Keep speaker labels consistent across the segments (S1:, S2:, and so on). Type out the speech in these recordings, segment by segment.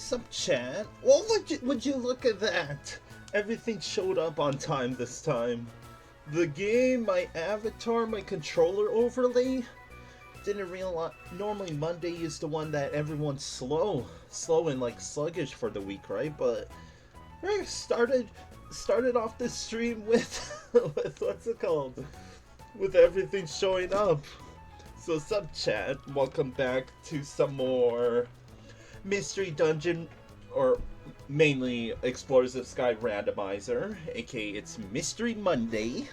S1: Sup, chat? Well, would you look at that? Everything showed up on time this time. The game, my avatar, my controller overlay. Didn't realize normally Monday is the one that everyone's slow and like sluggish for the week, right? But I started off this stream with with what's it called? With everything showing up. So sup, chat? Welcome back to some more Mystery Dungeon, or mainly Explorers of Sky Randomizer, aka it's Mystery Monday.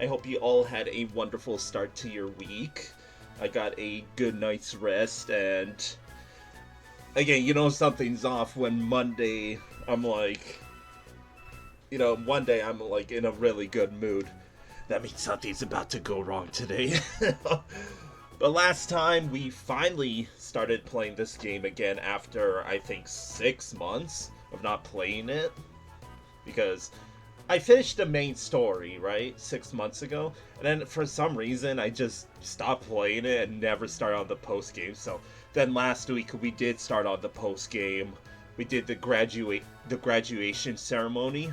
S1: I hope you all had a wonderful start to your week. I got a good night's rest, and again, you know something's off when Monday I'm like, one day I'm like in a really good mood. That means something's about to go wrong today. But last time we finally started playing this game again after I think 6 months of not playing it, because I finished the main story, right, 6 months ago, and then for some reason I just stopped playing it and never started on the post game. So then last week we did start on the post game. We did the graduation ceremony.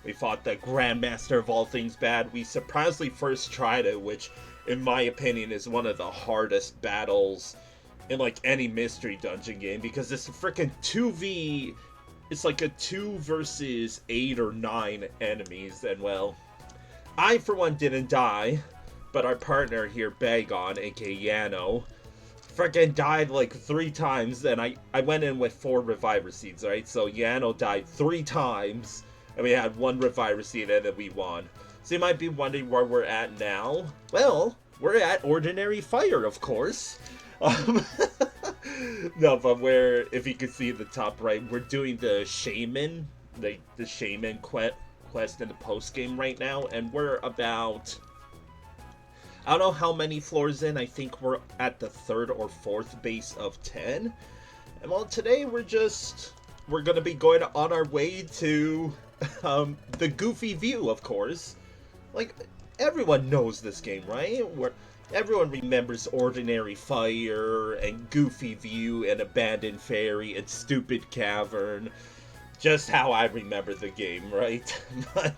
S1: We fought the Grandmaster of all things bad. We surprisingly first tried it, which in my opinion is one of the hardest battles in like any mystery dungeon game, because it's a freaking 2v. It's like a 2 versus 8 or 9 enemies, and well, I for one didn't die, but our partner here, Bagon, aka Yano, freaking died like 3 times, and I went in with 4 reviver seeds, right? So Yano died 3 times, and we had 1 reviver seed, and then we won. So you might be wondering where we're at now. Well, we're at Ordinary Fire, of course. No, but if you can see at the top right, we're doing the Shaman, the Shaman quest in the post game right now, and we're about, I don't know how many floors in. I think we're at the 3rd or 4th base of 10. And well, today we're gonna be going on our way to the Goofy View, of course. Like, everyone knows this game, right? Everyone remembers Ordinary Fire, and Goofy View, and Abandoned Ferry, and Stupid Cavern. Just how I remember the game, right? But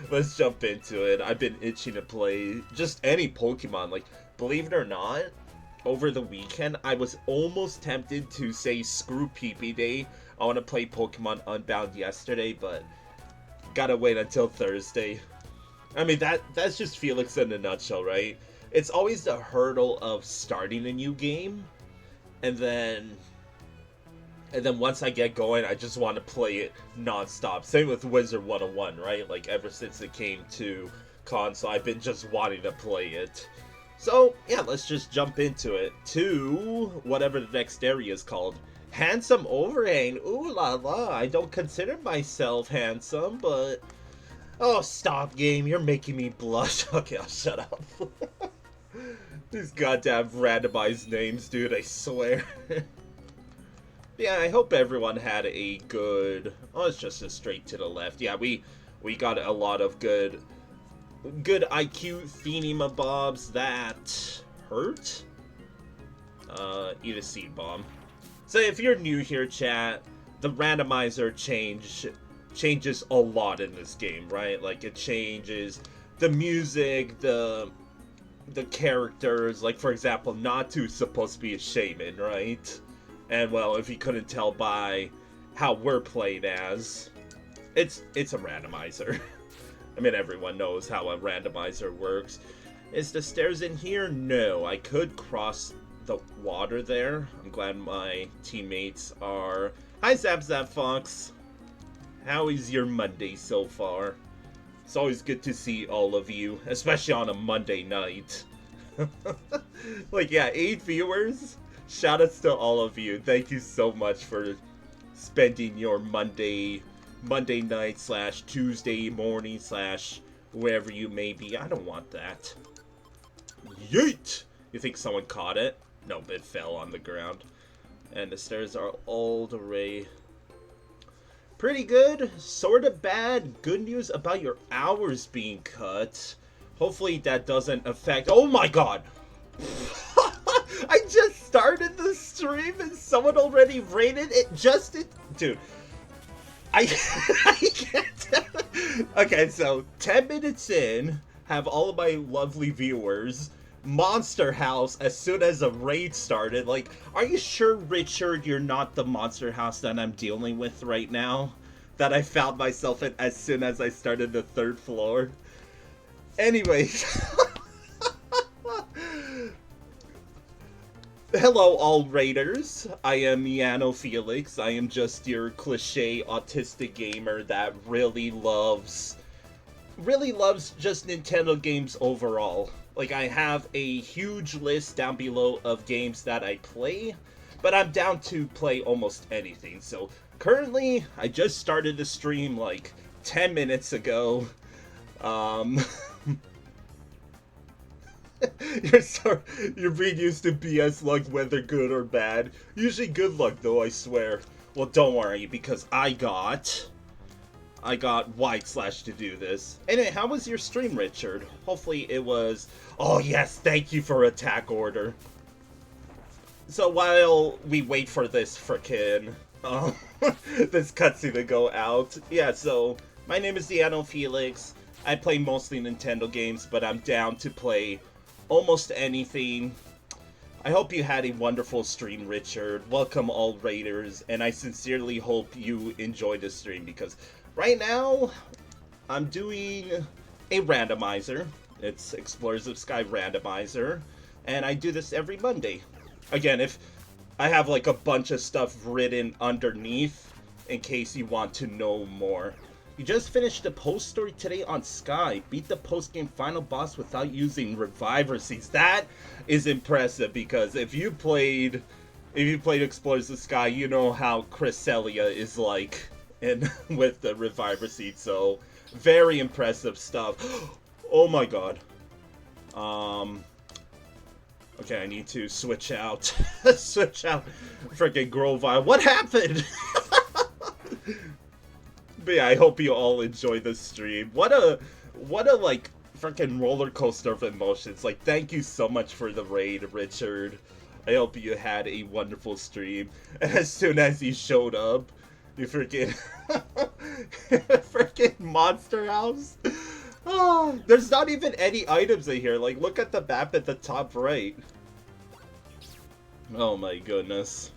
S1: let's jump into it. I've been itching to play just any Pokemon. Like, believe it or not, over the weekend, I was almost tempted to say screw PP Day. I want to play Pokemon Unbound yesterday, but gotta wait until Thursday. I mean, that's just Felix in a nutshell, right? It's always the hurdle of starting a new game, and then once I get going, I just want to play it non-stop. Same with Wizard 101, right? Like, ever since it came to console, I've been just wanting to play it. So, yeah, let's just jump into it. To whatever the next area is called. Handsome Overhang. Ooh la la. I don't consider myself handsome, but... Oh, stop, game. You're making me blush. Okay, I'll shut up. These goddamn randomized names, dude, I swear. Yeah, I hope everyone had a good... Oh, it's just a straight to the left. Yeah, we got a lot of good IQ thingy-mabobs that hurt. Eat a seed bomb. So if you're new here, chat, the randomizer changes a lot in this game, right? Like, it changes the music, the characters. Like, for example, Natu's supposed to be a shaman, right? And well, if you couldn't tell by how we're played as, it's a randomizer. I mean, everyone knows how a randomizer works. Is the stairs in here? No, I could cross the water there. I'm glad my teammates are... Hi, Zap Fox. How is your Monday so far? It's always good to see all of you, especially on a Monday night. Like, yeah, 8 viewers. Shoutouts to all of you. Thank you so much for spending your Monday night / Tuesday morning / wherever you may be. I don't want that. Yeet! You think someone caught it? Nope, it fell on the ground. And the stairs are all the way... Pretty good, sort of bad. Good news about your hours being cut. Hopefully that doesn't affect... Oh my god! I just started the stream and someone already rated it dude. I can't. Okay, so 10 minutes in, have all of my lovely viewers Monster House as soon as a raid started. Like, are you sure, Richard, you're not the Monster House that I'm dealing with right now? That I found myself in as soon as I started the 3rd floor? Anyways. Hello, all raiders. I am Miano Felix. I am just your cliche autistic gamer that really loves just Nintendo games overall. Like, I have a huge list down below of games that I play, but I'm down to play almost anything. So currently, I just started the stream like 10 minutes ago. You're being used to BS luck, whether good or bad. Usually good luck, though, I swear. Well, don't worry, because I got White Slash to do this. Anyway, how was your stream, Richard? Hopefully it was... Oh, yes, thank you for attack order. So while we wait for this frickin' this cutscene to go out, yeah, so my name is Deano Felix. I play mostly Nintendo games, but I'm down to play almost anything. I hope you had a wonderful stream, Richard. Welcome all raiders, and I sincerely hope you enjoyed the stream, because right now I'm doing a randomizer. It's Explorers of Sky randomizer, and I do this every Monday. Again, if I have like a bunch of stuff written underneath in case you want to know more. You just finished the post story today on Sky. Beat the post-game final boss without using reviver seeds. That is impressive, because if you played Explorers of Sky, you know how Cresselia is like with the reviver seed. So very impressive stuff. Oh my god. Okay, I need to switch out. Switch out freaking Grovile. What happened? But yeah, I hope you all enjoy this stream. What a like freaking roller coaster of emotions. Like, thank you so much for the raid, Richard. I hope you had a wonderful stream. And as soon as you showed up, you freaking freaking Monster House. Oh, there's not even any items in here. Like, look at the map at the top right. Oh my goodness.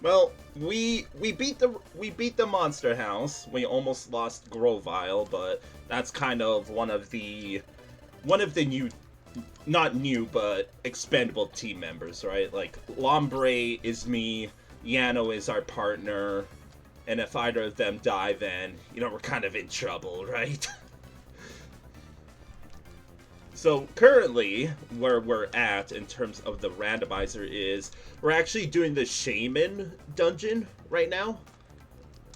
S1: Well, we beat the Monster House. We almost lost Grovile, but that's kind of one of the new, not new, but expendable team members, right? Like, Lombre is me, Yano is our partner, and if either of them die, then, you know, we're kind of in trouble, right? So currently, where we're at in terms of the randomizer is, we're actually doing the Shaman dungeon right now.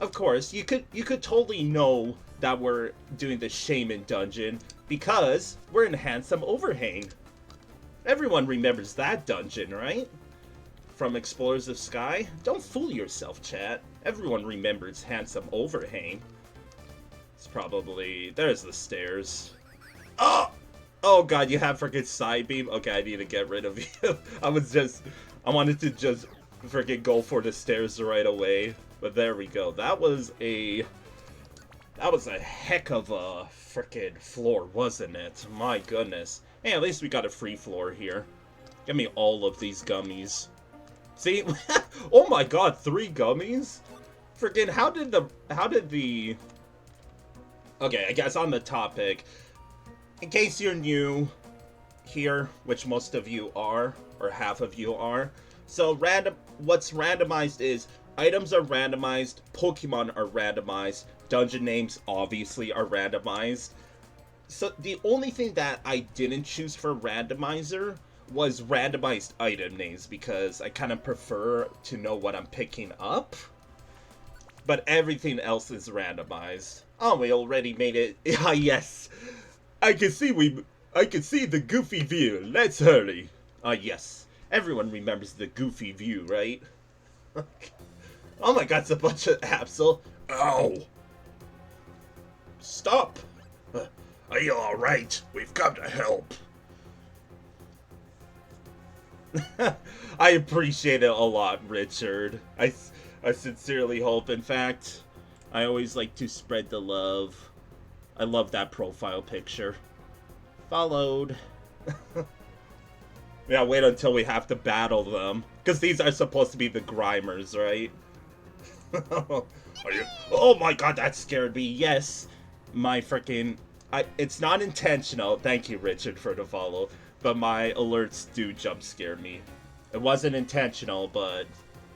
S1: Of course, you could totally know that we're doing the Shaman dungeon because we're in Handsome Overhang. Everyone remembers that dungeon, right? From Explorers of Sky? Don't fool yourself, chat. Everyone remembers Handsome Overhang. It's probably... There's the stairs. Oh! Oh god, you have freaking side beam? Okay, I need to get rid of you. I wanted to just freaking go for the stairs right away. But there we go. That was a heck of a freaking floor, wasn't it? My goodness. Hey, at least we got a free floor here. Give me all of these gummies. See? Oh my god, 3 gummies? Freaking, how did the... Okay, I guess on the topic... In case you're new here, which most of you are, or half of you are, so what's randomized is items are randomized, Pokemon are randomized, dungeon names obviously are randomized. So the only thing that I didn't choose for randomizer was randomized item names, because I kind of prefer to know what I'm picking up. But everything else is randomized. Oh, we already made it. Ah, yes. I can see the goofy view. Let's hurry. Ah, yes. Everyone remembers the goofy view, right? Oh my god, it's a bunch of Absol. Ow! Stop! Are you alright? We've come to help. I appreciate it a lot, Richard. I sincerely hope. In fact, I always like to spread the love. I love that profile picture. Followed. Yeah, wait until we have to battle them. Because these are supposed to be the Grimers, right? Are you? Oh my god, that scared me. Yes. My freaking... It's not intentional. Thank you, Richard, for the follow. But my alerts do jump scare me. It wasn't intentional, but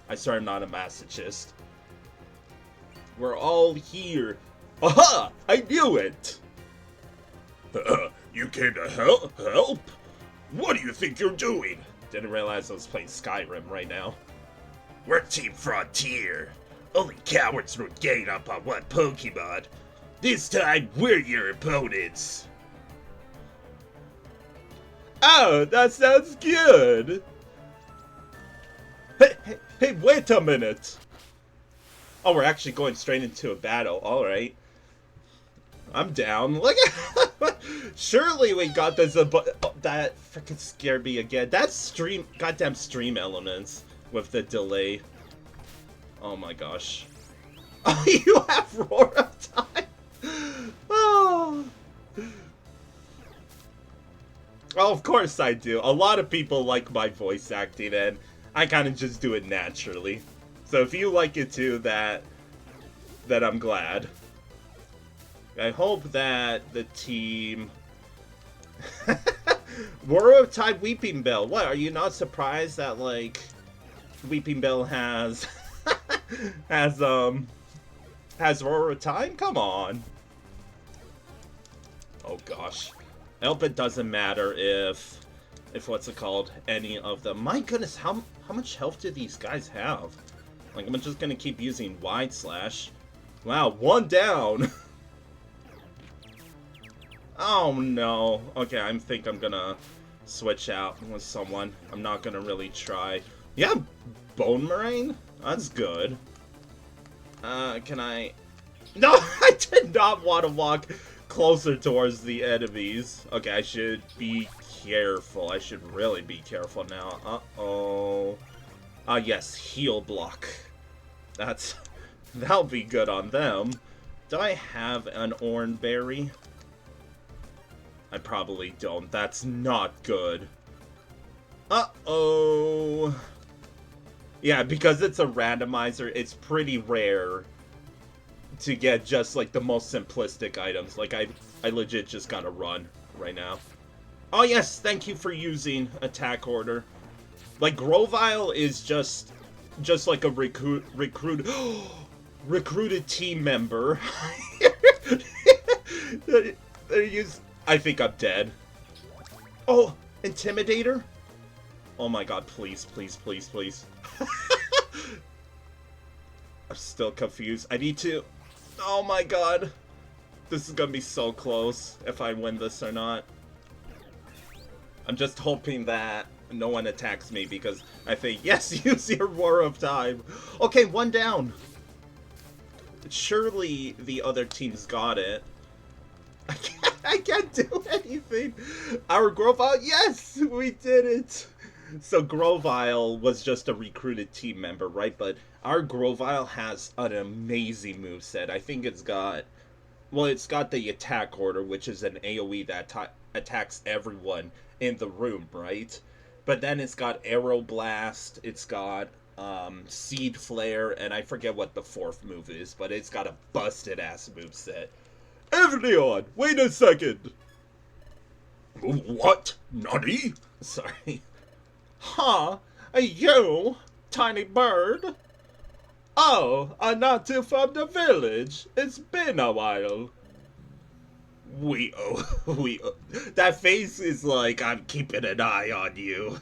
S1: I swear I'm not a masochist. We're all here. Aha! I knew it! You came to help? What do you think you're doing? Didn't realize I was playing Skyrim right now. We're Team Frontier. Only cowards would gain up on one Pokemon. This time, we're your opponents. Oh, that sounds good. Hey, wait a minute. Oh, we're actually going straight into a battle. All right. I'm down. Look at... Surely we got this... that freaking scared me again. That's goddamn stream elements with the delay. Oh my gosh. Oh, you have Roar of Time? Oh. Oh, of course I do. A lot of people like my voice acting, and I kind of just do it naturally. So if you like it too, that I'm glad. I hope that the team... Roar of Time, Weeping Bell. What, are you not surprised that, like, Weeping Bell has... has Roar of Time? Come on. Oh gosh. I hope it doesn't matter if what's it called, any of them. My goodness, how much health do these guys have? Like, I'm just gonna keep using Wide Slash. Wow, one down! Oh no. Okay, I think I'm gonna switch out with someone. I'm not gonna really try. Yeah, Bone Moraine? That's good. Can I... No, I did not want to walk closer towards the enemies. Okay, I should be careful. I should really be careful now. Uh-oh. Yes, heal block. That'll be good on them. Do I have an Oran Berry? I probably don't. That's not good. Uh-oh. Yeah, because it's a randomizer, it's pretty rare to get just, like, the most simplistic items. Like, I legit just gotta run right now. Oh, yes, thank you for using attack order. Like, Grovyle is just like a recruited team member. I think I'm dead. Oh, Intimidator? Oh my god, please, please, please, please. I'm still confused. I need to... Oh my god. This is gonna be so close if I win this or not. I'm just hoping that no one attacks me because I think, yes, use your Roar of Time. Okay, one down. Surely the other team's got it. I can't do anything. Our Grovyle, yes, we did it. So Grovyle was just a recruited team member, right? But our Grovyle has an amazing moveset. I think it's got... Well, it's got the attack order, which is an AoE that attacks everyone in the room, right? But then it's got Arrow Blast, it's got Seed Flare, and I forget what the fourth move is, but it's got a busted-ass moveset. Evleon, wait a second! What? Nani? Sorry. Huh? You, tiny bird? Oh, I'm not too from the village. It's been a while. That face is like, I'm keeping an eye on you.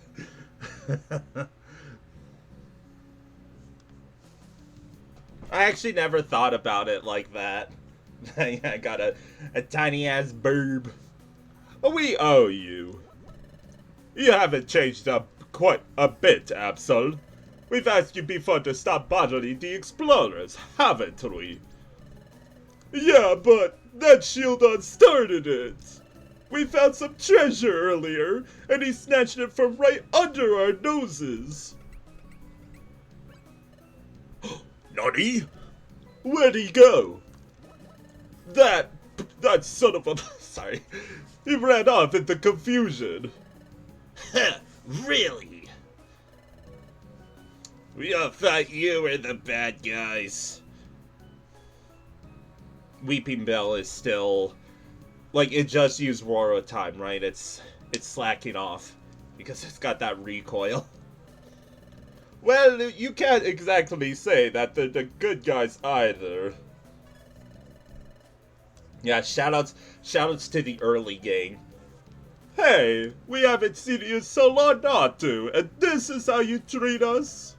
S1: I actually never thought about it like that. I got a tiny-ass burb. We owe you. You haven't changed up quite a bit, Absol. We've asked you before to stop bothering the explorers, haven't we? Yeah, but that Shieldon started it. We found some treasure earlier, and he snatched it from right under our noses. Nani? Where'd he go? That son of a... Sorry. He ran off in the confusion. Really? We all thought you were the bad guys. Weeping Bell is still... Like, it just used Roro time, right? It's slacking off. Because it's got that recoil. Well, you can't exactly say that they're the good guys either. Yeah, shoutouts to the early gang. Hey, we haven't seen you so long not to, and this is how you treat us?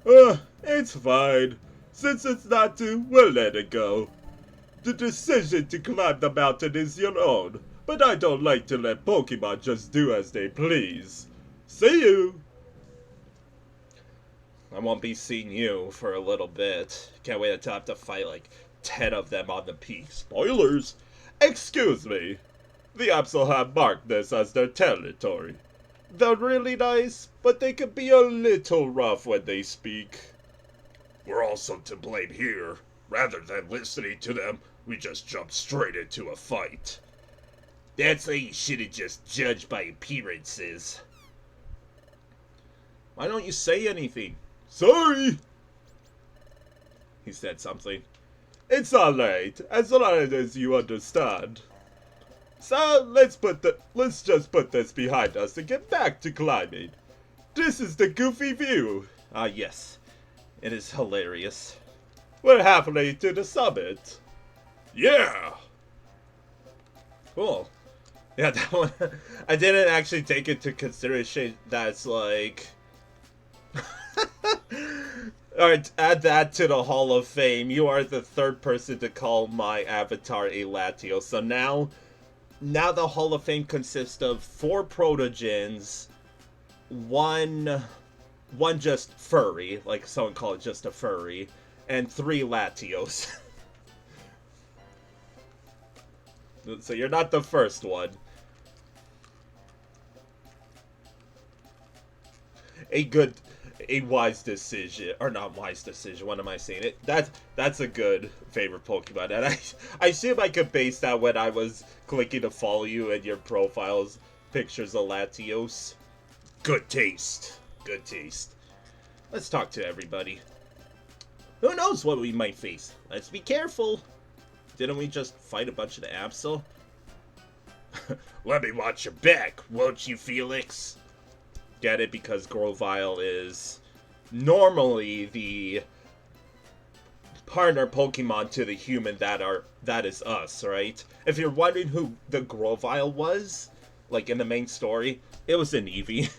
S1: It's fine. Since it's not to, we'll let it go. The decision to climb the mountain is your own, but I don't like to let Pokemon just do as they please. See you! I won't be seeing you for a little bit. Can't wait until I have to fight like 10 of them on the peak. Spoilers! Excuse me. The Apps have marked this as their territory. They're really nice, but they can be a little rough when they speak. We're also to blame here. Rather than listening to them, we just jumped straight into a fight. That's why you shouldn't just judge by appearances. Why don't you say anything? Sorry! He said something. It's alright, as long as you understand. So, let's just put this behind us and get back to climbing. This is the Goofy View. Ah, yes. It is hilarious. We're halfway to the summit. Yeah! Cool. Yeah, that one... I didn't actually take into consideration that's like... Alright, add that to the Hall of Fame. You are the third person to call my avatar a Latios. So now the Hall of Fame consists of 4 Protogens, one just furry, like someone called it just a furry, and 3 Latios. So you're not the first one. A wise decision, or not wise decision, what am I saying? That's a good favorite Pokemon, and I assume I could base that when I was clicking to follow you and your profiles, pictures of Latios. Good taste. Good taste. Let's talk to everybody. Who knows what we might face? Let's be careful. Didn't we just fight a bunch of the Absol? Let me watch your back, won't you, Felix? Get it? Because Grovyle is normally the partner Pokemon to the human that is us, right? If you're wondering who the Grovyle was, like in the main story, it was an Eevee.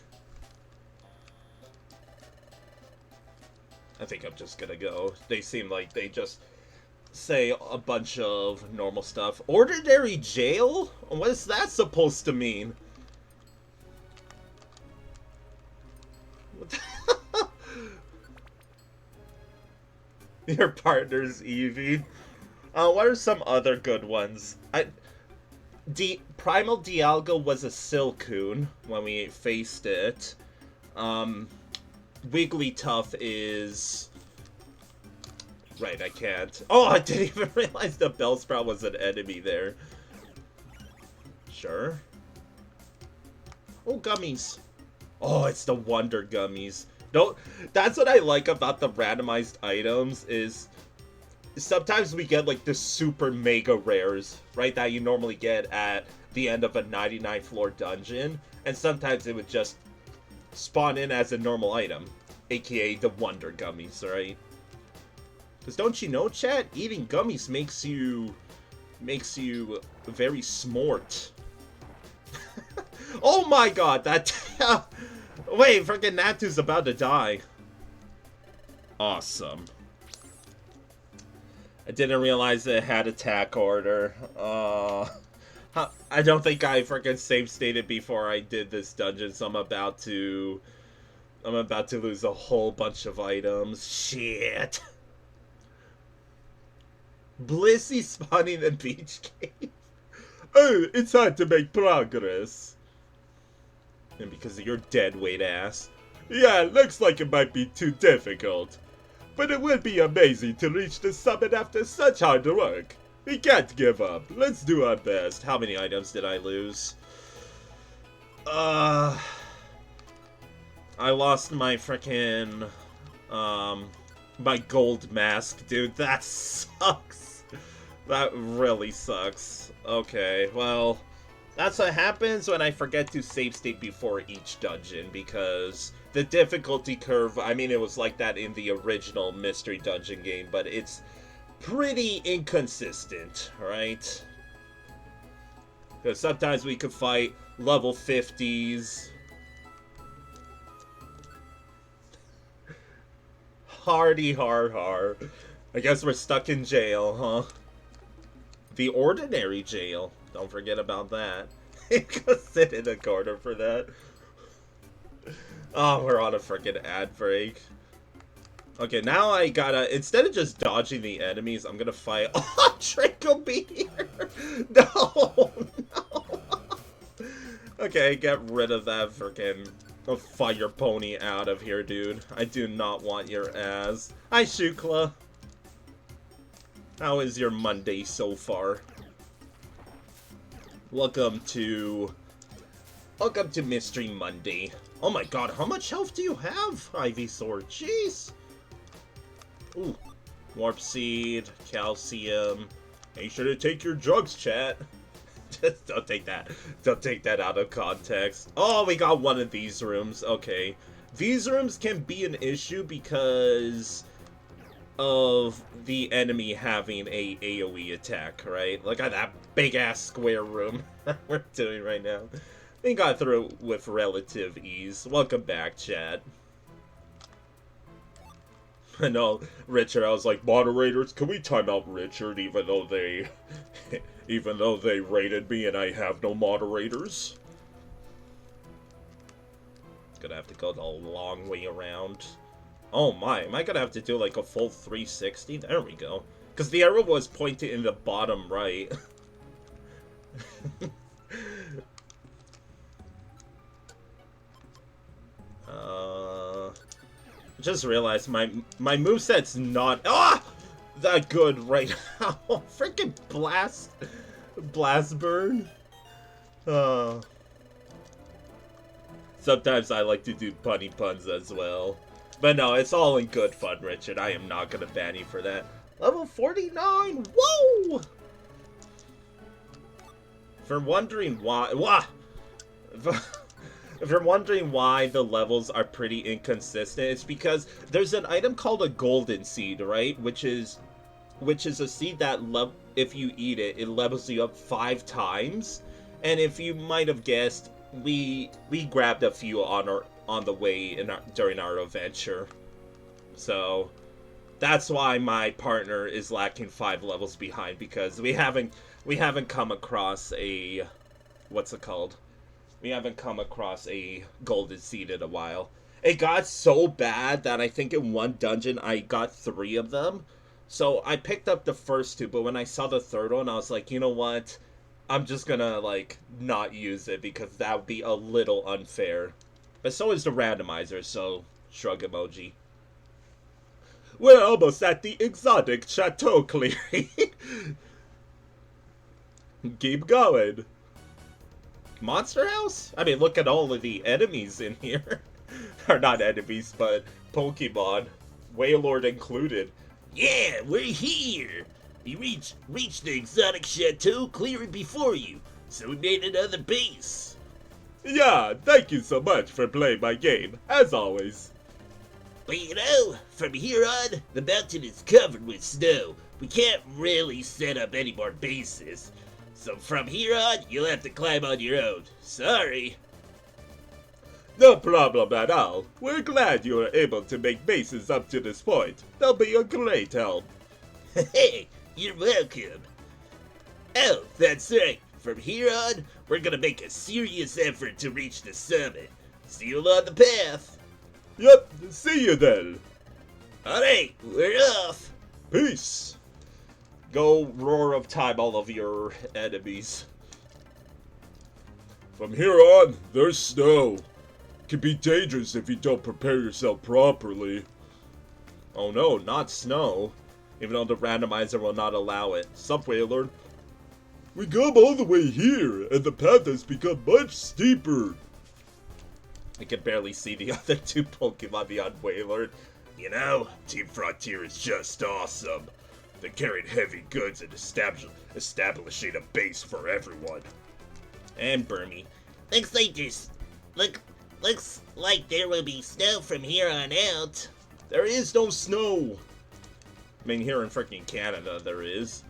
S1: I think I'm just gonna go. They seem like they just say a bunch of normal stuff. Ordinary jail? What is that supposed to mean? Your partner's Eevee. What are some other good ones? Primal Dialga was a Silcoon when we faced it. Wigglytuff is... Right, I can't. Oh, I didn't even realize the Bellsprout was an enemy there. Sure. Oh, gummies. Oh, it's the Wonder Gummies. That's what I like about the randomized items is sometimes we get like the super mega rares, right, that you normally get at the end of a 99 floor dungeon, and sometimes it would just spawn in as a normal item, aka the Wonder Gummies, right? Because don't you know, chat, eating gummies makes you very smart. Oh my god, that... Wait, freaking Natu's about to die. Awesome. I didn't realize it had attack order. I don't think I freaking save stated before I did this dungeon, so I'm about to lose a whole bunch of items. Shit. Blissey spawning the beach cave. Oh, it's hard to make progress. And because of your deadweight ass. Yeah, looks like it might be too difficult. But it would be amazing to reach the summit after such hard work. We can't give up. Let's do our best. How many items did I lose? I lost my frickin', my gold mask, dude. That sucks. That really sucks. Okay, well, that's what happens when I forget to save state before each dungeon, because the difficulty curve, I mean, it was like that in the original Mystery Dungeon game, but it's pretty inconsistent, right? Because sometimes we could fight level 50s. Hardy har. I guess we're stuck in jail, huh? The ordinary jail. Don't forget about that. Go sit in a corner for that. Oh, we're on a freaking ad break. Okay, now I gotta, instead of just dodging the enemies, I'm gonna fight. Oh, Draco Beer! No! Okay, get rid of that freaking fire pony out of here, dude. I do not want your ass. Hi, Shukla. How is your Monday so far? Welcome to Mystery Monday. Oh my god, how much health do you have, Ivysaur? Jeez. Ooh. Warp Seed, Calcium. Make sure to take your drugs, chat. Just don't take that. Don't take that out of context. Oh, we got one of these rooms. Okay. These rooms can be an issue because of the enemy having a AoE attack, right? Look at that big-ass square room that we're doing right now. We got through with relative ease. Welcome back, chat. I know, Richard, I was like, moderators, can we time out Richard even though they rated me and I have no moderators? Gonna have to go the long way around. Oh my, am I gonna have to do like a full 360? There we go. Because the arrow was pointed in the bottom right. Just realized my moveset's not that good right now. Freaking blast burn. Sometimes I like to do punny puns as well. But no, it's all in good fun, Richard. I am not gonna ban you for that. Level 49! Whoa! If you're wondering why... If you're wondering why the levels are pretty inconsistent, it's because there's an item called a golden seed, right? Which is a seed that if you eat it, it levels you up 5 times. And if you might have guessed, we grabbed a few on the way during our adventure. So that's why my partner is lacking 5 levels behind, because we haven't come across a what's it called? We haven't come across a golden seed in a while. It got so bad that I think in one dungeon I got 3 of them. So I picked up the first 2, but when I saw the third one, I was like, you know what? I'm just gonna, like, not use it because that would be a little unfair. But so is the randomizer, so shrug emoji. We're almost at the exotic chateau clearing. Keep going. Monster House? I mean, look at all of the enemies in here. Or not enemies, but Pokemon. Wailord included.
S2: Yeah, we're here! We reached the exotic chateau clearing before you, so we made another base.
S1: Yeah, thank you so much for playing my game, as always.
S2: But you know, from here on, the mountain is covered with snow. We can't really set up any more bases. So from here on, you'll have to climb on your own. Sorry.
S1: No problem at all. We're glad you were able to make bases up to this point. They'll be a great help.
S2: Hey, you're welcome. Oh, that's right. From here on, we're gonna make a serious effort to reach the summit. See you on the path.
S1: Yep, see you then.
S2: Alright, we're off.
S1: Peace. Go roar of time all of your enemies.
S3: From here on, there's snow. It can be dangerous if you don't prepare yourself properly.
S1: Oh no, not snow. Even though the randomizer will not allow it. Sup, Wailord?
S3: We come all the way here, and the path has become much steeper.
S1: I can barely see the other two Pokemon beyond Wailord.
S2: You know, Team Frontier is just awesome. They're carrying heavy goods and establishing a base for everyone.
S1: And Burmy.
S4: Looks like there will be snow from here on out.
S1: There is no snow! I mean, here in freaking Canada, there is.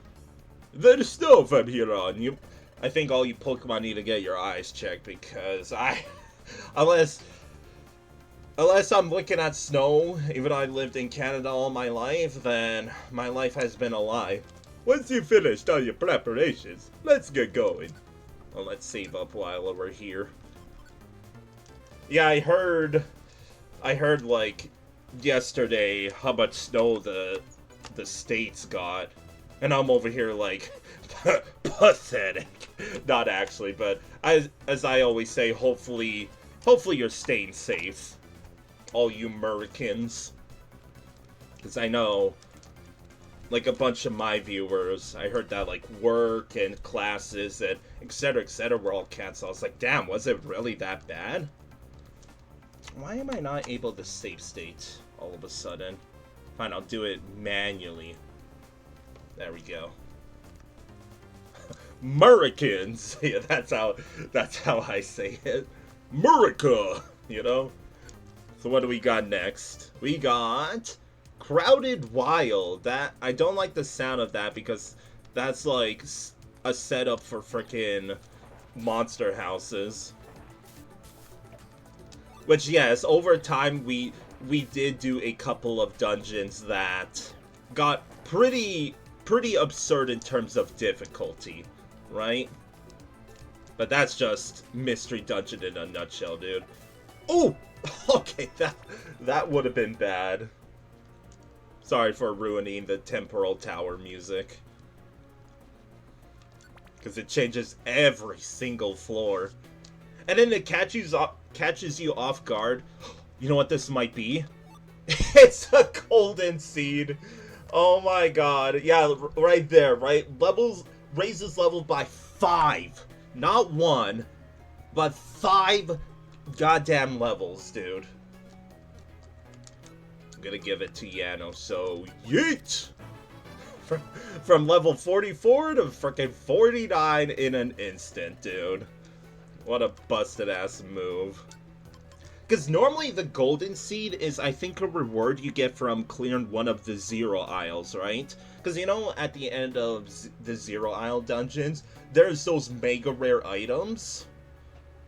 S1: There's snow from here on. I think all you Pokemon need to get your eyes checked because unless I'm looking at snow, even though I lived in Canada all my life, then my life has been a lie.
S3: Once you've finished all your preparations, let's get going.
S1: Well, let's save up while we're here. Yeah, I heard like yesterday how much snow the states got, and I'm over here like pathetic. Not actually, but as I always say, hopefully you're staying safe, all you Americans, because I know like a bunch of my viewers, I heard that like work and classes and etc were all canceled. I was like, damn, was it really that bad? Why am I not able to save state all of a sudden? Fine, I'll do it manually. There we go. Americans! Yeah, that's how I say it. America! You know? So what do we got next? We got Crowded Wild. That I don't like the sound of that because that's like a setup for frickin' monster houses. Which, yes, over time we did do a couple of dungeons that got pretty absurd in terms of difficulty, right? But that's just Mystery Dungeon in a nutshell, dude. Oh! Okay, that would have been bad. Sorry for ruining the Temporal Tower music. Because it changes every single floor. And then it catches you off guard. You know what this might be? It's a golden seed. Oh my god. Yeah, right there, right? Raises level by 5. Not 1, but 5 goddamn levels, dude. I'm gonna give it to Yano, so yeet! From level 44 to freaking 49 in an instant, dude. What a busted ass move. Because normally the golden seed is, I think, a reward you get from clearing one of the Zero Isles, right? Because, you know, at the end of the Zero Isle dungeons, there's those mega rare items,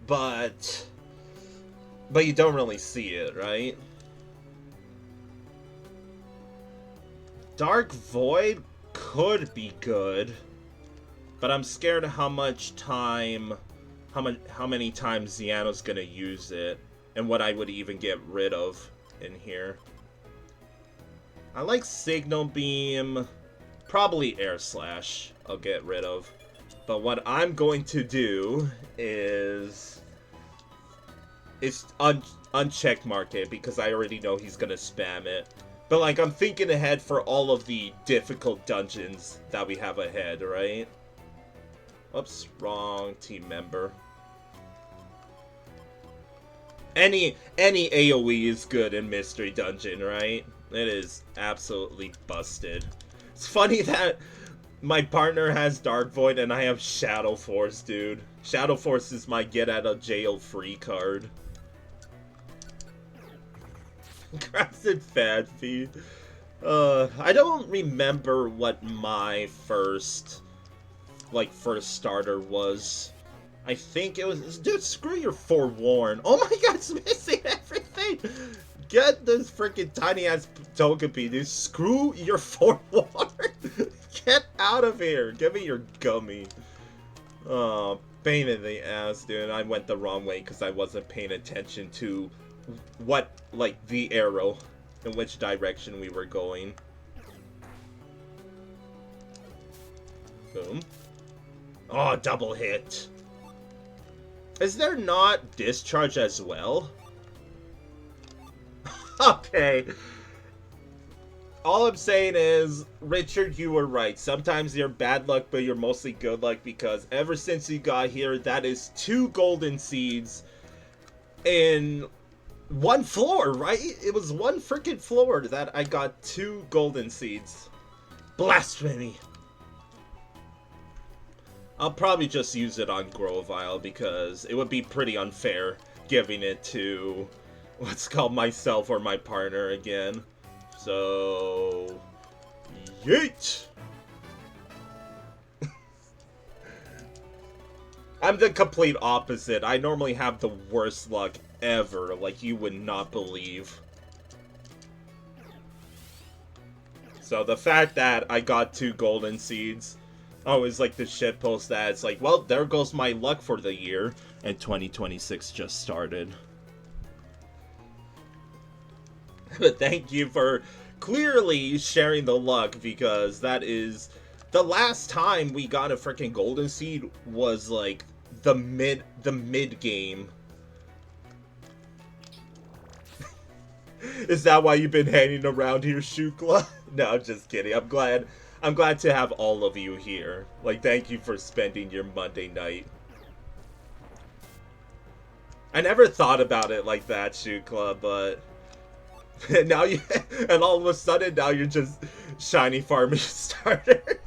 S1: but you don't really see it, right? Dark Void could be good, but I'm scared of how many times Ziano's gonna use it, and what I would even get rid of in here. I like Signal Beam, probably Air Slash I'll get rid of. But what I'm going to do is uncheck mark it, because I already know he's gonna spam it. But like, I'm thinking ahead for all of the difficult dungeons that we have ahead, right? Oops, wrong team member. Any AoE is good in Mystery Dungeon, right? It is absolutely busted. It's funny that my partner has Dark Void and I have Shadow Force, dude. Shadow Force is my get out of jail free card. Crafted Fat Feed. I don't remember what my first starter was. I think it was... Dude, screw your Forewarn. Oh my god, it's missing everything! Get this freaking tiny-ass Togepi, dude. Screw your Forewarn! Get out of here! Give me your gummy. Oh, pain in the ass, dude. I went the wrong way because I wasn't paying attention to what, like, the arrow, in which direction we were going. Boom. Oh, double hit. Is there not discharge as well? Okay. All I'm saying is, Richard, you were right. Sometimes you're bad luck, but you're mostly good luck, because ever since you got here, that is 2 golden seeds in 1 floor, right? It was 1 freaking floor that I got 2 golden seeds. Blasphemy. I'll probably just use it on Grovile, because it would be pretty unfair giving it to, let's call myself or my partner again. So, yeet! I'm the complete opposite. I normally have the worst luck ever, like you would not believe. So the fact that I got 2 golden seeds, always like the shitpost that it's like, well, there goes my luck for the year, and 2026 just started. But thank you for clearly sharing the luck, because that is the last time we got a freaking golden seed was like the mid game. Is that why you've been hanging around here, Shukla? No, I'm just kidding. I'm glad to have all of you here. Like, thank you for spending your Monday night. I never thought about it like that, Shukla, but and now and all of a sudden now you're just shiny farming starters.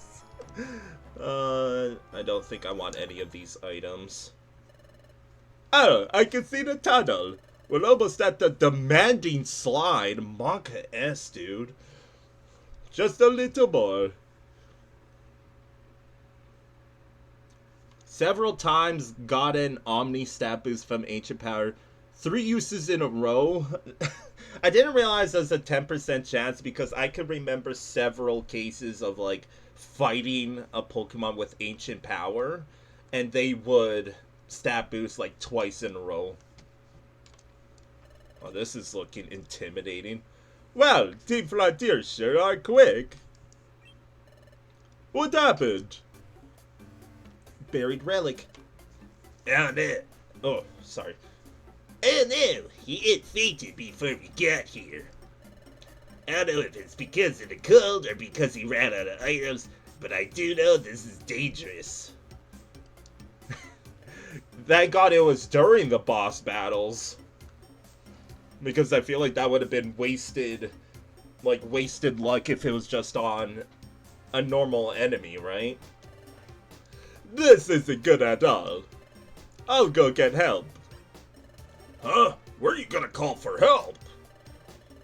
S1: I don't think I want any of these items. Oh, I can see the tunnel. We're almost at the demanding slide. Monka S, dude. Just a little more. Several times got an Omni stat boost from Ancient Power. 3 uses in a row. I didn't realize there's a 10% chance, because I could remember several cases of like fighting a Pokemon with Ancient Power, and they would stat boost like twice in a row. Oh, this is looking intimidating. Well, Team Frontier sure are quick. What happened? Buried relic.
S2: Oh no.
S1: Oh, sorry.
S2: Oh no, he fainted before we got here. I don't know if it's because of the cold or because he ran out of items, but I do know this is dangerous.
S1: Thank God it was during the boss battles, because I feel like that would have been wasted luck if it was just on a normal enemy, right? This isn't good at all. I'll go get help.
S2: Huh? Where are you gonna call for help?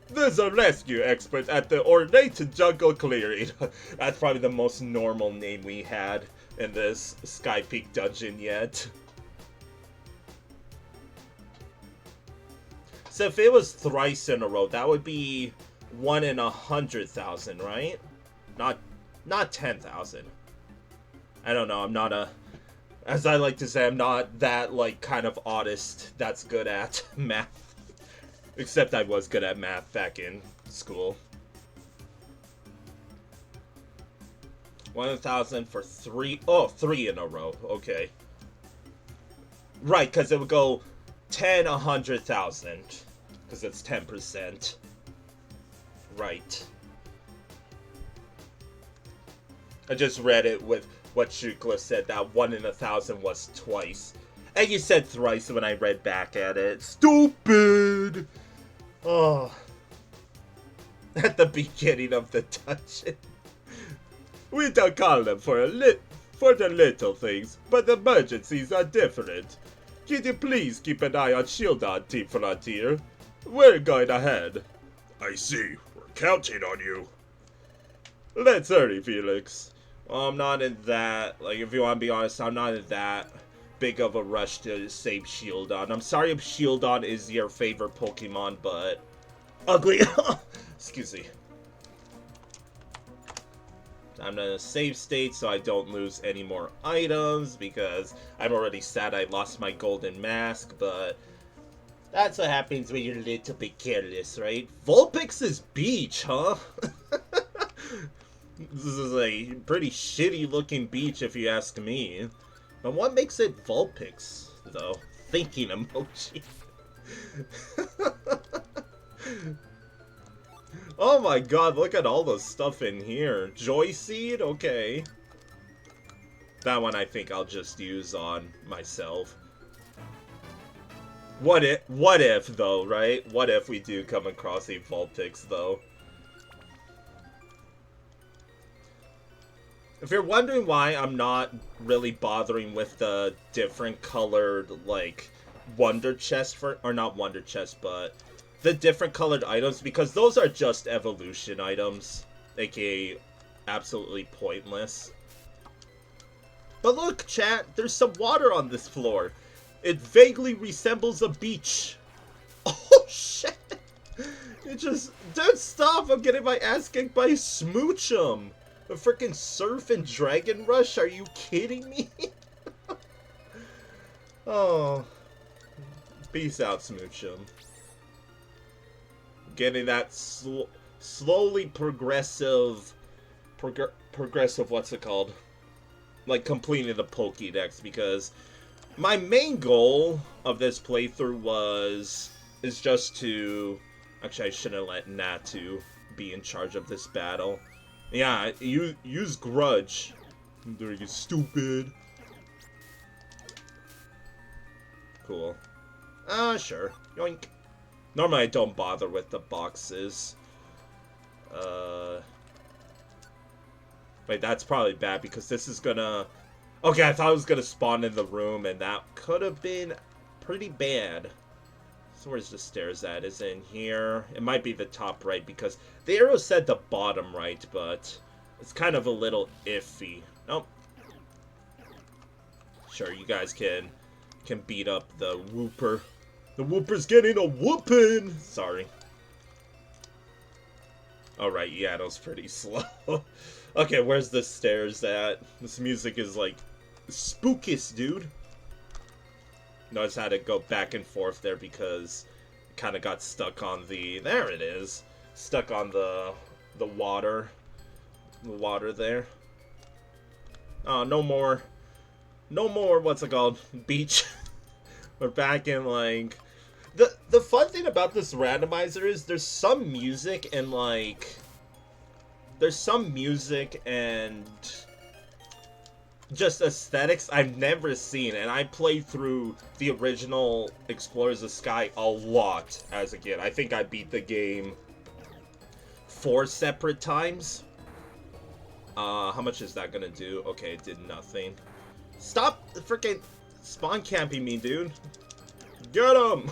S1: There's a rescue expert at the ornate jungle clearing. That's probably the most normal name we had in this Sky Peak dungeon yet. So if it was thrice in a row, that would be 1 in 100,000, right? Not 10,000. I don't know. I'm not as I like to say, I'm not that like kind of artist that's good at math. Except I was good at math back in school. 1,000 for 3. Oh, 3 in a row. Okay. Right, because it would go 10, 100,000. Because it's 10%. Right. I just read it with what Shukla said, that 1 in 1,000 was twice. And you said thrice when I read back at it. Stupid! Oh. At the beginning of the dungeon. We don't call them for the little things, but the emergencies are different. Could you please keep an eye on Shieldon, Team Frontier? We're going ahead.
S3: I see. We're counting on you.
S1: Let's hurry, Felix. Well, I'm not in that, like, if you want to be honest, I'm not in that big of a rush to save Shieldon. I'm sorry if Shieldon is your favorite Pokemon, but ugly. Excuse me. I'm in a save state so I don't lose any more items, because I'm already sad I lost my golden mask, but that's what happens when you're a little bit careless, right? Vulpix's beach, huh? This is a pretty shitty looking beach if you ask me. But what makes it Vulpix, though? thinking emoji. Oh my god, look at all the stuff in here. Joy Seed? Okay. That one I think I'll just use on myself. What if though, right? What if we do come across a Vulpix though? If you're wondering why I'm not really bothering with the different colored, like, Wonder Chest or not Wonder Chest, but the different colored items, because those are just evolution items, aka absolutely pointless. But look, chat, there's some water on this floor. It vaguely resembles a beach. Oh, shit. It just... Dude, stop. I'm getting my ass kicked by Smoochum. A freaking Surf and Dragon Rush? Are you kidding me? Oh. Peace out, Smoochum. Getting that slowly progressive... progressive, what's it called? Like, completing the Pokédex, because my main goal of this playthrough is just to... Actually, I shouldn't let Natu be in charge of this battle. Yeah, use Grudge. There you stupid. Cool. Sure. Yoink. Normally I don't bother with the boxes. Wait, that's probably bad because this is gonna... Okay, I thought it was gonna spawn in the room and that could have been pretty bad. So where's the stairs at? Is it in here? It might be the top right because the arrow said the bottom right, but it's kind of a little iffy. Nope. Sure, you guys can beat up the Whooper. The Whooper's getting a whooping! Sorry. Alright, Yano's pretty slow. Okay, where's the stairs at? This music is like spookiest, dude. Notice I had to go back and forth there because it kind of got stuck on the... There it is. Stuck on the water. The water there. Oh, no more... No more, what's it called? Beach. We're back in, like... The fun thing about this randomizer is there's some music and, like... There's some music and... just aesthetics I've never seen, and I played through the original Explorers of Sky a lot as a kid. I think I beat the game 4 separate times. How much is that gonna do? Okay, it did nothing. Stop freaking spawn camping me, dude. Get him!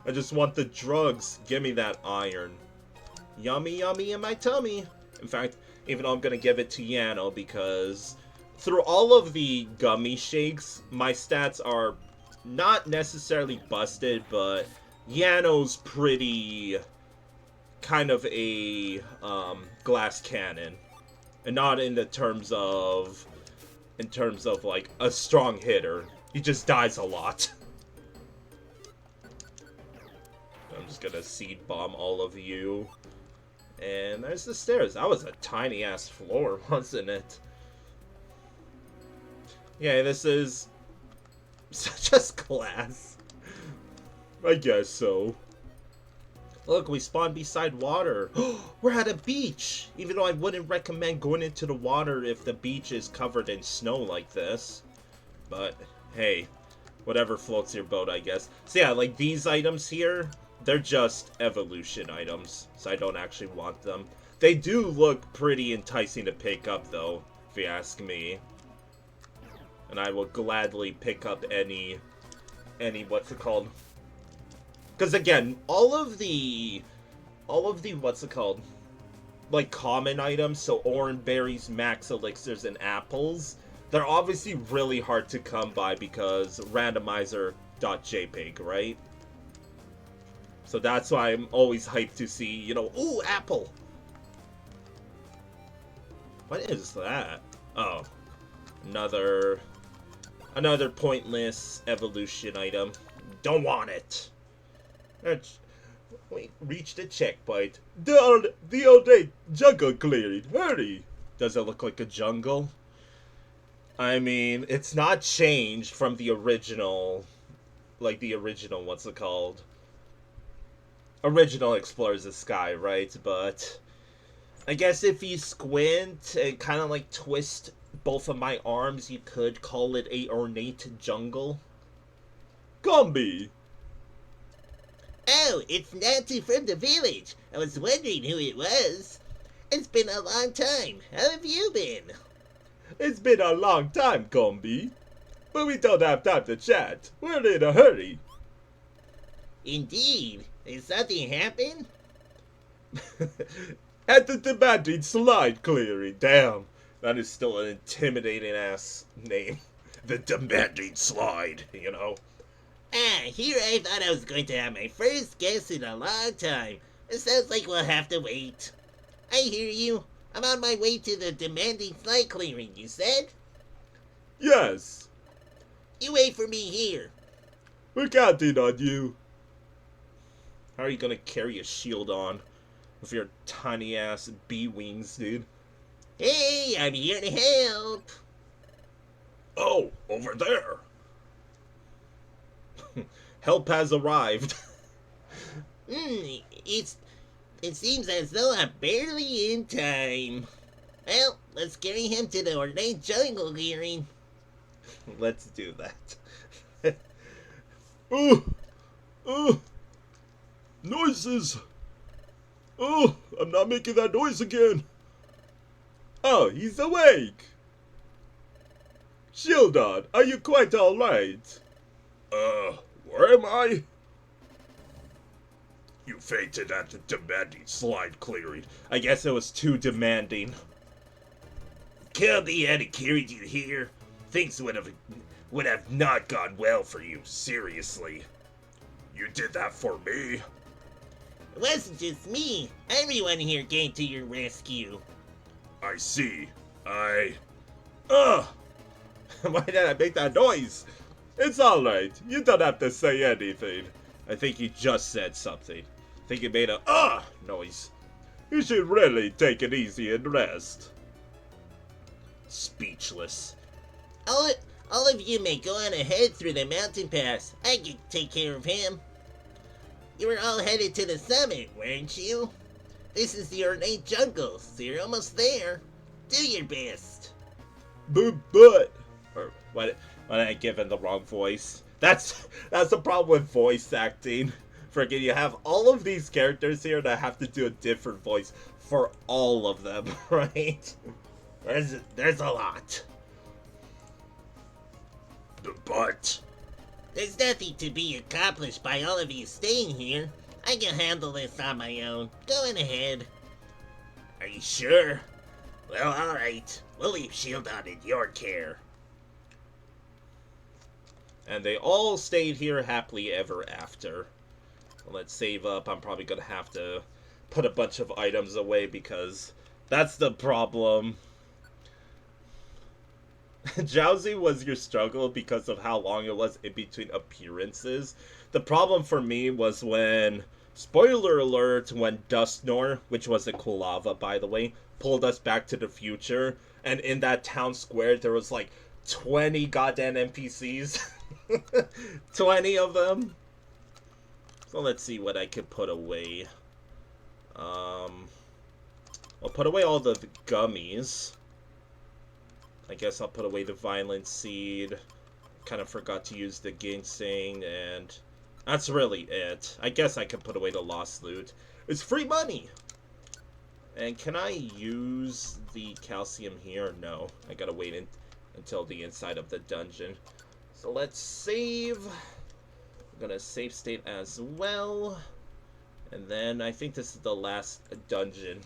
S1: I just want the drugs. Give me that iron. Yummy, yummy in my tummy. In fact, even though I'm gonna give it to Yano because... Through all of the gummy shakes, my stats are not necessarily busted, but Yano's pretty kind of a glass cannon. And not in the terms of like a strong hitter. He just dies a lot. I'm just gonna seed bomb all of you. And there's the stairs. That was a tiny ass floor, wasn't it? Yeah, this is such a class. I guess so. Look, we spawned beside water. We're at a beach! Even though I wouldn't recommend going into the water if the beach is covered in snow like this. But, hey, whatever floats your boat, I guess. So yeah, like these items here, they're just evolution items. So I don't actually want them. They do look pretty enticing to pick up, though, if you ask me. And I will gladly pick up any what's it called? Because again, all of the what's it called? Like common items, so orange berries, max elixirs, and apples, they're obviously really hard to come by because randomizer.jpg, right? So that's why I'm always hyped to see, you know, ooh, apple! What is that? Oh. Another pointless evolution item. Don't want it. We reached the checkpoint. The old day jungle clearing. Hurry. Does it look like a jungle? I mean, it's not changed from the original like the original, what's it called? Original Explorers of Sky, right? But I guess if you squint and kind of like twist both of my arms, you could call it a ornate jungle.
S3: Gumby!
S4: Oh, it's Nancy from the village. I was wondering who it was. It's been a long time. How have you been?
S3: It's been a long time, Gumby. But we don't have time to chat. We're in a hurry.
S4: Indeed. Did something happen?
S3: At the demanding slide clearing.
S1: Damn, that is still an intimidating ass name.
S2: The demanding slide.
S1: You know?
S4: Ah, here I thought I was going to have my first guest in a long time. It sounds like we'll have to wait. I hear you. I'm on my way to the demanding slide clearing, you said?
S3: Yes,
S4: You wait for me here.
S3: we're counting on you.
S1: How are you gonna carry a shield on with your tiny ass bee wings, dude?
S4: Hey, I'm here to help.
S2: Oh, over there.
S1: Help has arrived.
S4: It seems as though I'm barely in time. Well, let's carry him to the ornate jungle clearing.
S1: Let's do that.
S3: Oh, noises. Oh, I'm not making that noise again. Oh, he's awake. Shieldon, are you quite alright?
S2: Where am I? You fainted at the demanding slide clearing.
S1: I guess it was too demanding.
S2: Gumby had carried you here. Things would have not gone well for you, seriously. You did that for me?
S4: It wasn't just me. Everyone here came to your rescue.
S2: I see.
S1: Ugh! Why did I make that noise?
S3: It's alright. You don't have to say anything.
S1: I think he just said something. I think he made a noise.
S3: You should really take it easy and rest.
S1: Speechless.
S4: All of you may go on ahead through the mountain pass. I can take care of him. You were all headed to the summit, weren't you? This is the ornate jungle, so you're almost there. Do your best.
S3: But
S1: Or why did I give him the wrong voice? That's the problem with voice acting. Freaking, you have all of these characters here that have to do a different voice for all of them, right?
S2: There's a lot. But
S4: There's nothing to be accomplished by all of you staying here. I can handle this on my own. Go on ahead.
S2: are you sure? Well, alright. We'll leave Shieldon in your care.
S1: And they all stayed here happily ever after. Let's save up. I'm probably gonna have to put a bunch of items away because that's the problem. Drowsy was your struggle because of how long it was in between appearances. The problem for me was when, spoiler alert, when Dustnor, which was a Kulava by the way, pulled us back to the future, and in that town square there was like 20 goddamn NPCs. 20 of them. So let's see what I could put away. I'll put away all the gummies. I guess I'll put away the Violent Seed. Kind of forgot to use the Ginseng, and that's really it. I guess I can put away the Lost Loot. It's free money! And can I use the calcium here? No. I gotta wait until the inside of the dungeon. So let's save. I'm gonna save state as well. And then I think this is the last dungeon.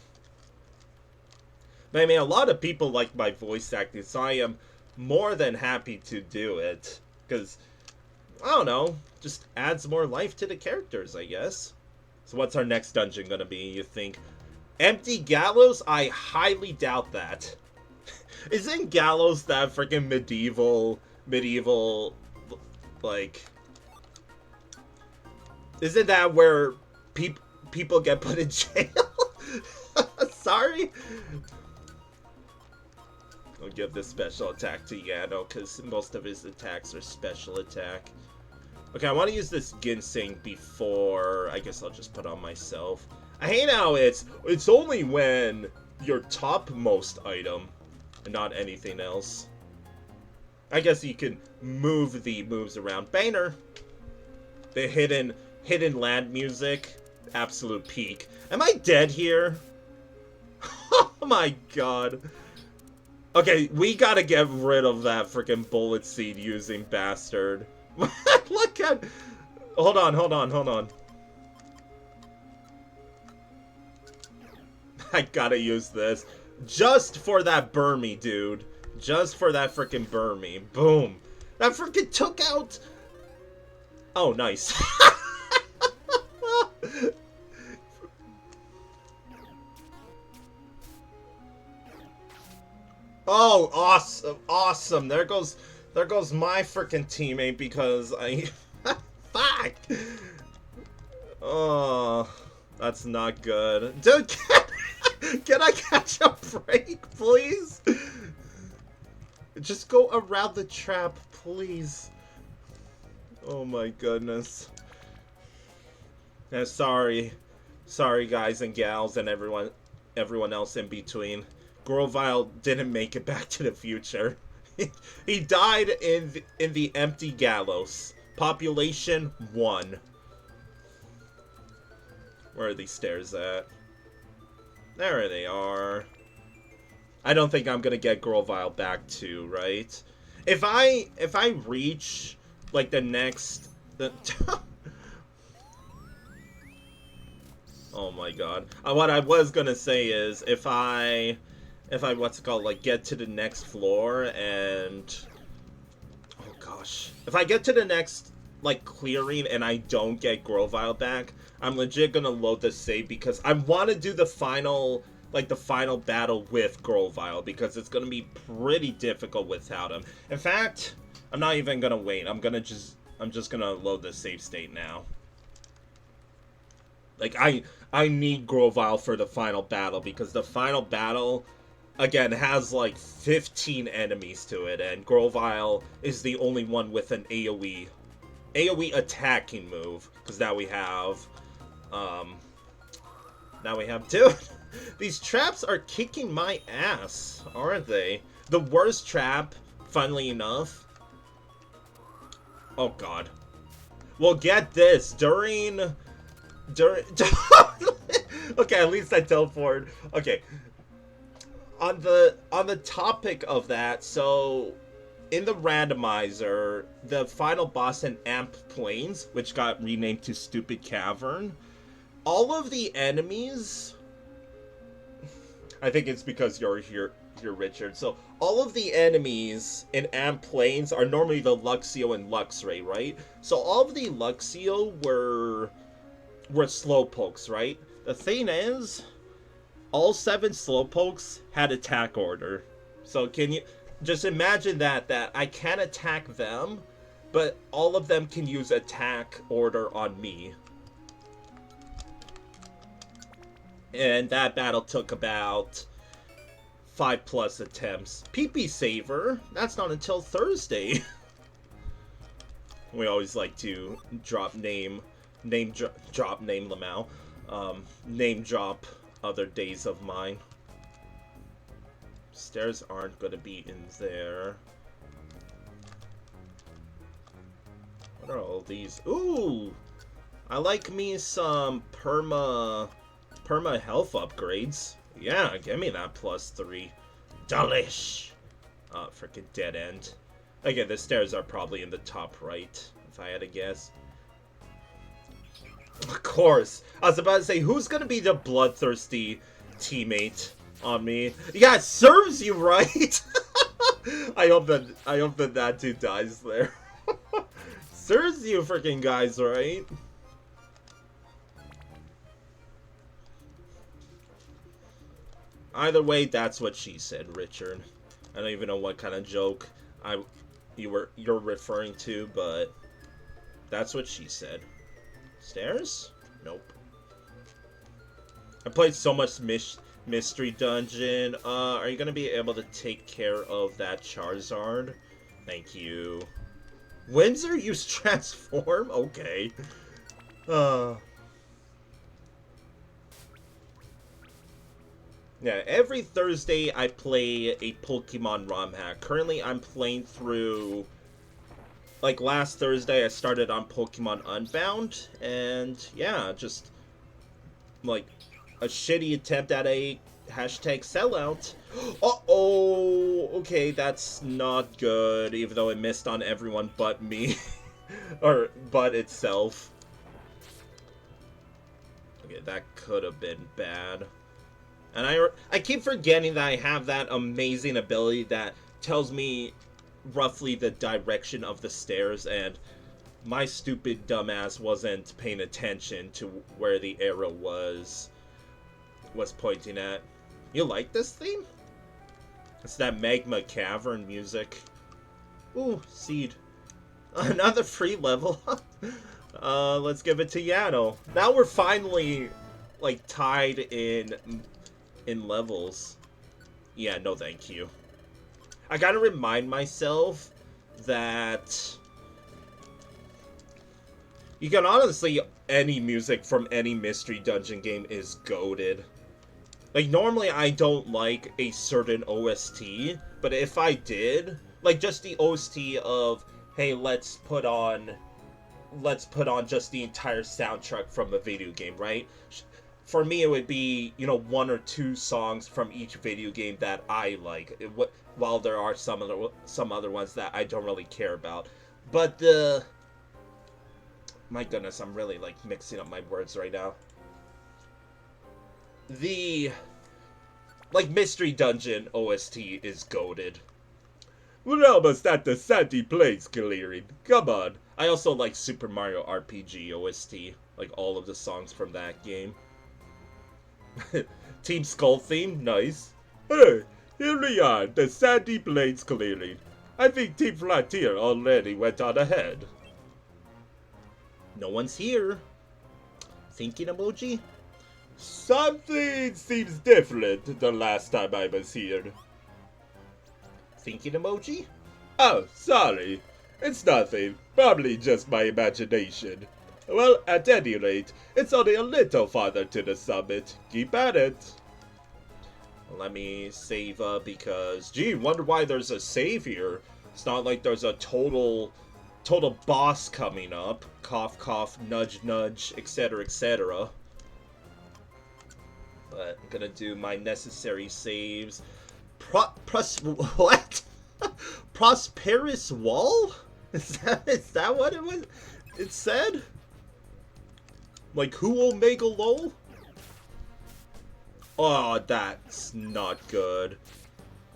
S1: But I mean, a lot of people like my voice acting, so I am more than happy to do it. Because, I don't know, just adds more life to the characters, I guess. So what's our next dungeon gonna be, you think? Empty Gallows? I highly doubt that. Isn't Gallows that freaking medieval, like... Isn't that where people get put in jail? Sorry? I'll give this special attack to Yano, because most of his attacks are special attack. Okay, I want to use this ginseng before... I guess I'll just put on myself. I hate how it's only when your topmost item and not anything else. I guess you can move the moves around. Banner! The hidden land music. Absolute peak. Am I dead here? Oh my god. Okay, we gotta get rid of that freaking bullet seed using bastard. Look at... Hold on. I gotta use this. Just for that Burmy, dude. Just for that freaking Burmy. Boom. That freaking took out... Oh, nice. Oh, awesome. There goes my freaking teammate because I... Fuck! Oh, that's not good. Dude, can I catch a break, please? Just go around the trap, please. Oh my goodness. Yeah, sorry guys and gals and everyone else in between. Grovile didn't make it back to the future. He died in the empty gallows. Population 1. Where are these stairs at? There they are. I don't think I'm gonna get Grovile back too, right? If I reach like the next oh my god. What I was gonna say is if I what's it called, like get to the next floor and oh gosh. If I get to the next like clearing and I don't get Grovile back, I'm legit gonna load the save because I wanna do the final battle with Grovile because it's gonna be pretty difficult without him. In fact, I'm not even gonna wait. I'm just gonna load the save state now. Like I need Grovile for the final battle because the final battle again has like 15 enemies to it and Grovile is the only one with an AoE attacking move because now we have dude, these traps are kicking my ass, aren't they? The worst trap, funnily enough. Oh god. Well, get this, during okay, at least I teleported. Okay. On the topic of that, so in the randomizer, the final boss in Amp Plains, which got renamed to Stupid Cavern, all of the enemies, I think it's because you're here, Richard. So all of the enemies in Amp Plains are normally the Luxio and Luxray, right? So all of the Luxio were slowpokes, right? The thing is, all 7 slowpokes had attack order. So can you just imagine that I can attack them, but all of them can use attack order on me. And that battle took about 5+ attempts. PP Saver, that's not until Thursday. We always like to drop name Lamau. Name drop other days of mine. Stairs aren't gonna be in there. What are all these? Ooh! I like me some perma health upgrades. Yeah, give me that +3. Delish! Freaking dead end. Okay, the stairs are probably in the top right, if I had to guess. Of course. I was about to say, who's gonna be the bloodthirsty teammate on me? Yeah, it serves you right! I hope that dude dies there. Serves you freaking guys, right? Either way, that's what she said, Richard. I don't even know what kind of joke you're referring to, but that's what she said. Stairs? Nope. I played so much Mystery Dungeon. Are you gonna be able to take care of that Charizard? Thank you. Windsor used transform? Okay. Yeah, every Thursday I play a Pokemon ROM hack. Currently I'm playing through... Like last Thursday I started on Pokemon Unbound, and yeah, just like a shitty attempt at a hashtag sellout. Uh-oh! Okay, that's not good, even though it missed on everyone but me. Or but itself. Okay, that could have been bad. And I keep forgetting that I have that amazing ability that tells me roughly the direction of the stairs, and my stupid dumbass wasn't paying attention to where the arrow was pointing at. You like this theme? It's that Magma Cavern music. Ooh, seed. Another free level. Let's give it to Yano. Now we're finally like tied in levels. Yeah, no thank you. I gotta remind myself that you can honestly, any music from any mystery dungeon game is goated. Like, normally I don't like a certain OST, but if I did, like just the OST of, hey, let's put on just the entire soundtrack from a video game, right? For me, it would be, you know, 1 or 2 songs from each video game that I like, while there are some other ones that I don't really care about. But my goodness, I'm really, like, mixing up my words right now. The, like, Mystery Dungeon OST is goated.
S3: We're almost at the sandy place clearing. Come on.
S1: I also like Super Mario RPG OST, like all of the songs from that game. Team Skull theme, nice.
S3: Hey, here we are, the sandy plains clearing. I think Team Frontier already went on ahead.
S1: No one's here. Thinking emoji?
S3: Something seems different the last time I was here.
S1: Thinking emoji?
S3: Oh, sorry. It's nothing. Probably just my imagination. Well, at any rate, it's only a little farther to the summit. Keep at it.
S1: Let me save up because, gee, wonder why there's a save here. It's not like there's a total boss coming up. Cough, cough, nudge, nudge, etc., etc. But I'm gonna do my necessary saves. What? Prosperous Wall? Is that what it was? It said? Like, who Omega Lol? Oh, that's not good.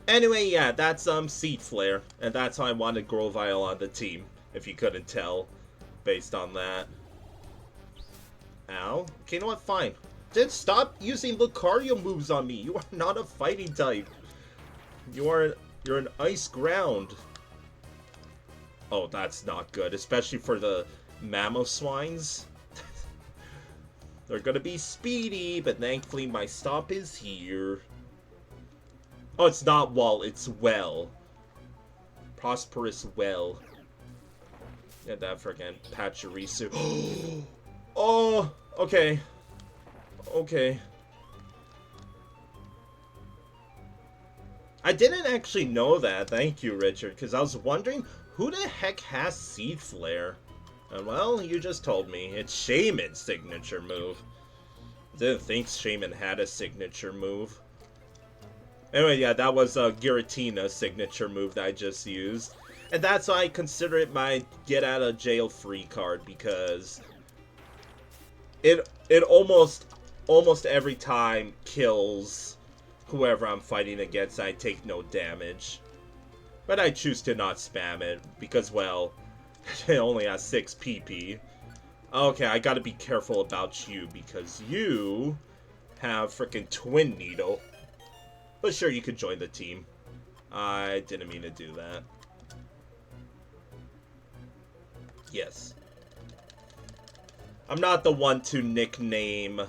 S1: Anyway, yeah, that's Seed Flare, and that's how I wanted Grovyle on the team, if you couldn't tell, based on that. Ow. Okay, you know what? Fine. Then stop using Lucario moves on me. You are not a fighting type. You're an ice ground. Oh, that's not good, especially for the Mamoswines. They're gonna be speedy, but thankfully my stop is here. Oh, it's not wall, it's well. Prosperous well. Get that friggin' Pachirisu. Oh, okay. Okay. I didn't actually know that, thank you, Richard, because I was wondering, who the heck has Seed Flare? And well, you just told me. It's Shaman's signature move. Didn't think Shaman had a signature move. Anyway, yeah, that was Giratina's signature move that I just used. And that's why I consider it my get out of jail free card, because it almost every time kills whoever I'm fighting against. I take no damage. But I choose to not spam it, because, well, it only has 6 PP. Okay, I gotta be careful about you, because you have frickin' Twin Needle. But sure, you could join the team. I didn't mean to do that. Yes. I'm not the one to nickname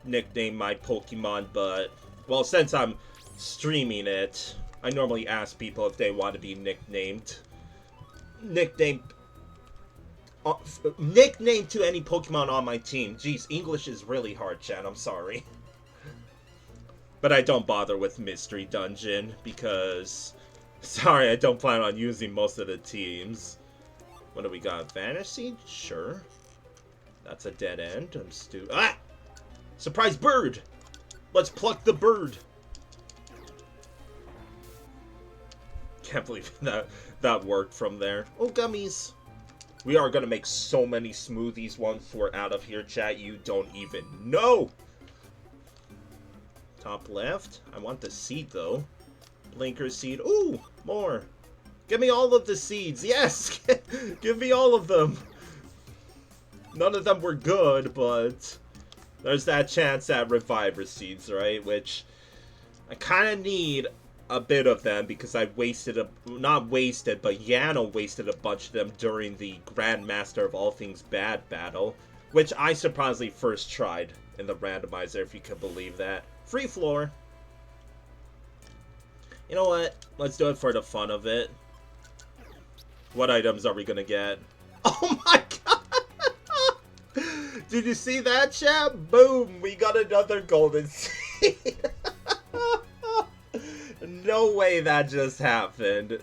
S1: my Pokemon, but, well, since I'm streaming it, I normally ask people if they want to be nicknamed. nickname to any Pokemon on my team. Jeez, English is really hard, chat. I'm sorry. But I don't bother with Mystery Dungeon because... Sorry, I don't plan on using most of the teams. What do we got? Vanish Seed? Sure. That's a dead end. I'm stupid. Ah! Surprise bird! Let's pluck the bird! Can't believe that worked from there. Oh, gummies! We are gonna make so many smoothies once we're out of here, chat. You don't even know! Top left. I want the seed, though. Blinker seed. Ooh! More! Give me all of the seeds! Yes! Give me all of them! None of them were good, but... There's that chance at Reviver seeds, right? Which... I kind of need a bit of them because I wasted not wasted, but Yano wasted a bunch of them during the Grandmaster of All Things Bad battle, which I surprisingly first tried in the randomizer, if you can believe that. Free floor. You know what? Let's do it for the fun of it. What items are we gonna get? Oh my god! Did you see that, chat? Boom! We got another golden seed. No way that just happened.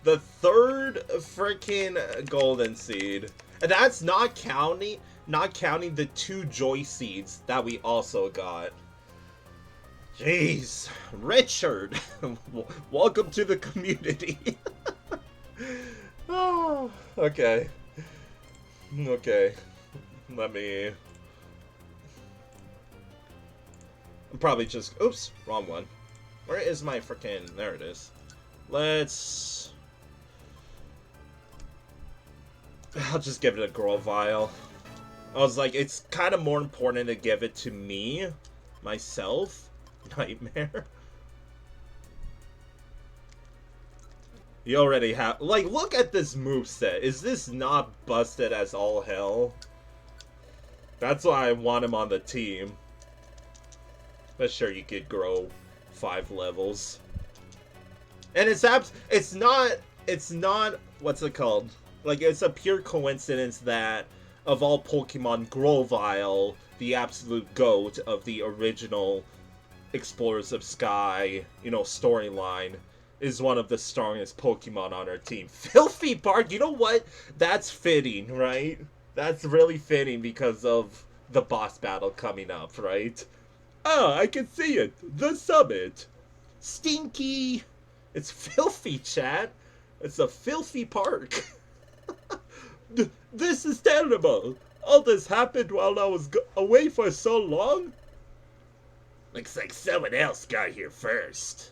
S1: The third freaking golden seed. And that's not counting the 2 joy seeds that we also got. Jeez. Richard. Welcome to the community. Oh, okay. Okay. Let me... I'm probably just... Oops, wrong one. Where is my freaking... There it is. Let's... I'll just give it a Grovile. I was like, it's kind of more important to give it to me, myself. Nightmare. You already have... Like, look at this moveset. Is this not busted as all hell? That's why I want him on the team. But sure, you could grow 5 levels. And it's not, what's it called? Like, it's a pure coincidence that, of all Pokemon, Grovile, the absolute GOAT of the original Explorers of Sky, you know, storyline, is one of the strongest Pokemon on our team. Filthy Bark, you know what? That's fitting, right? That's really fitting because of the boss battle coming up, right? Ah, I can see it! The summit! Stinky! It's filthy, chat! It's a filthy park! This is terrible! All this happened while I was away for so long?
S2: Looks like someone else got here first.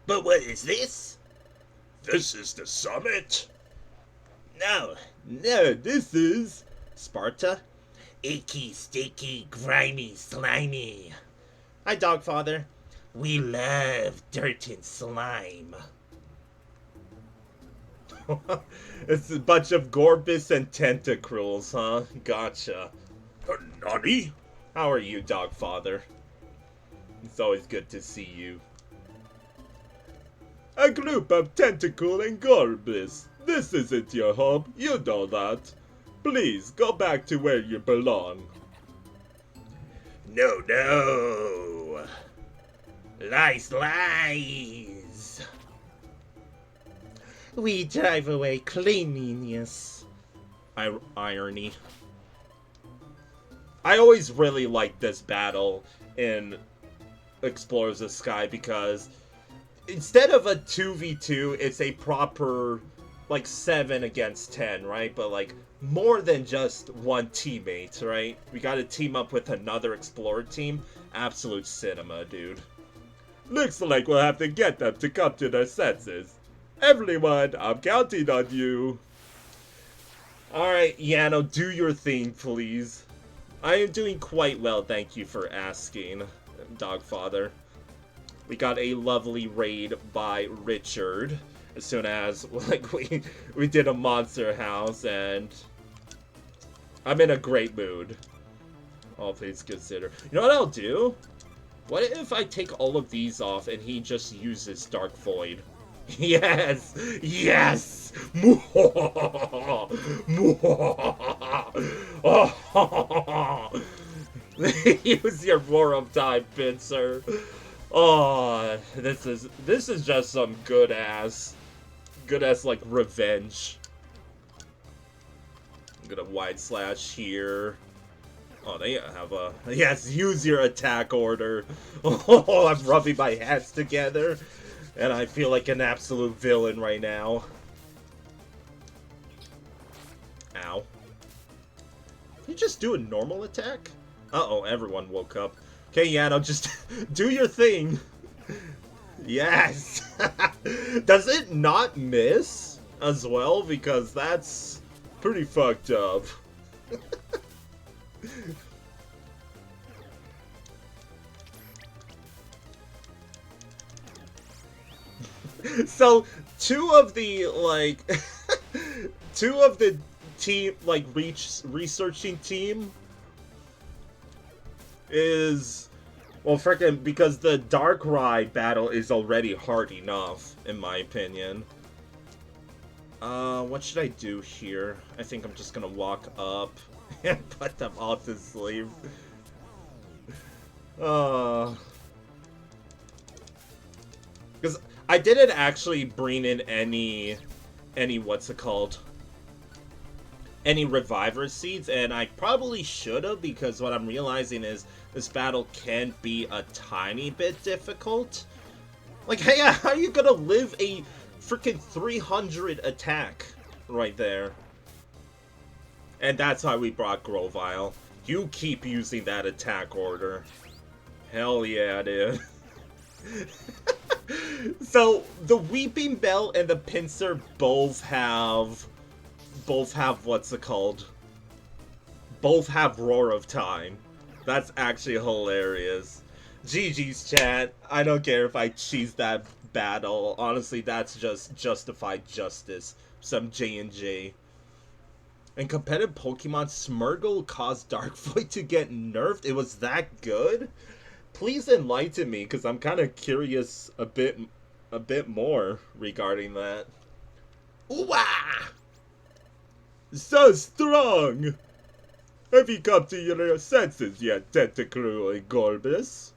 S2: But what is this?
S3: This is the summit?
S2: No.
S1: No, this is... Sparta?
S2: Icky, sticky, grimy, slimy.
S1: Hi, Dogfather.
S2: We love dirt and slime.
S1: It's a bunch of Gorbis and Tentacruels, huh? Gotcha.
S3: Nani?
S1: How are you, Dogfather? It's always good to see you.
S3: A group of Tentacle and Gorbis. This isn't your home, you know that. Please, go back to where you belong.
S2: No, no. Lies, lies.
S1: We drive away cleanliness. Irony. I always really liked this battle in Explorers of Sky because instead of a 2v2, it's a proper, like, 7 against 10, right? But, like, more than just one teammate, right? We gotta team up with another Explorer team. Absolute cinema, dude.
S3: Looks like we'll have to get them to come to their senses. Everyone, I'm counting on you.
S1: Alright, Yano, do your thing, please. I am doing quite well, thank you for asking, Dogfather. We got a lovely raid by Richard. As soon as, like, we did a monster house, and I'm in a great mood. All things considered. You know what I'll do? What if I take all of these off and he just uses Dark Void? Yes! Yes! Use your Roar of Time, Pincer. Oh, this is just some good ass like revenge. I'm gonna wide slash here. Oh, they have a... Yes, use your attack order. Oh, I'm rubbing my hands together. And I feel like an absolute villain right now. Ow. Can you just do a normal attack? Uh-oh, everyone woke up. Okay, Yano, just do your thing. Yes! Does it not miss as well? Because that's pretty fucked up. So, two of the team, like, researching team is, well, frickin', because the Dark Ride battle is already hard enough, in my opinion. What should I do here? I think I'm just gonna walk up and put them all to sleep. Because I didn't actually bring in any what's it called? Any Reviver Seeds, and I probably should have, because what I'm realizing is this battle can be a tiny bit difficult. Like, hey, how are you gonna live a freaking 300 attack right there? And that's why we brought Grovile. You keep using that attack order. Hell yeah, dude. So, the Weeping Bell and the Pincer both have what's it called? Both have Roar of Time. That's actually hilarious. GG's, chat. I don't care if I cheese that battle. Honestly, that's just justified justice. Some J&J. In competitive Pokemon, Smeargle caused Dark Void to get nerfed? It was that good? Please enlighten me, because I'm kind of curious a bit more regarding that. Ooh-wah!
S3: So strong! Have you come to your senses yet, Tentacruel and Gorbis?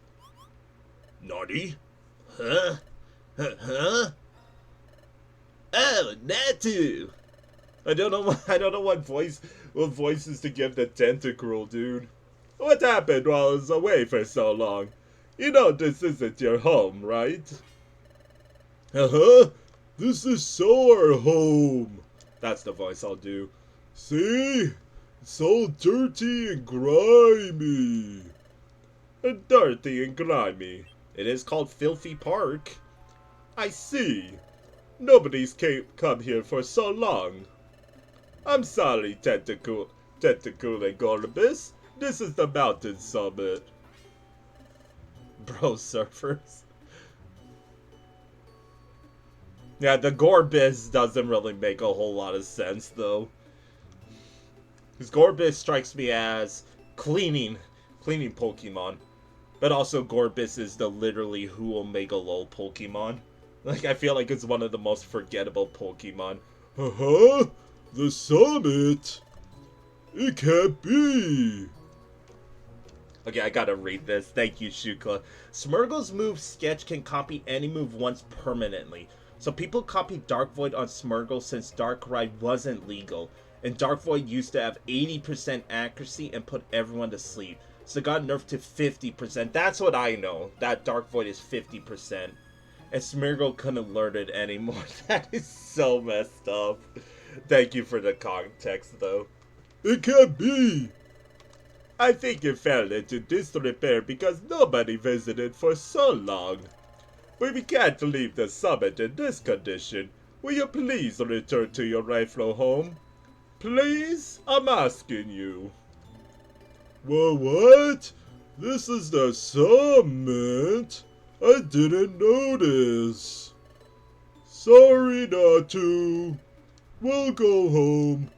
S2: Naughty? Huh? Huh? Oh, Natu!
S3: I don't know what voices to give the Tentacruel, dude. What happened while I was away for so long? You know this isn't your home, right? Uh-huh. This is our home. That's the voice I'll do. See? It's all dirty and grimy. And dirty and grimy.
S1: It is called Filthy Park.
S3: I see. Nobody's come here for so long. I'm sorry, Tentacool and Gorbis. This is the Mountain Summit.
S1: Bro, surfers. Yeah, the Gorbis doesn't really make a whole lot of sense, though. Because Gorbis strikes me as cleaning Pokemon. But also Gorbis is the literally who Omega LOL Pokemon. Like, I feel like it's one of the most forgettable Pokemon.
S3: Uh-huh. The summit. It can't be.
S1: Okay, I gotta read this. Thank you, Shuka. Smeargle's move Sketch can copy any move once permanently. So people copied Dark Void on Smeargle since Dark Ride wasn't legal. And Dark Void used to have 80% accuracy and put everyone to sleep. So it got nerfed to 50%. That's what I know. That Dark Void is 50%. And Smeargle couldn't learn it anymore. That is so messed up. Thank you for the context, though.
S3: It can't be. I think it fell into disrepair because nobody visited for so long. But we can't leave the summit in this condition. Will you please return to your rightful home? Please? I'm asking you. Well, what? This is the summit? I didn't notice. Sorry not to. We'll go home.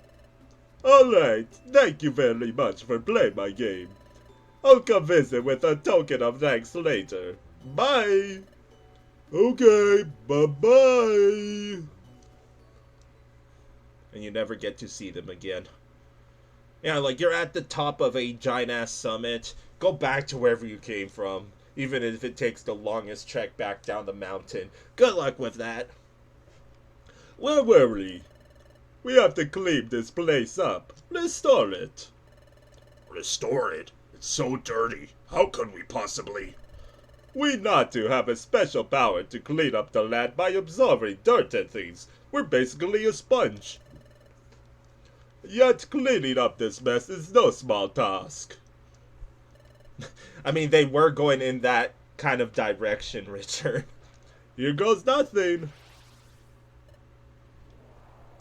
S3: Alright, thank you very much for playing my game. I'll come visit with a token of thanks later. Bye! Okay, bye-bye.
S1: And you never get to see them again. Yeah, like, you're at the top of a giant-ass summit. Go back to wherever you came from. Even if it takes the longest trek back down the mountain. Good luck with that.
S3: Where were we? We have to clean this place up. Restore it.
S2: Restore it? It's so dirty. How could we possibly?
S3: We not to have a special power to clean up the land by absorbing dirt and things. We're basically a sponge. Yet cleaning up this mess is no small task.
S1: I mean, they were going in that kind of direction, Richard.
S3: Here goes nothing.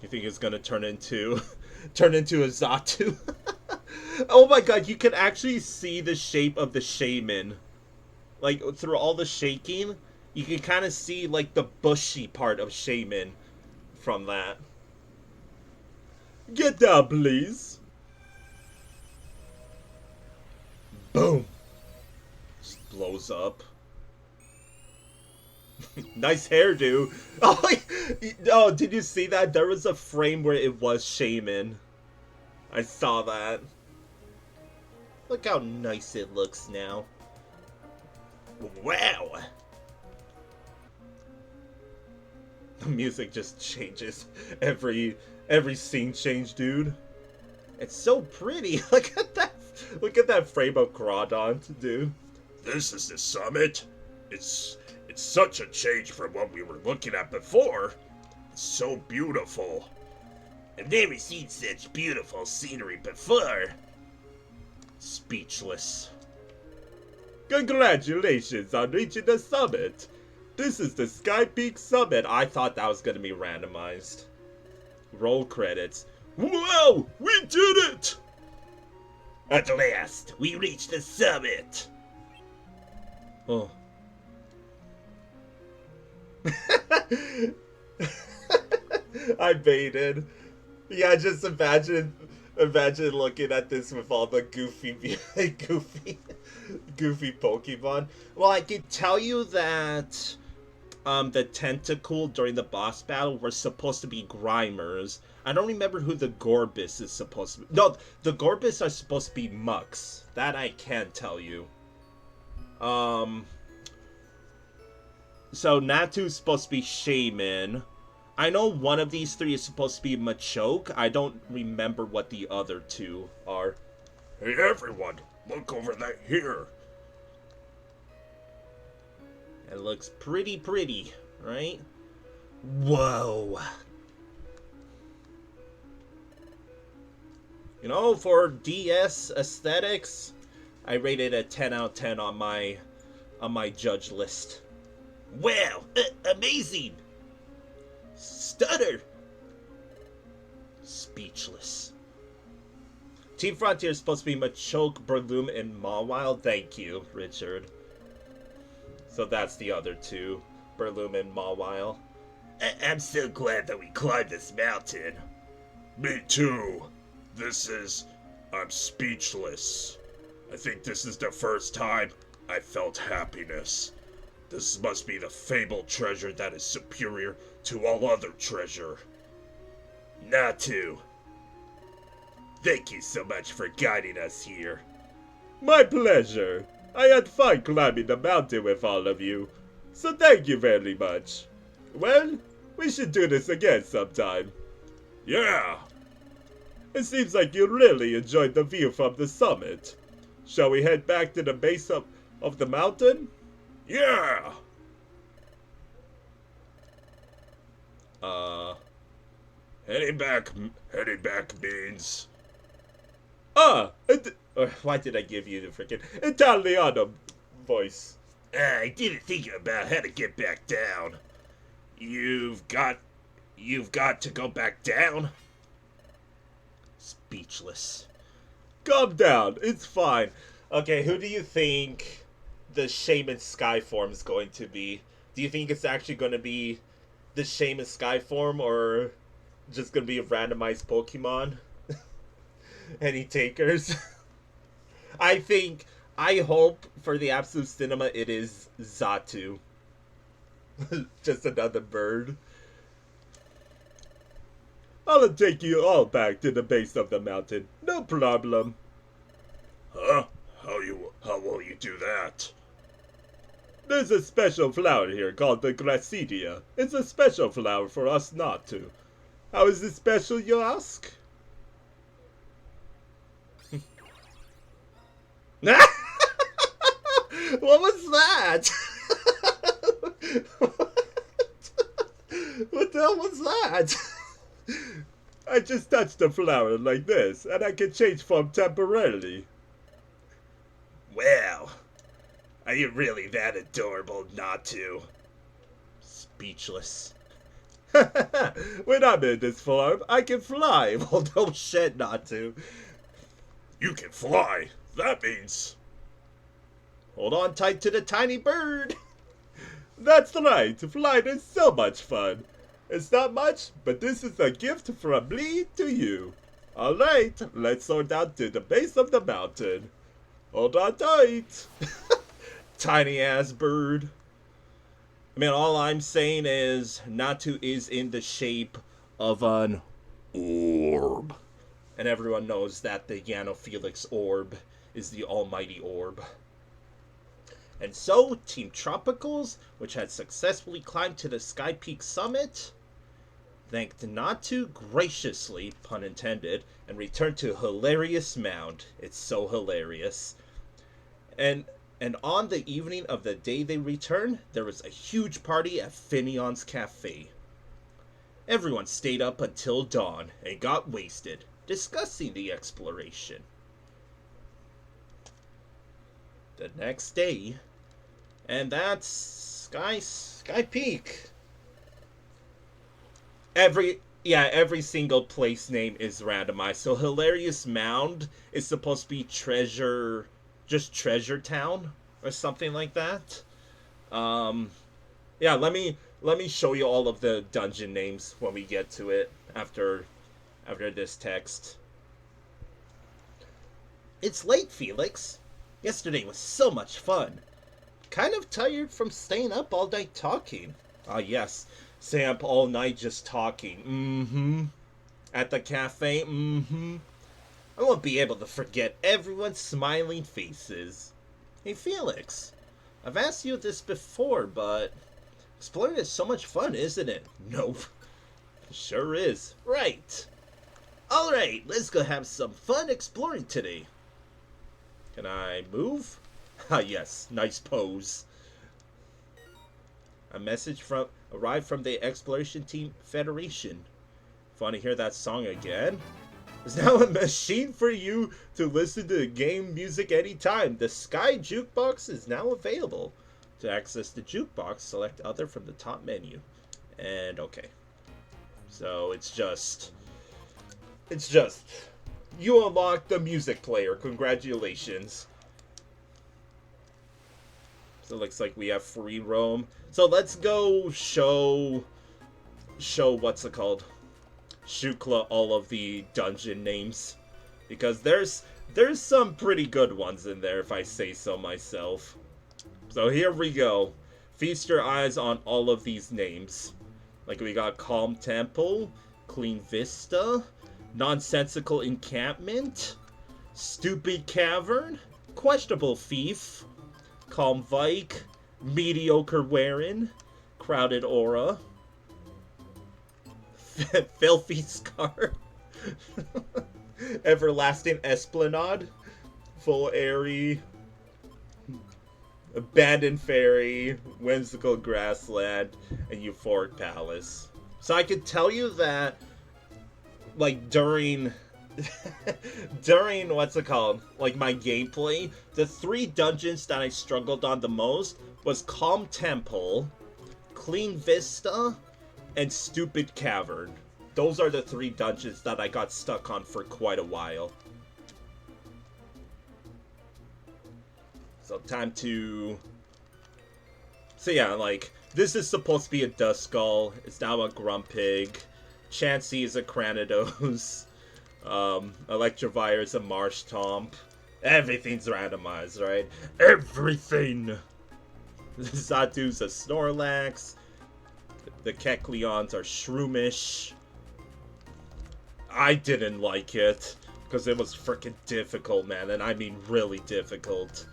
S1: You think it's gonna turn into a Zatu? Oh my god, you can actually see the shape of the shaman. Like, through all the shaking, you can kind of see, like, the bushy part of shaman from that.
S3: Get down, please.
S1: Boom. Just blows up. Nice hairdo. Oh, did you see that? There was a frame where it was shaman. I saw that. Look how nice it looks now.
S2: Wow!
S1: The music just changes every scene change, dude. It's so pretty. Look at that. Look at that frame of Groudon, dude.
S2: This is the summit? It's such a change from what we were looking at before. It's so beautiful. I've never seen such beautiful scenery before.
S1: Speechless.
S3: Congratulations on reaching the summit. This is the Sky Peak Summit.
S1: I thought that was gonna be randomized. Roll credits.
S2: Wow! We did it! At last, we reached the summit.
S1: Oh. I baited. Yeah, just imagine looking at this with all the goofy Pokemon. Well, I can tell you that the Tentacool during the boss battle were supposed to be Grimers. I don't remember who the Gorbis is supposed to be. No, the Gorbis are supposed to be Mucks. That I can tell you. So Natu's supposed to be Shaman. I know one of these three is supposed to be Machoke. I don't remember what the other two are.
S2: Hey everyone, look over that here.
S1: It looks pretty, right? Whoa. You know, for DS aesthetics, I rated a 10 out of 10 on my judge list.
S2: Wow, amazing.
S1: Stutter. Speechless. Team Frontier is supposed to be Machoke, Breloom, and Mawile. Thank you, Richard. So that's the other two, Breloom and Mawile.
S2: I'm so glad that we climbed this mountain. Me too. I'm speechless. I think this is the first time I felt happiness. This must be the fabled treasure that is superior to all other treasure. Natu, thank you so much for guiding us here.
S3: My pleasure. I had fun climbing the mountain with all of you, so thank you very much. Well, we should do this again sometime.
S2: Yeah.
S3: It seems like you really enjoyed the view from the summit. Shall we head back to the base of the mountain?
S2: Yeah. Heading back means.
S1: Why did I give you the freaking
S3: Italiano voice?
S2: I didn't think about how to get back down. You've got to go back down?
S1: Speechless.
S3: Calm down, it's fine.
S1: Okay, who do you think the Shaman Skyform is going to be? Do you think it's actually going to be the Shaman Skyform, or just going to be a randomized Pokemon? Any takers? I hope for the absolute cinema it is Zatu.
S3: Just another bird. I'll take you all back to the base of the mountain. No problem.
S2: Huh? How will you do that?
S3: There's a special flower here called the Gracidia. It's a special flower for us not to. How is it special, you ask?
S1: What was that? What the hell was that?
S3: I just touch the flower like this, and I can change form temporarily.
S2: Well, are you really that adorable not to?
S1: Speechless.
S3: When I'm in this form, I can fly.
S1: Well, no shit not to.
S2: You can fly. That means...
S1: Hold on tight to the tiny bird.
S3: That's right, flying is so much fun. It's not much, but this is a gift from me to you. Alright, let's soar down to the base of the mountain. Hold on tight.
S1: Tiny ass bird. I mean, all I'm saying is Natu is in the shape of an orb. And everyone knows that the Yanofelix orb is the almighty orb. And so, Team Tropicals, which had successfully climbed to the Sky Peak summit, thanked Natu graciously, pun intended, and returned to Hilarious Mound. It's so hilarious. And on the evening of the day they returned, there was a huge party at Finion's Cafe. Everyone stayed up until dawn and got wasted, discussing the exploration. The next day, and that's Sky Peak. Every single place name is randomized. So Hilarious Mound is supposed to be Treasure Town or something like that. Yeah, let me show you all of the dungeon names when we get to it after this text. It's late, Felix. Yesterday was so much fun. Kind of tired from staying up all night talking. Ah, yes. Staying up all night just talking. Mm-hmm. At the cafe. Mm-hmm. I won't be able to forget everyone's smiling faces. Hey, Felix. I've asked you this before, but exploring is so much fun, isn't it? Nope. Sure is. Right. Alright, let's go have some fun exploring today. Can I move? Ah, yes. Nice pose. A message arrived from the Exploration Team Federation. If you want to hear that song again, there's now a machine for you to listen to game music anytime. The Sky Jukebox is now available. To access the jukebox, select Other from the top menu. And okay. So it's just you unlocked the music player. Congratulations. So it looks like we have free roam. So let's go show what's it called? Shukla all of the dungeon names. Because there's some pretty good ones in there if I say so myself. So here we go. Feast your eyes on all of these names. Like we got Calm Temple, Clean Vista, Nonsensical Encampment, Stupid Cavern, Questionable Thief, Calm Vike, Mediocre Wearin, Crowded Aura, Filthy Scar, Everlasting Esplanade, Full Airy, Abandoned Fairy, Whimsical Grassland, and Euphoric Palace. So I could tell you that, like, during what's it called? Like, my gameplay, the 3 dungeons that I struggled on the most was Calm Temple, Clean Vista, and Stupid Cavern. Those are the 3 dungeons that I got stuck on for quite a while. So time to... So yeah, like, this is supposed to be a Duskull. It's now a Grumpig. Chansey is a Cranidos. Electivire is a Marshtomp. Everything's randomized, right? Everything! Zatu's a Snorlax. The Kecleons are shroomish. I didn't like it, because it was freaking difficult, man, and I mean really difficult.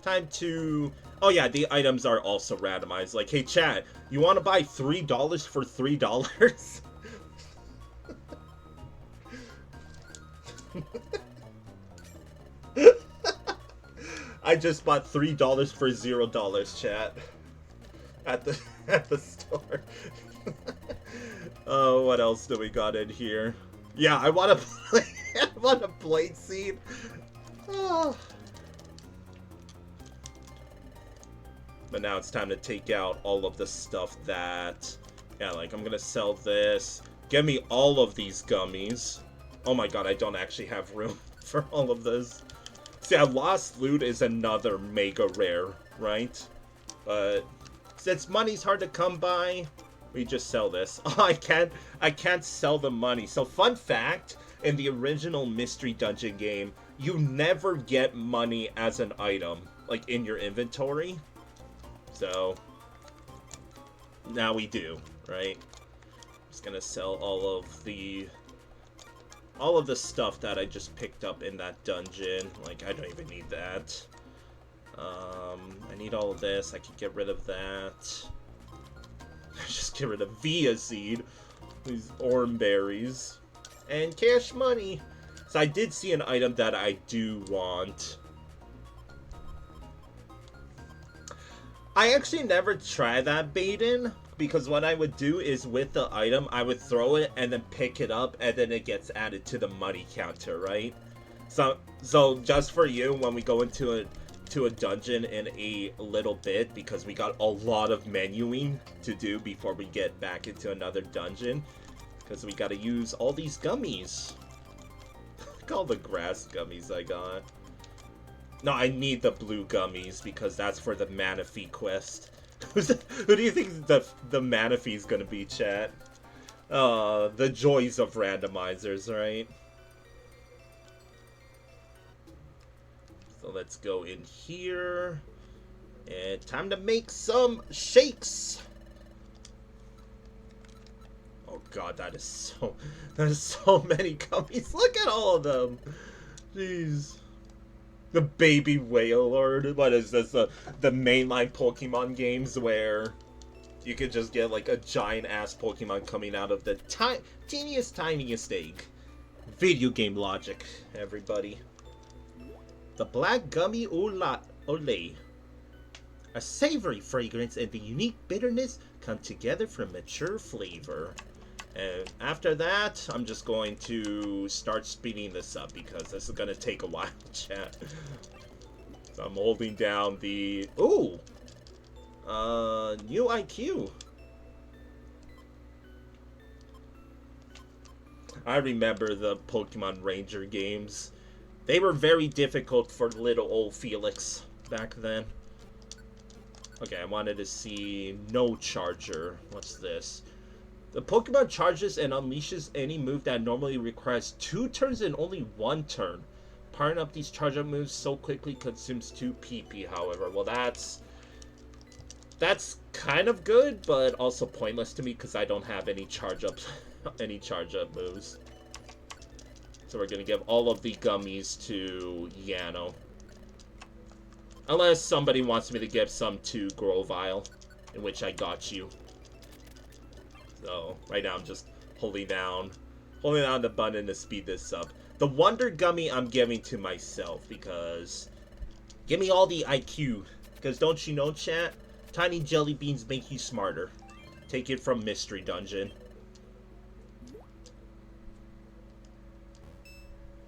S1: Time to... Oh yeah, the items are also randomized. Like, hey chat, you want to buy $3 for $3? I just bought $3 for $0, chat. At the store. Oh, what else do we got in here? Yeah, I want to play. I want a blade seed. Oh. But now it's time to take out all of the stuff that... Yeah, like, I'm gonna sell this. Give me all of these gummies. Oh my god, I don't actually have room for all of this. See, a lost loot is another mega rare, right? But since money's hard to come by, we just sell this. Oh, I can't sell the money. So fun fact, in the original Mystery Dungeon game, you never get money as an item, like in your inventory. So now we do, right? Just gonna sell all of the stuff that I just picked up in that dungeon. Like, I don't even need that. I need all of this. I can get rid of that. Just get rid of Via Seed. These Orm Berries. And cash money. So I did see an item that I do want. I actually never tried that bait-in, because what I would do is with the item, I would throw it and then pick it up, and then it gets added to the money counter, right? So just for you, when we go into a dungeon in a little bit, because we got a lot of menuing to do before we get back into another dungeon, because we got to use all these gummies. Look at all the grass gummies I got. No, I need the blue gummies, because that's for the Manaphy quest. Who do you think the Manaphy's gonna be, chat? The joys of randomizers, right? So let's go in here. And time to make some shakes! Oh god, that is so many gummies. Look at all of them! Jeez. The Baby Wailord. What is this? The mainline Pokemon games where you could just get like a giant ass Pokemon coming out of the tiniest egg. Video game logic, everybody. The Black Gummy Olay. A savory fragrance and the unique bitterness come together for a mature flavor. And after that, I'm just going to start speeding this up, because this is going to take a while, chat. So I'm holding down the... Ooh! New IQ. I remember the Pokemon Ranger games. They were very difficult for little old Felix back then. Okay, I wanted to see no charger. What's this? The Pokemon charges and unleashes any move that normally requires 2 turns and only 1 turn. Powering up these charge-up moves so quickly consumes 2 PP, however. Well, that's kind of good, but also pointless to me because I don't have any charge-up moves. So we're gonna give all of the gummies to Yano. Unless somebody wants me to give some to Grovyle, in which I got you. So, right now I'm just holding down the button to speed this up. The Wonder Gummy I'm giving to myself, because... Give me all the IQ. Because don't you know, chat? Tiny jelly beans make you smarter. Take it from Mystery Dungeon.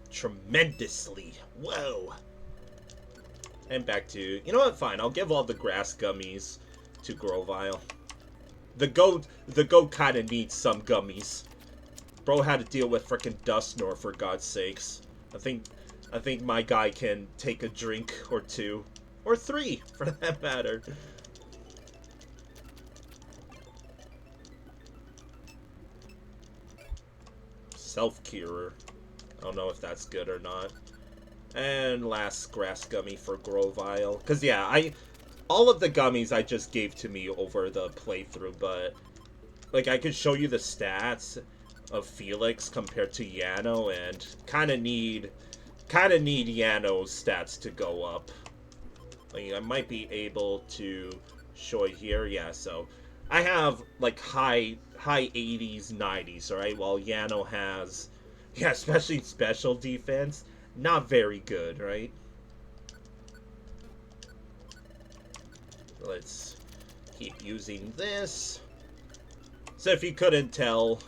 S1: Tremendously. Whoa. And back to... You know what? Fine. I'll give all the grass gummies to Grovyle. The goat kind of needs some gummies. Bro had to deal with frickin' Dusknoir, for God's sakes. I think my guy can take a drink or 2. Or 3, for that matter. Self-curer. I don't know if that's good or not. And last grass gummy for Grovyle. Because, yeah, all of the gummies I just gave to me over the playthrough, but like I could show you the stats of Felix compared to Yano, and kind of need Yano's stats to go up. Like I might be able to show it here. Yeah, so I have like high 80s, 90s, alright? While Yano has, yeah, especially special defense, not very good, right? Let's keep using this. So if you couldn't tell,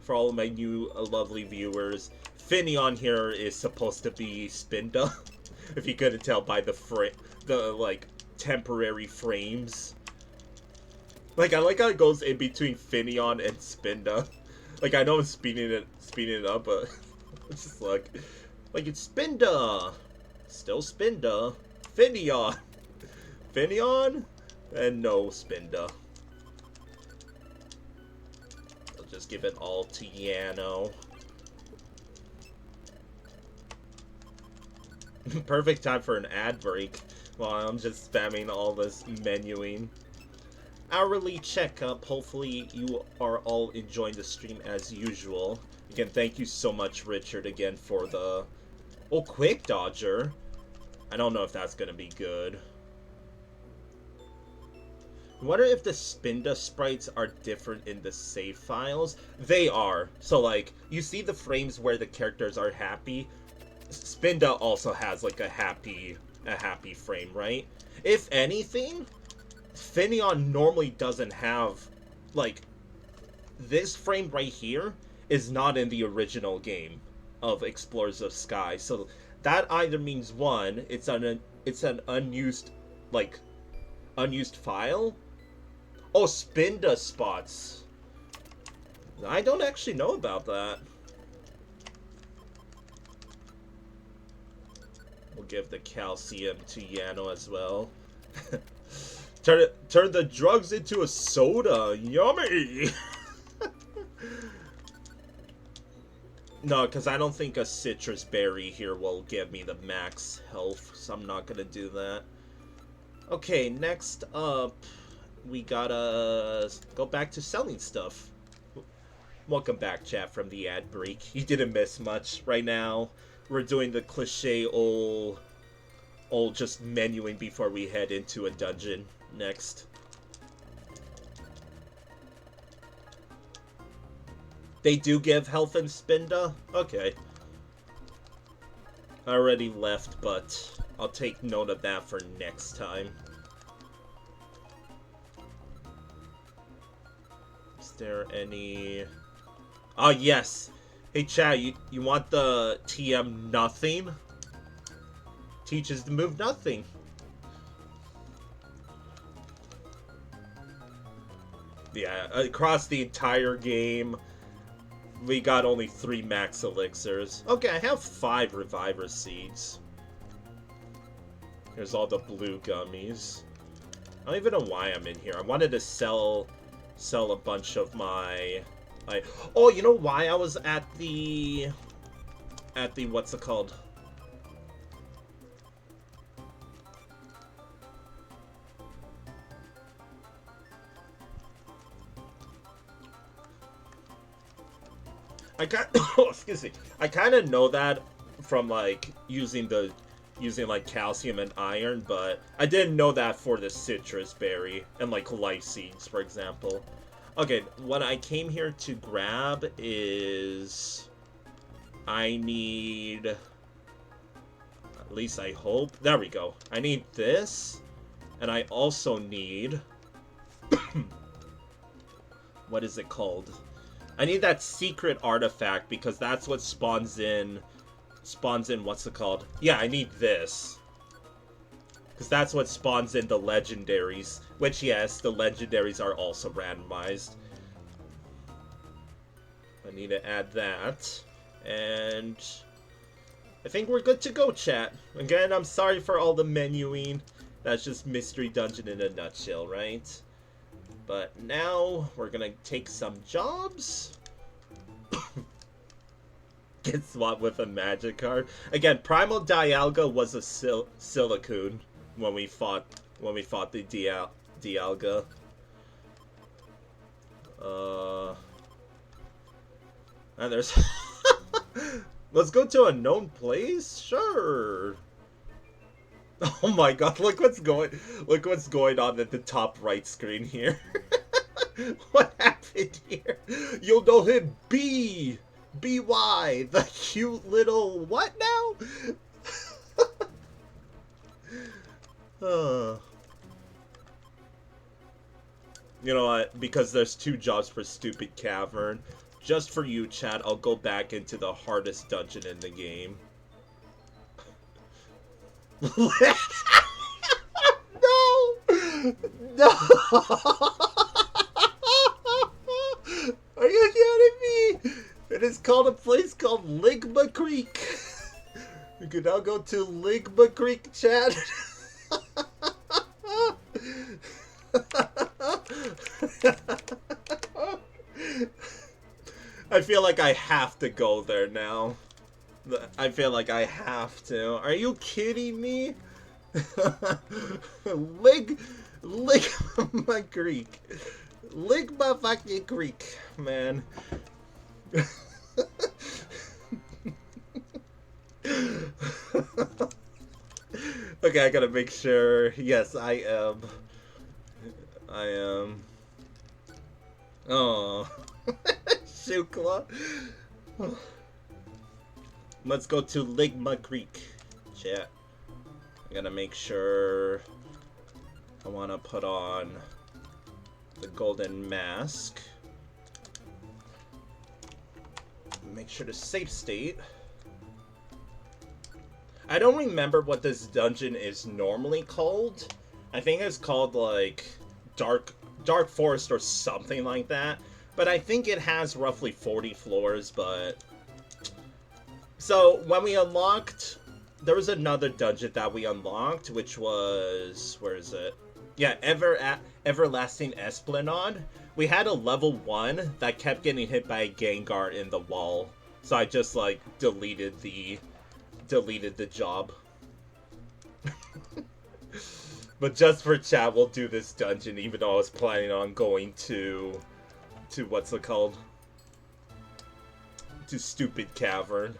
S1: for all of my new lovely viewers, Finion here is supposed to be Spinda. If you couldn't tell by the like temporary frames. Like I like how it goes in between Finion and Spinda. Like I know I'm speeding it up, but it's just like it's Spinda, still Spinda, Finion, and no Spinda. I'll just give it all to Yano. Perfect time for an ad break while I'm just spamming all this menuing. Hourly checkup. Hopefully you are all enjoying the stream as usual. Again, thank you so much, Richard, again for the... Oh, Quick Dodger. I don't know if that's gonna be good. I wonder if the Spinda sprites are different in the save files. They are. So, like, you see the frames where the characters are happy. Spinda also has, like, a happy frame, right? If anything, Finion normally doesn't have, like, this frame right here is not in the original game of Explorers of Sky. So that either means, one, it's an unused, like, unused file. Oh, Spinda spots. I don't actually know about that. We'll give the calcium to Yano as well. Turn the drugs into a soda. Yummy! No, because I don't think a citrus berry here will give me the max health, so I'm not gonna do that. Okay, next up, we gotta go back to selling stuff. Welcome back, chat, from the ad break. You didn't miss much. Right now, we're doing the cliche old just menuing before we head into a dungeon next. They do give health in Spinda? Okay. I already left, but I'll take note of that for next time. Is there any... Oh, yes! Hey, chat, you want the TM nothing? Teaches to move nothing. Yeah, across the entire game, we got only 3 max elixirs. Okay, I have 5 reviver seeds. Here's all the blue gummies. I don't even know why I'm in here. I wanted to sell a bunch of my... Oh, you know why I was at the what's it called? Oh, excuse me. I kind of know that from like using like calcium and iron, but I didn't know that for the citrus berry and like life seeds, for example. Okay, what I came here to grab is I need, at least I hope, there we go. I need this, and I also need what is it called? I need that secret artifact because that's what spawns in what's it called? Yeah, I need this. Because that's what spawns in the legendaries. Which, yes, the legendaries are also randomized. I need to add that. And I think we're good to go, chat. Again, I'm sorry for all the menuing. That's just Mystery Dungeon in a nutshell, right? But now, we're gonna take some jobs. Get swapped with a magic card. Again, Primal Dialga was a Silicune when we fought when we fought the Dialga. And there's... Let's go to a known place? Sure. Oh my god, look what's going on at the top right screen here. What happened here? You'll know him B. BY, the cute little what now? You know what? Because there's 2 jobs for Stupid Cavern. Just for you, chat, I'll go back into the hardest dungeon in the game. No! No! Are you kidding me? It is called a place called Ligma Creek. You can now go to Ligma Creek, chat. I feel like I have to go there now. I feel like I have to. Are you kidding me? Ligma Creek. Ligma fucking Creek, man. Okay, I gotta make sure. Yes, I am. Oh. Shukla. Let's go to Ligma Creek. Chat. I gotta make sure I wanna put on the golden mask. Make sure to save state. I don't remember what this dungeon is normally called. I think it's called like Dark Forest or something like that. But I think it has roughly 40 floors, but... So, when we unlocked... There was another dungeon that we unlocked, which was... Where is it? Yeah, Everlasting Esplanade. We had a level 1 that kept getting hit by a Gengar in the wall. So I just, like, deleted the job. But just for chat, we'll do this dungeon, even though I was planning on going to what's it called? To Stupid Cavern.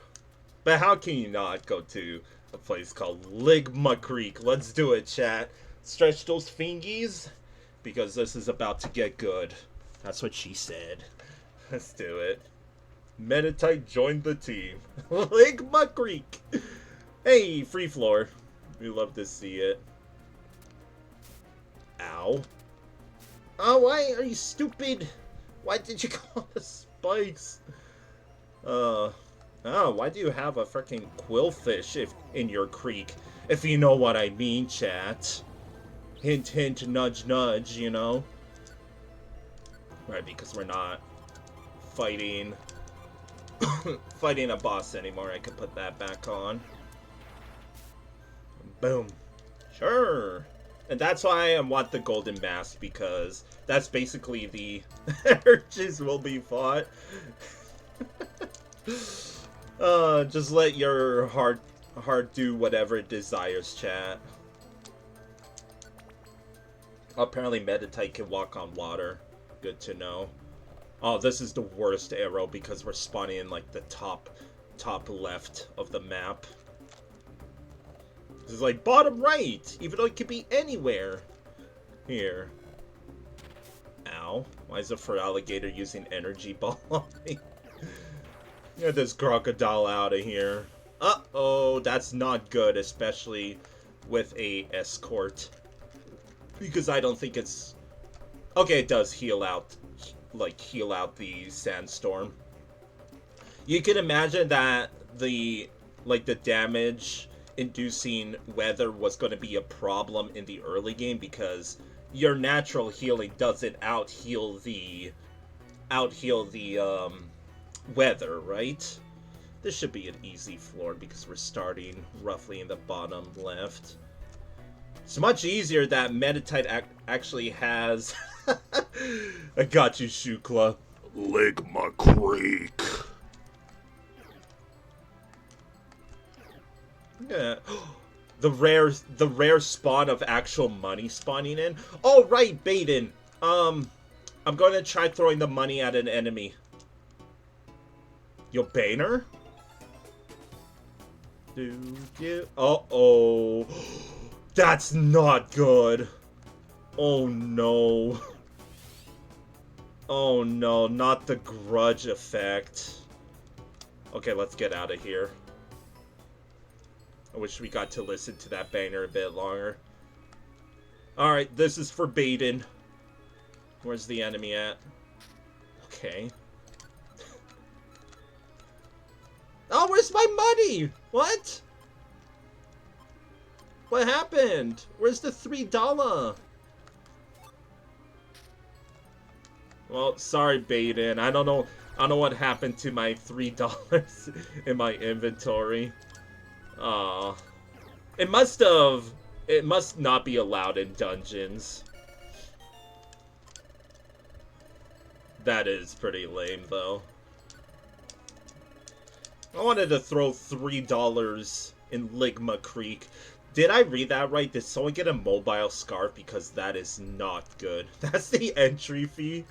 S1: But how can you not go to a place called Ligma Creek? Let's do it, chat. Stretch those fingies, because this is about to get good. That's what she said. Let's do it. Meditite joined the team. Ligma Creek. Hey, free floor. We love to see it. Ow. Oh, why are you stupid? Why did you call the spikes? Oh, why do you have a freaking quillfish in your creek? If you know what I mean, chat. Hint, hint, nudge, nudge, you know? Right, because we're not fighting a boss anymore. I can put that back on. Boom. Sure. And that's why I want the golden mask, because that's basically the urges will be fought. Just let your heart do whatever it desires, chat. Apparently Meditite can walk on water. Good to know. Oh, this is the worst arrow because we're spawning in like the top left of the map. This is like bottom right, even though it could be anywhere. Here. Ow. Why is the Feraligatr using energy ball on me? Get this crocodile out of here. Uh-oh, that's not good, especially with a escort. Because I don't think it's... Okay, it does heal out the sandstorm. You can imagine that the damage inducing weather was going to be a problem in the early game because your natural healing doesn't out heal the weather, right? This should be an easy floor because we're starting roughly in the bottom left. It's much easier that Meditite actually has... I got you, Shukla.
S3: Ligma Creek.
S1: Yeah. the rare spawn of actual money spawning in. Oh right, Baden. I'm going to try throwing the money at an enemy. Yo, Banner? Uh-oh. That's not good. Oh no. Oh no, not the grudge effect. Okay, let's get out of here. I wish we got to listen to that banner a bit longer. Alright, this is for Baden. Where's the enemy at? Okay. Oh, where's my money? What? What happened? Where's the $3? Well, sorry, Baden. I don't know what happened to my $3 in my inventory. Aw. It must not be allowed in dungeons. That is pretty lame, though. I wanted to throw $3 in Ligma Creek. Did I read that right? Did someone get a mobile scarf? Because that is not good. That's the entry fee.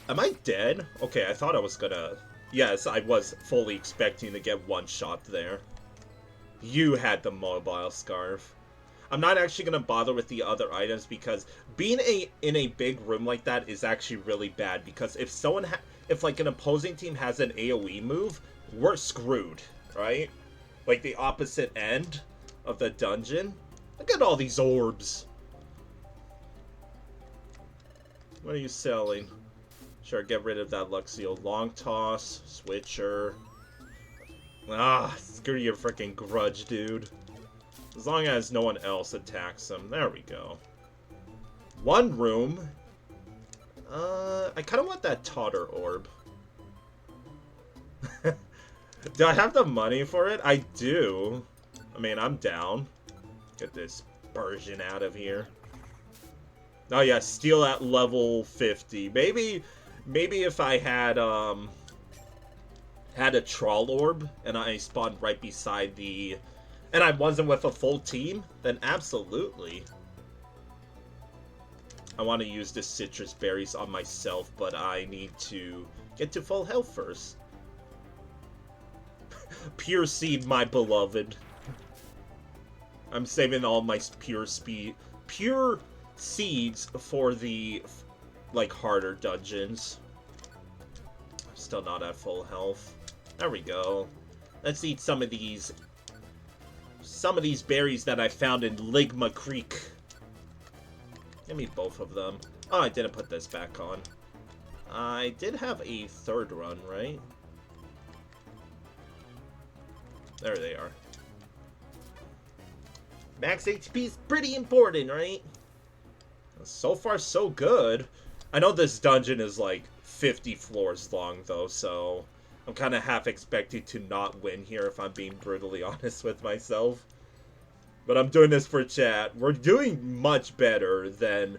S1: Am I dead? Okay, I thought I was gonna... Yes, I was fully expecting to get one shot there. You had the mobile scarf. I'm not actually gonna bother with the other items because being in a big room like that is actually really bad, because if like an opposing team has an AoE move, we're screwed, right? Like the opposite end of the dungeon. Look at all these orbs. What are you selling? Sure, get rid of that Luxio. Long toss, switcher. Ah, screw your freaking grudge, dude. As long as no one else attacks him. There we go. One room. I kind of want that Totter orb. Do I have the money for it? I do. I mean, I'm down. Get this Persian out of here. Oh yeah, steal at level 50. Maybe if I had a troll orb and I spawned right beside the... And I wasn't with a full team, then absolutely. I want to use the citrus berries on myself, but I need to get to full health first. Pure seed, my beloved. I'm saving all my pure seeds for the, like, harder dungeons. I'm still not at full health. There we go. Let's eat some of these berries that I found in Ligma Creek. Give me both of them. Oh, I didn't put this back on. I did have a third run, right? There they are. Max HP is pretty important, right? So far, so good. I know this dungeon is like 50 floors long, though, so I'm kind of half expecting to not win here, if I'm being brutally honest with myself. But I'm doing this for chat. We're doing much better than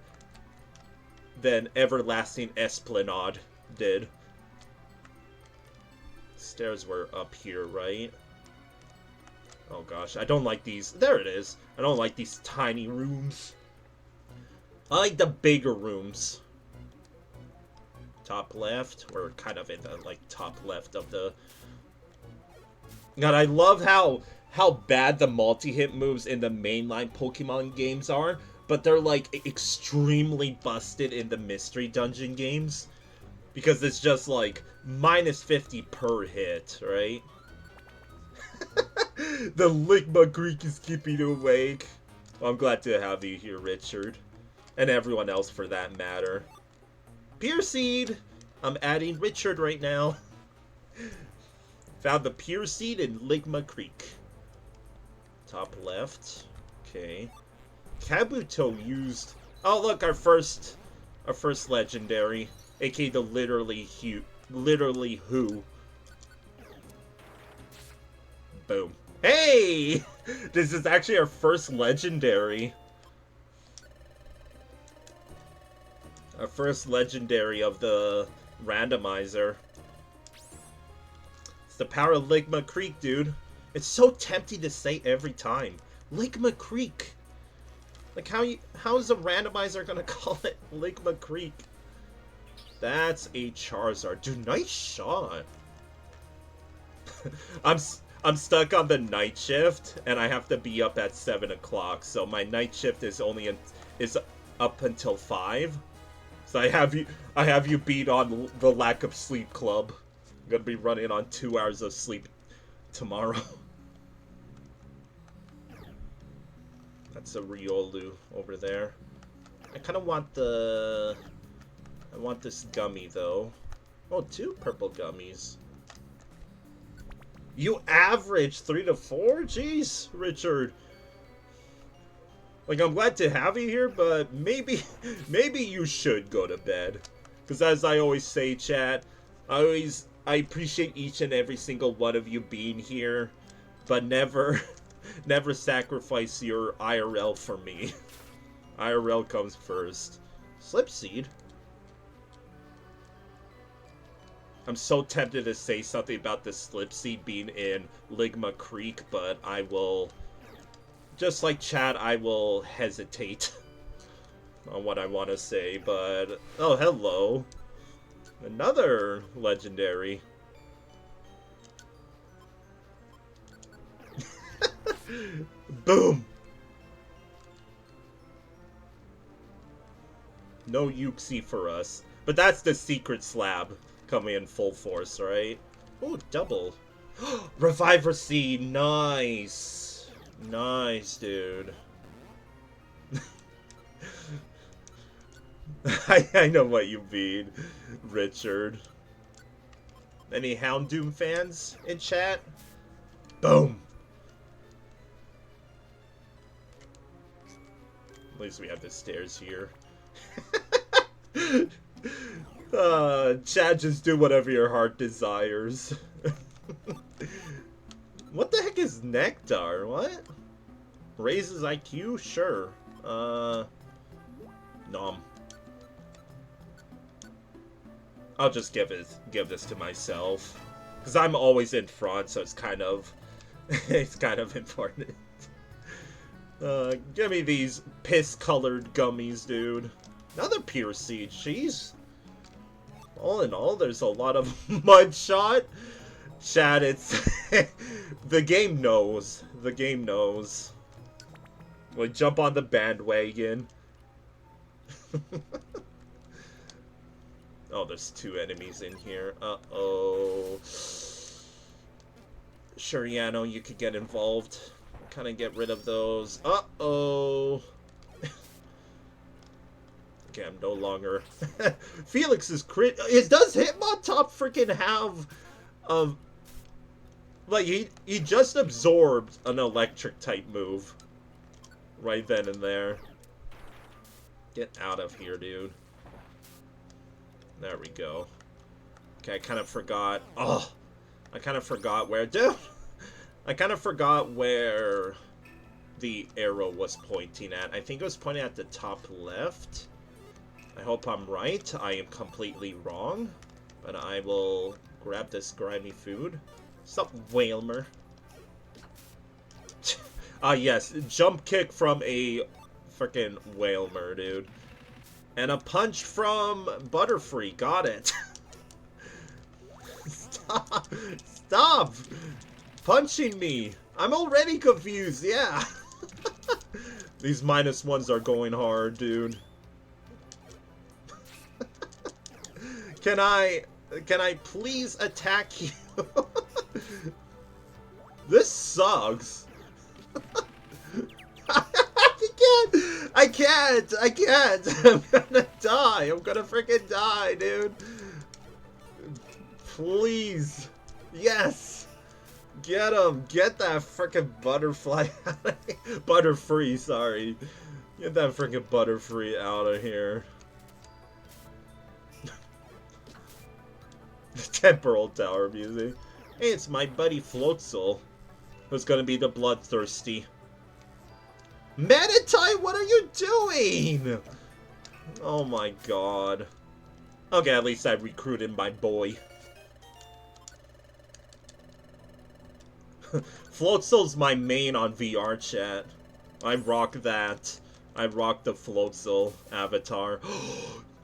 S1: Everlasting Esplanade did. Stairs were up here, right? Oh gosh, I don't like these. There it is. I don't like these tiny rooms. I like the bigger rooms. Top left. We're kind of in the, like, top left of the... God, I love how bad the multi-hit moves in the mainline Pokemon games are, but they're, like, extremely busted in the Mystery Dungeon games. Because it's just, like, minus 50 per hit, right? The Ligma Greek is keeping you awake. Well, I'm glad to have you here, Richard. And everyone else, for that matter. Pure Seed! I'm adding Richard right now. Found the Pure Seed in Ligma Creek. Top left. Okay. Kabuto used... Oh, look, our first legendary. A.k.a. the literally who. Boom. Hey! This is actually our first legendary. Our first legendary of the randomizer. the power of Ligma Creek, dude. It's so tempting to say every time. Ligma Creek. Like, how is a randomizer gonna call it Ligma Creek? That's a Charizard. Dude, nice shot. I'm stuck on the night shift, and I have to be up at 7 o'clock. So my night shift is is up until 5. So I have you beat on the lack of sleep club. I'm gonna be running on 2 hours of sleep tomorrow. That's a Riolu over there. I kind of want I want this gummy, though. Oh, 2 purple gummies. You average 3 to 4? Jeez, Richard. Like, I'm glad to have you here, but maybe you should go to bed. Because as I always say, chat, I appreciate each and every single one of you being here, but never sacrifice your IRL for me. IRL comes first. Slipseed? I'm so tempted to say something about the Slipseed being in Ligma Creek, but I will, just like chat, I will hesitate on what I want to say, but, oh, hello. Another legendary. Boom! No Uxie for us. But that's the secret slab coming in full force, right? Oh, double. Reviver Seed, nice. Nice, dude. I know what you mean, Richard. Any Houndoom fans in chat? Boom! At least we have the stairs here. Chad, just do whatever your heart desires. What the heck is Nectar? What? Raises IQ? Sure. Nom. I'll just give this to myself. Because I'm always in front, so it's kind of important. Give me these piss-colored gummies, dude. Another pure seed, jeez. All in all, there's a lot of mudshot. Chad, it's... the game knows. The game knows. Like, jump on the bandwagon. Oh, there's 2 enemies in here. Uh-oh. Sure, Yano, you could get involved. Kind of get rid of those. Uh-oh. Okay, I'm no longer... Felix's crit... Does Hitmontop freaking have... Like, he just absorbed an electric-type move. Right then and there. Get out of here, dude. There we go. Okay, I kind of forgot... Oh! I kind of forgot where... Dude! I kind of forgot where the arrow was pointing at. I think it was pointing at the top left. I hope I'm right. I am completely wrong. But I will grab this grimy food. Stop, Whalmer. Ah, yes. Jump kick from a freaking Whalmer, dude. And a punch from Butterfree. Got it. Stop. Stop punching me. I'm already confused. Yeah. These -1s are going hard, dude. Can I please attack you? This sucks. I can't. I'm gonna die. I'm gonna freaking die, dude. Please. Yes. Get him. Get that freaking butterfly out of here. Butterfree, sorry. Get that freaking Butterfree out of here. Temporal Tower music. Hey, it's my buddy Floatzel, who's gonna be the bloodthirsty. Manatee, what are you doing? Oh my god. Okay, at least I recruited my boy. Floatzel's my main on VR chat. I rock that. I rock the Floatzel avatar.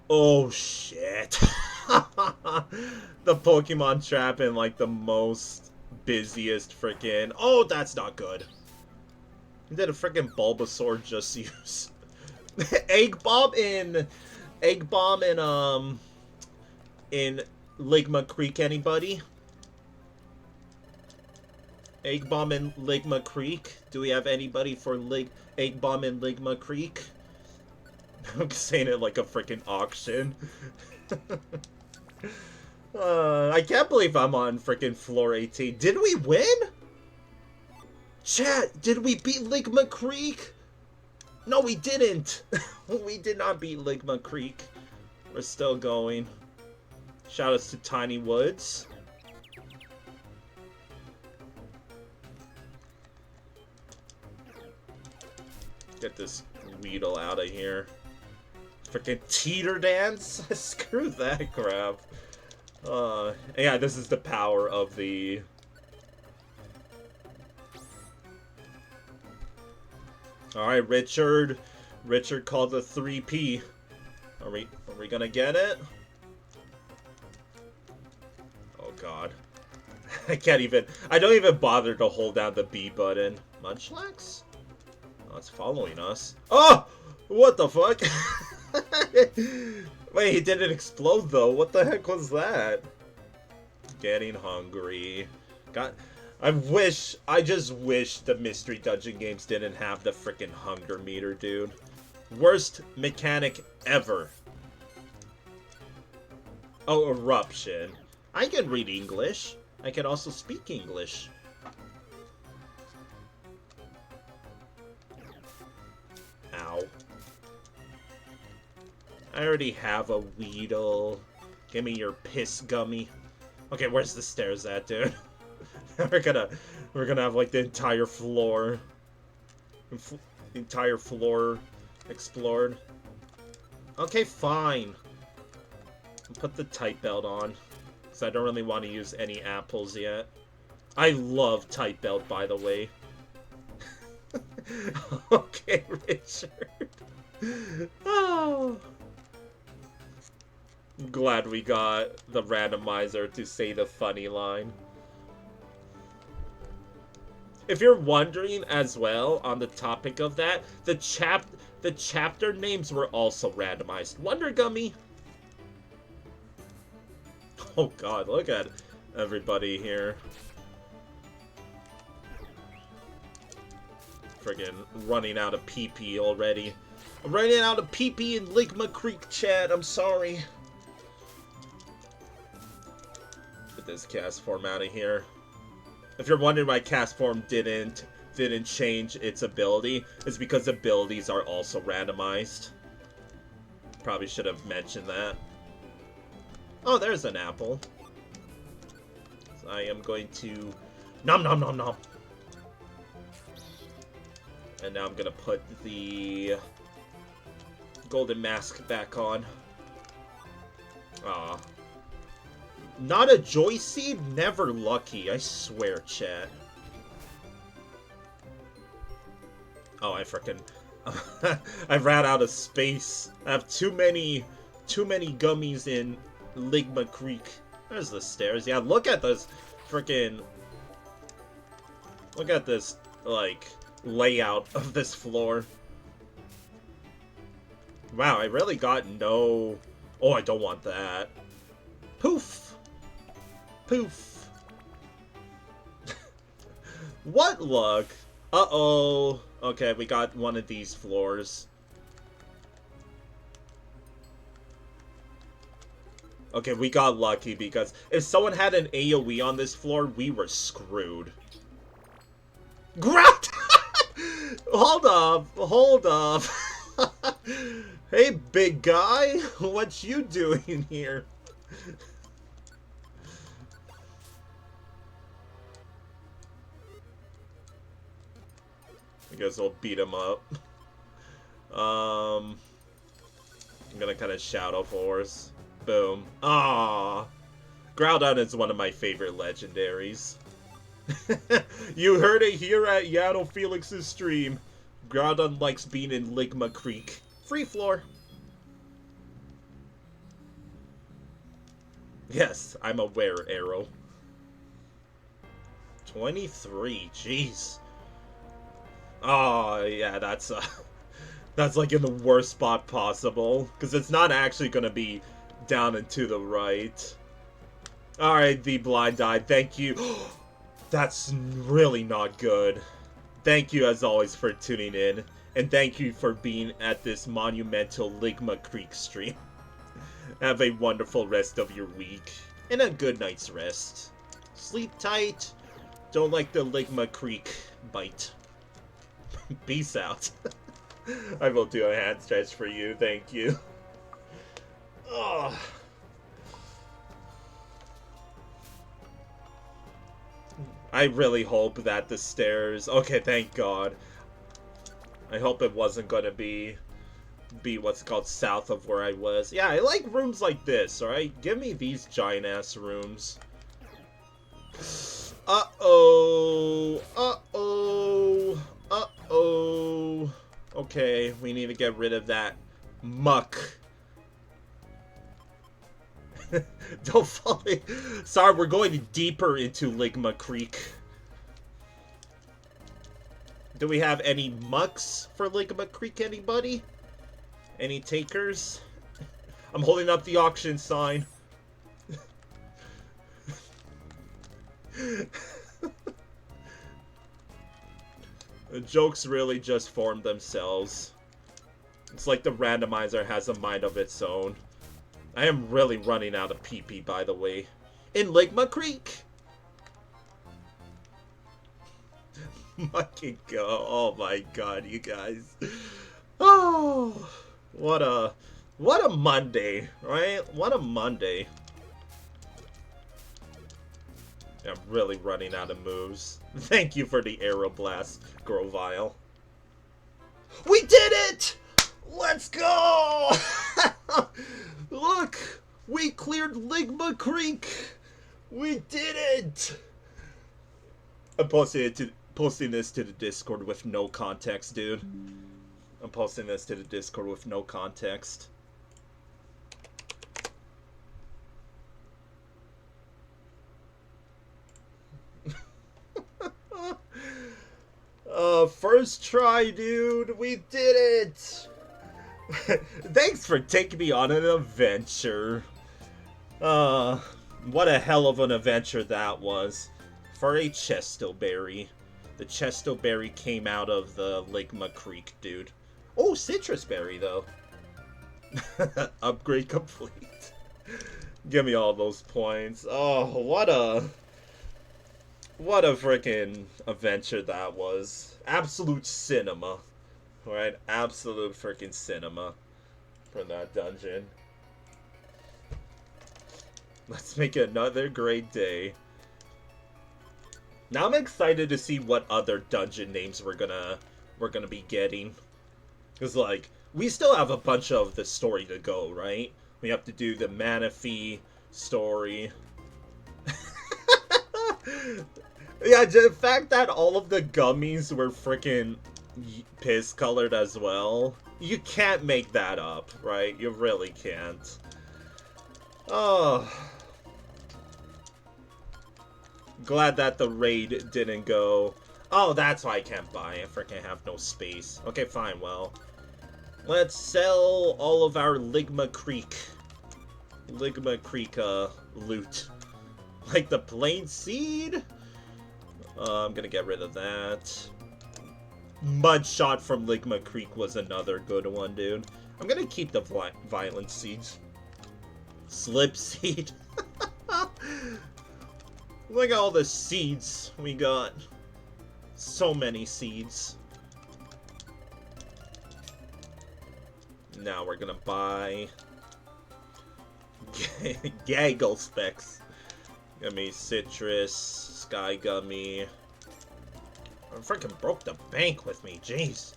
S1: Oh shit. The Pokemon trap in like the most busiest freaking. Oh, that's not good. Did a freaking Bulbasaur just use Egg Bomb in in Ligma Creek, anybody? Egg Bomb in Ligma Creek? Do we have anybody for Egg Bomb in Ligma Creek? I'm saying it like a freaking auction. I can't believe I'm on freaking floor 18. Did we win? Chat, did we beat Ligma Creek? No, we didn't. We did not beat Ligma Creek. We're still going. Shout outs to Tiny Woods. Get this Weedle out of here. Freaking teeter dance? Screw that crap. Yeah, this is the power of the... Alright, Richard. Richard called the 3P. Are we gonna get it? Oh god. I don't even bother to hold down the B button. Munchlax? Oh, it's following us. Oh! What the fuck? Wait, he didn't explode though. What the heck was that? Getting hungry. I just wish the Mystery Dungeon games didn't have the freaking hunger meter, dude. Worst mechanic ever. Oh, eruption. I can read English. I can also speak English. Ow. I already have a Weedle. Give me your piss gummy. Okay, where's the stairs at, dude? we're gonna have like the entire floor explored. Okay, fine. Put the type belt on, because I don't really want to use any apples yet. I love type belt, by the way. Okay, Richard. Oh. I'm glad we got the randomizer to say the funny line. If you're wondering as well, on the topic of that, the chapter names were also randomized. Wonder Gummy. Oh god, look at everybody here. Friggin' running out of PP already. I'm running out of PP in Ligma Creek, chat. I'm sorry. Get this cast form out of here. If you're wondering why cast form didn't change its ability, it's because abilities are also randomized. Probably should have mentioned that. Oh, there's an apple. So I am going to nom nom nom nom. And now I'm gonna put the golden mask back on. Aw. Not a joy seed? Never lucky, I swear, chat. Oh, I frickin' I ran out of space. I have too many gummies in Ligma Creek. There's the stairs. Yeah, look at this frickin'... Look at this, like, layout of this floor. Wow, I really got no... Oh, I don't want that. Poof! Poof. What luck? Uh-oh. Okay, we got one of these floors. Okay, we got lucky because if someone had an AoE on this floor, we were screwed. Grat! Hold up. Hold up. Hey, big guy. What you doing here? I guess we'll beat him up. I'm gonna kind of Shadow Force. Boom. Ah, Groudon is one of my favorite legendaries. You heard it here at Yano Felix's stream. Groudon likes being in Ligma Creek. Free floor. Yes, I'm aware, Arrow. 23, jeez. Oh, yeah, that's that's like in the worst spot possible. Because it's not actually going to be down and to the right. Alright, the blind died. Thank you. That's really not good. Thank you, as always, for tuning in. And thank you for being at this monumental Ligma Creek stream. Have a wonderful rest of your week. And a good night's rest. Sleep tight. Don't like the Ligma Creek bite. Peace out. I will do a hand stretch for you. Thank you. Oh. I really hope that the stairs... Okay, thank God. I hope it wasn't gonna be what's called south of where I was. Yeah, I like rooms like this, alright? Give me these giant-ass rooms. Uh-oh. Uh-oh. Uh-oh. Okay, we need to get rid of that muck. Don't fall in. Sorry, we're going deeper into Ligma Creek. Do we have any mucks for Ligma Creek, anybody? Any takers? I'm holding up the auction sign. The jokes really just form themselves. It's like the randomizer has a mind of its own. I am really running out of PP, by the way. In Ligma Creek! Fucking go. Oh my god, you guys. Oh, what a Monday, right? What a Monday. I'm really running out of moves. Thank you for the Aeroblast, Grovile. We did it! Let's go! Look! We cleared Ligma Creek! We did it! I'm posting this to the Discord with no context, dude. I'm posting this to the Discord with no context. First try, dude. We did it! Thanks for taking me on an adventure. What a hell of an adventure that was. For a Chestoberry. The Chestoberry came out of the Ligma Creek, dude. Oh, Citrus Berry, though. Upgrade complete. Give me all those points. Oh, what a freaking adventure that was. Absolute cinema. Alright, absolute freaking cinema for that dungeon. Let's make it another great day. Now I'm excited to see what other dungeon names we're gonna be getting. Cause like, we still have a bunch of the story to go, right? We have to do the Manaphy story. Yeah, the fact that all of the gummies were freaking piss colored as well. You can't make that up, right? You really can't. Oh. Glad that the raid didn't go. Oh, that's why I can't buy. I freaking have no space. Okay, fine, well. Let's sell all of our Ligma Creek loot. Like the plain seed? I'm gonna get rid of that. Mudshot from Ligma Creek was another good one, dude. I'm gonna keep the violent seeds. Slip seed. Look at all the seeds we got. So many seeds. Now we're gonna buy Gaggle Specs. Gummy Citrus, Sky Gummy. I freaking broke the bank with me, jeez.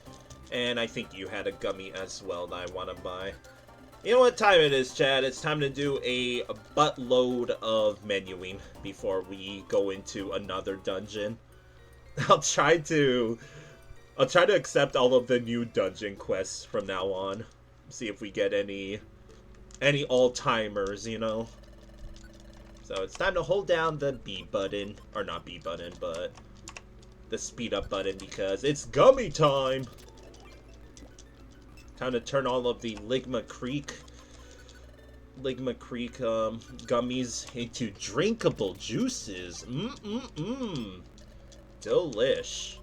S1: And I think you had a gummy as well that I want to buy. You know what time it is, Chad? It's time to do a buttload of menuing before we go into another dungeon. I'll try to accept all of the new dungeon quests from now on. See if we get any all-timers, you know. So it's time to hold down the B button, or not B button, but the speed up button because it's gummy time. Time to turn all of the Ligma Creek gummies into drinkable juices. Delish.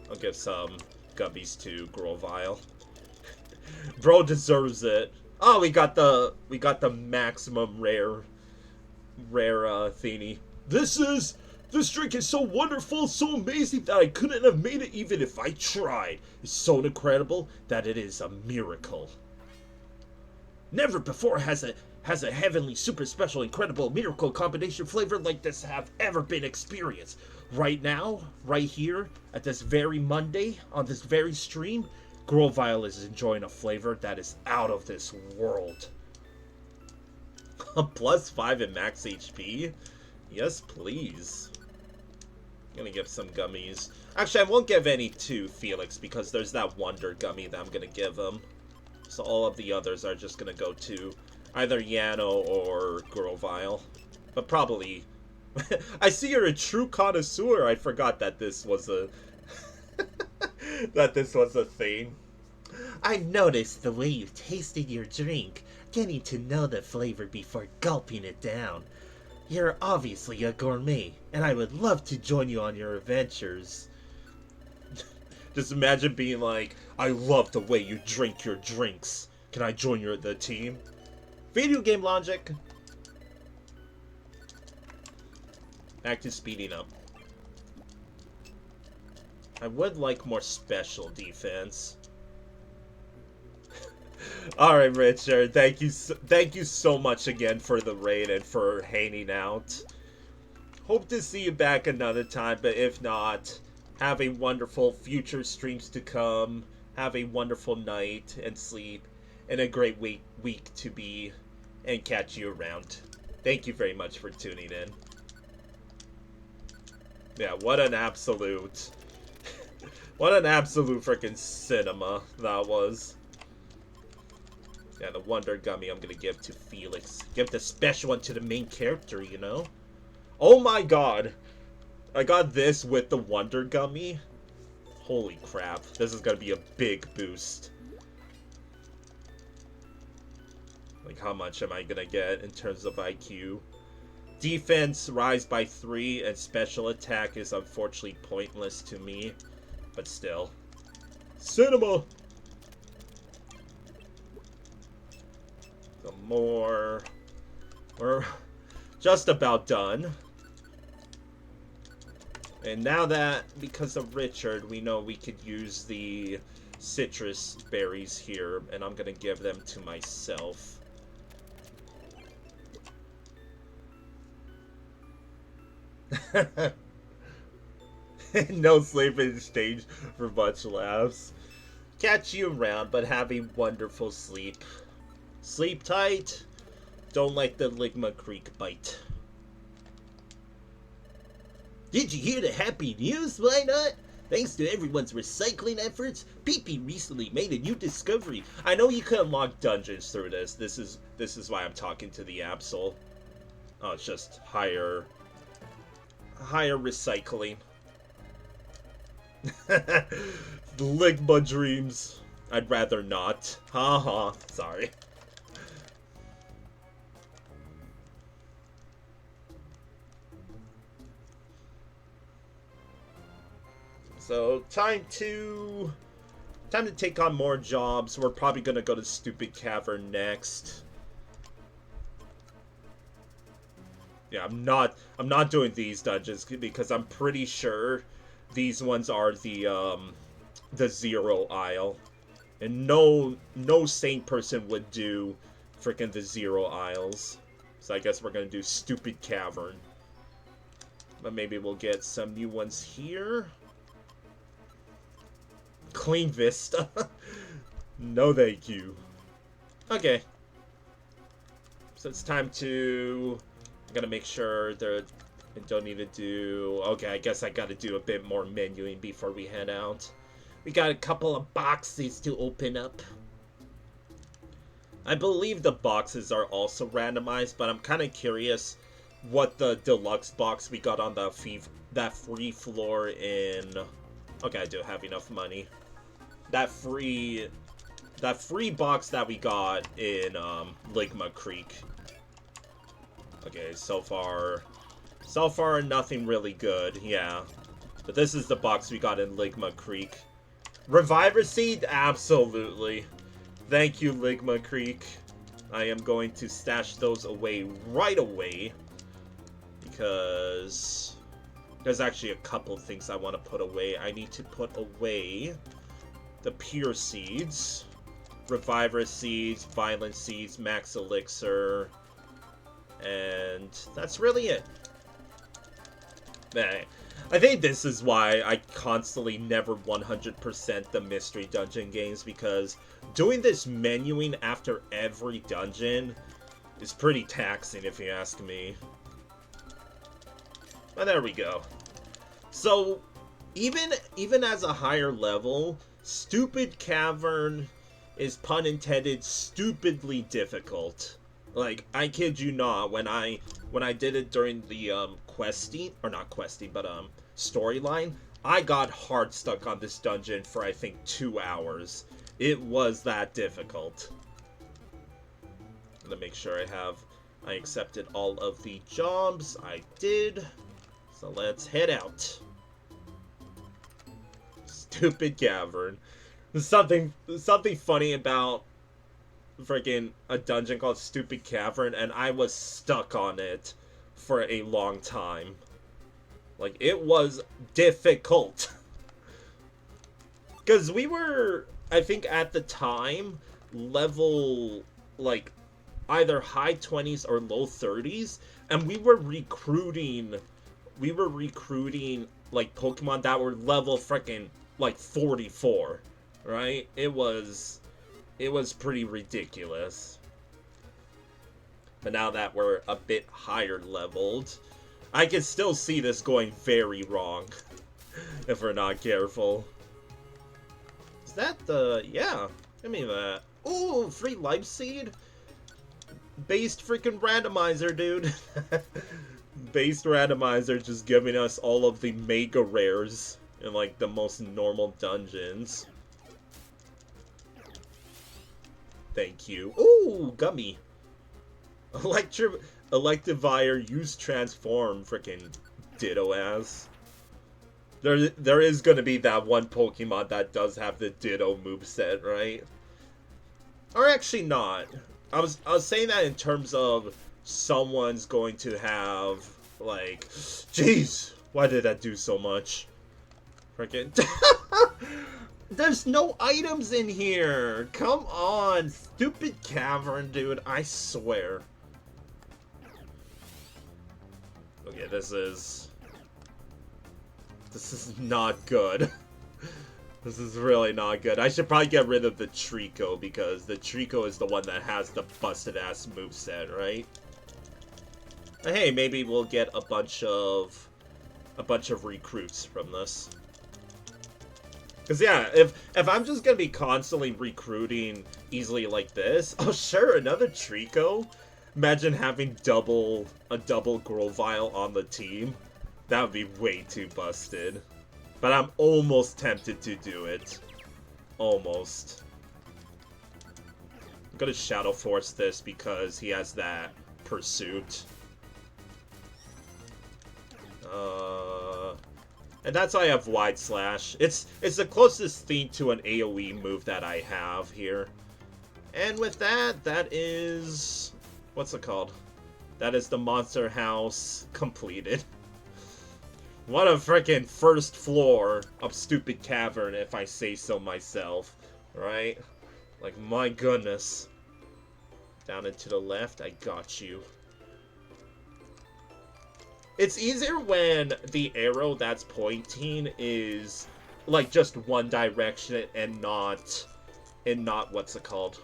S1: I'll give some gummies to Grovile. Bro deserves it. Oh, we got the maximum rare thingy. This drink is so wonderful, so amazing that I couldn't have made it even if I tried. It's so incredible that it is a miracle. Never before has a heavenly, super special, incredible, miracle combination flavor like this have ever been experienced. Right now, right here, at this very Monday, on this very stream, Grovile is enjoying a flavor that is out of this world. +5 in max HP? Yes, please. I'm gonna give some gummies. Actually, I won't give any to Felix because there's that Wonder Gummy that I'm gonna give him. So all of the others are just gonna go to either Yano or Grovile. But probably... I see you're a true connoisseur. I forgot that this was a... that this was a thing.
S4: I noticed the way you tasted your drink, getting to know the flavor before gulping it down. You're obviously a gourmet, and I would love to join you on your adventures.
S1: Just imagine being like, I love the way you drink your drinks. Can I join the team? Video game logic. Back to speeding up. I would like more special defense. Alright, Richard, thank you so much again for the raid and for hanging out. Hope to see you back another time, but if not, have a wonderful future streams to come. Have a wonderful night and sleep, and a great week to be, and catch you around. Thank you very much for tuning in. Yeah, what an absolute freaking cinema that was. Yeah, the Wonder Gummy I'm gonna give to Felix. Give the special one to the main character, you know? Oh my god! I got this with the Wonder Gummy. Holy crap. This is gonna be a big boost. Like, how much am I gonna get in terms of IQ? Defense rise by 3, and special attack is unfortunately pointless to me. But still. Cinema! Some more. We're just about done. And now that, because of Richard, we know we could use the citrus berries here, and I'm gonna give them to myself. No sleep in exchange for much laughs. Catch you around, but have a wonderful sleep. Sleep tight. Don't let the Ligma Creek bite.
S4: Did you hear the happy news? Why not? Thanks to everyone's recycling efforts, PP recently made a new discovery.
S1: I know you can unlock dungeons through this. This is why I'm talking to the Absol. Oh, it's just higher recycling. Ligma dreams. I'd rather not. Haha. Sorry. So, time to take on more jobs. We're probably gonna go to Stupid Cavern next. Yeah, I'm not doing these dungeons because I'm pretty sure these ones are the zero aisle. And no sane person would do frickin' the zero aisles. So I guess we're gonna do Stupid Cavern. But maybe we'll get some new ones here. Clean Vista. No thank you. Okay. So it's time to... I'm gonna make sure that I don't need to do... Okay, I guess I gotta do a bit more menuing before we head out. We got a couple of boxes to open up. I believe the boxes are also randomized, but I'm kind of curious what the deluxe box we got on the that free floor in... Okay, I do have enough money. That free box that we got in Ligma Creek. Okay, so far nothing really good, yeah. But this is the box we got in Ligma Creek. Reviver Seed? Absolutely. Thank you, Ligma Creek. I am going to stash those away right away. Because there's actually a couple things I want to put away. I need to put away the Pure Seeds, Reviver Seeds, Violent Seeds, Max Elixir, and that's really it. I think this is why I constantly never 100% the mystery dungeon games, because doing this menuing after every dungeon is pretty taxing if you ask me. But there we go. So, even as a higher level, Stupid Cavern is, pun intended, stupidly difficult. Like, I kid you not, when I did it during the questing, or not questing, but storyline, I got hard stuck on this dungeon for I think 2 hours. It was that difficult. I'm gonna make sure I accepted all of the jobs. I did. So let's head out. Stupid Cavern. There's something funny about freaking a dungeon called Stupid Cavern, and I was stuck on it for a long time. Like, it was difficult. Because we were, I think at the time, level, like, either high 20s or low 30s, and we were recruiting, like, Pokemon that were level freaking, like, 44, right? It was pretty ridiculous. But now that we're a bit higher leveled, I can still see this going very wrong if we're not careful. Is that the... yeah, give me that. Ooh, free life seed? Based freaking randomizer, dude. Based randomizer just giving us all of the mega rares in, like, the most normal dungeons. Thank you. Ooh, gummy. Electivire, use transform, frickin' Ditto ass. There is gonna be that one Pokemon that does have the Ditto moveset, right? Or actually not. I was saying that in terms of someone's going to have, like, jeez, why did that do so much? Frickin' there's no items in here! Come on! Stupid Cavern, dude, I swear. Okay, this is not good. This is really not good. I should probably get rid of the Trico, because the Trico is the one that has the busted-ass moveset, right? But hey, maybe we'll get a bunch of recruits from this. Because, yeah, if I'm just going to be constantly recruiting easily like this... Oh, sure, another Trico? Imagine having a double Grovyle on the team. That would be way too busted. But I'm almost tempted to do it. Almost. I'm going to Shadow Force this because he has that Pursuit. And that's why I have Wide Slash. It's the closest thing to an AoE move that I have here. And with that, that is... what's it called? That is the Monster House completed. What a frickin' first floor of Stupid Cavern, if I say so myself. Right? Like, my goodness. Down and to the left, I got you. It's easier when the arrow that's pointing is, like, just one direction and not what's it called?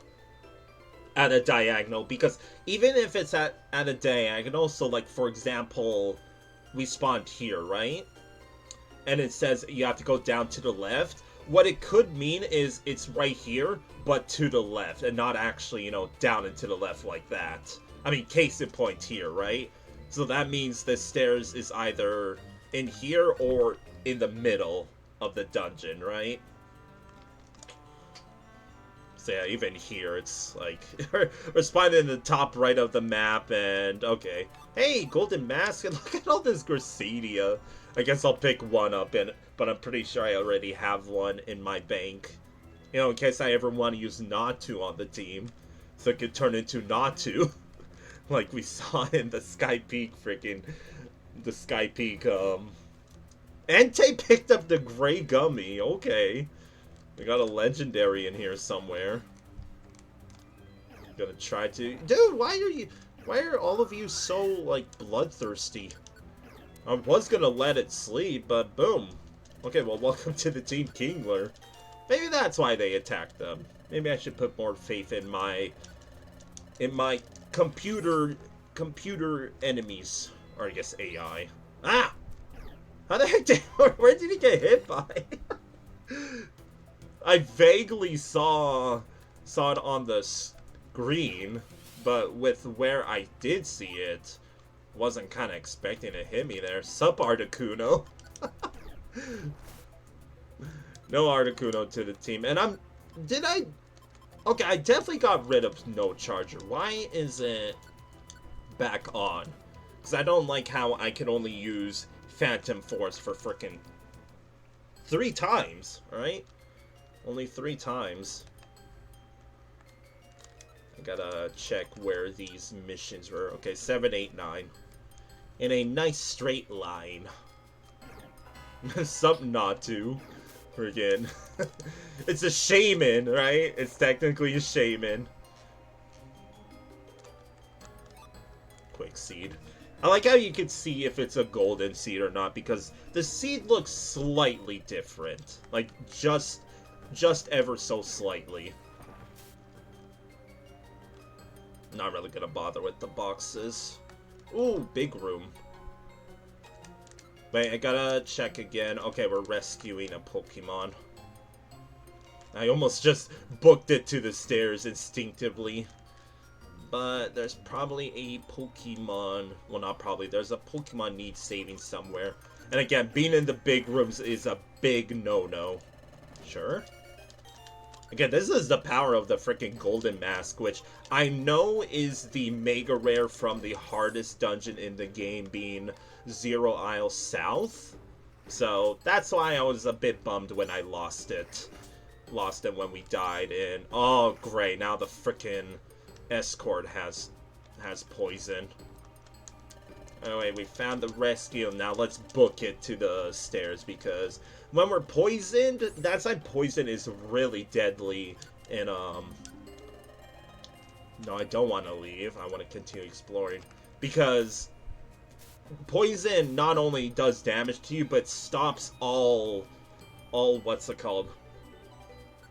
S1: at a diagonal, because even if it's at a diagonal, so like for example, we spawned here, right? And it says you have to go down to the left. What it could mean is it's right here, but to the left, and not actually, you know, down and to the left like that. I mean, case in point here, right? So that means the stairs is either in here or in the middle of the dungeon, right? So yeah, even here, it's like, we're spawning in the top right of the map, and okay. Hey, golden mask, and look at all this Gracenia. I guess I'll pick one up, but I'm pretty sure I already have one in my bank. You know, in case I ever want to use Natu on the team. So it could turn into Natu. Like we saw in the Sky Peak the Sky Peak, Entei picked up the Gray Gummy, okay. We got a legendary in here somewhere. Gonna try to... Dude, why are all of you so, like, bloodthirsty? I was gonna let it sleep, but boom. Okay, well, welcome to the Team Kingler. Maybe that's why they attacked them. Maybe I should put more faith in my computer enemies. Or I guess AI. Ah! How the heck where did he get hit by? I vaguely saw it on the screen, but with where I did see it, wasn't kind of expecting to hit me there. Sup, Articuno? No Articuno to the team. And okay, I definitely got rid of no charger. Why is it back on? Because I don't like how I can only use Phantom Force for frickin' 3 times, alright? Only 3 times. I gotta check where these missions were. Okay, 7, 8, 9. In a nice straight line. Something not to. Friggin'. It's a shaman, right? It's technically a shaman. Quick seed. I like how you can see if it's a golden seed or not, because the seed looks slightly different. Like, just ever so slightly. Not really gonna bother with the boxes. Ooh, big room. Wait, I gotta check again. Okay, we're rescuing a Pokemon. I almost just booked it to the stairs instinctively. But there's probably a Pokemon... Well, not probably. There's a Pokemon needs saving somewhere. And again, being in the big rooms is a big no-no. Sure. Again, this is the power of the freaking Golden Mask, which I know is the mega rare from the hardest dungeon in the game, being Zero Isle South. So that's why I was a bit bummed when I lost it. Lost it when we died in... Oh, great. Now the freaking escort has poison. Anyway, we found the rescue. Now let's book it to the stairs, because when we're poisoned, that side poison is really deadly. And, no, I don't want to leave. I want to continue exploring. Because poison not only does damage to you, but stops all what's it called?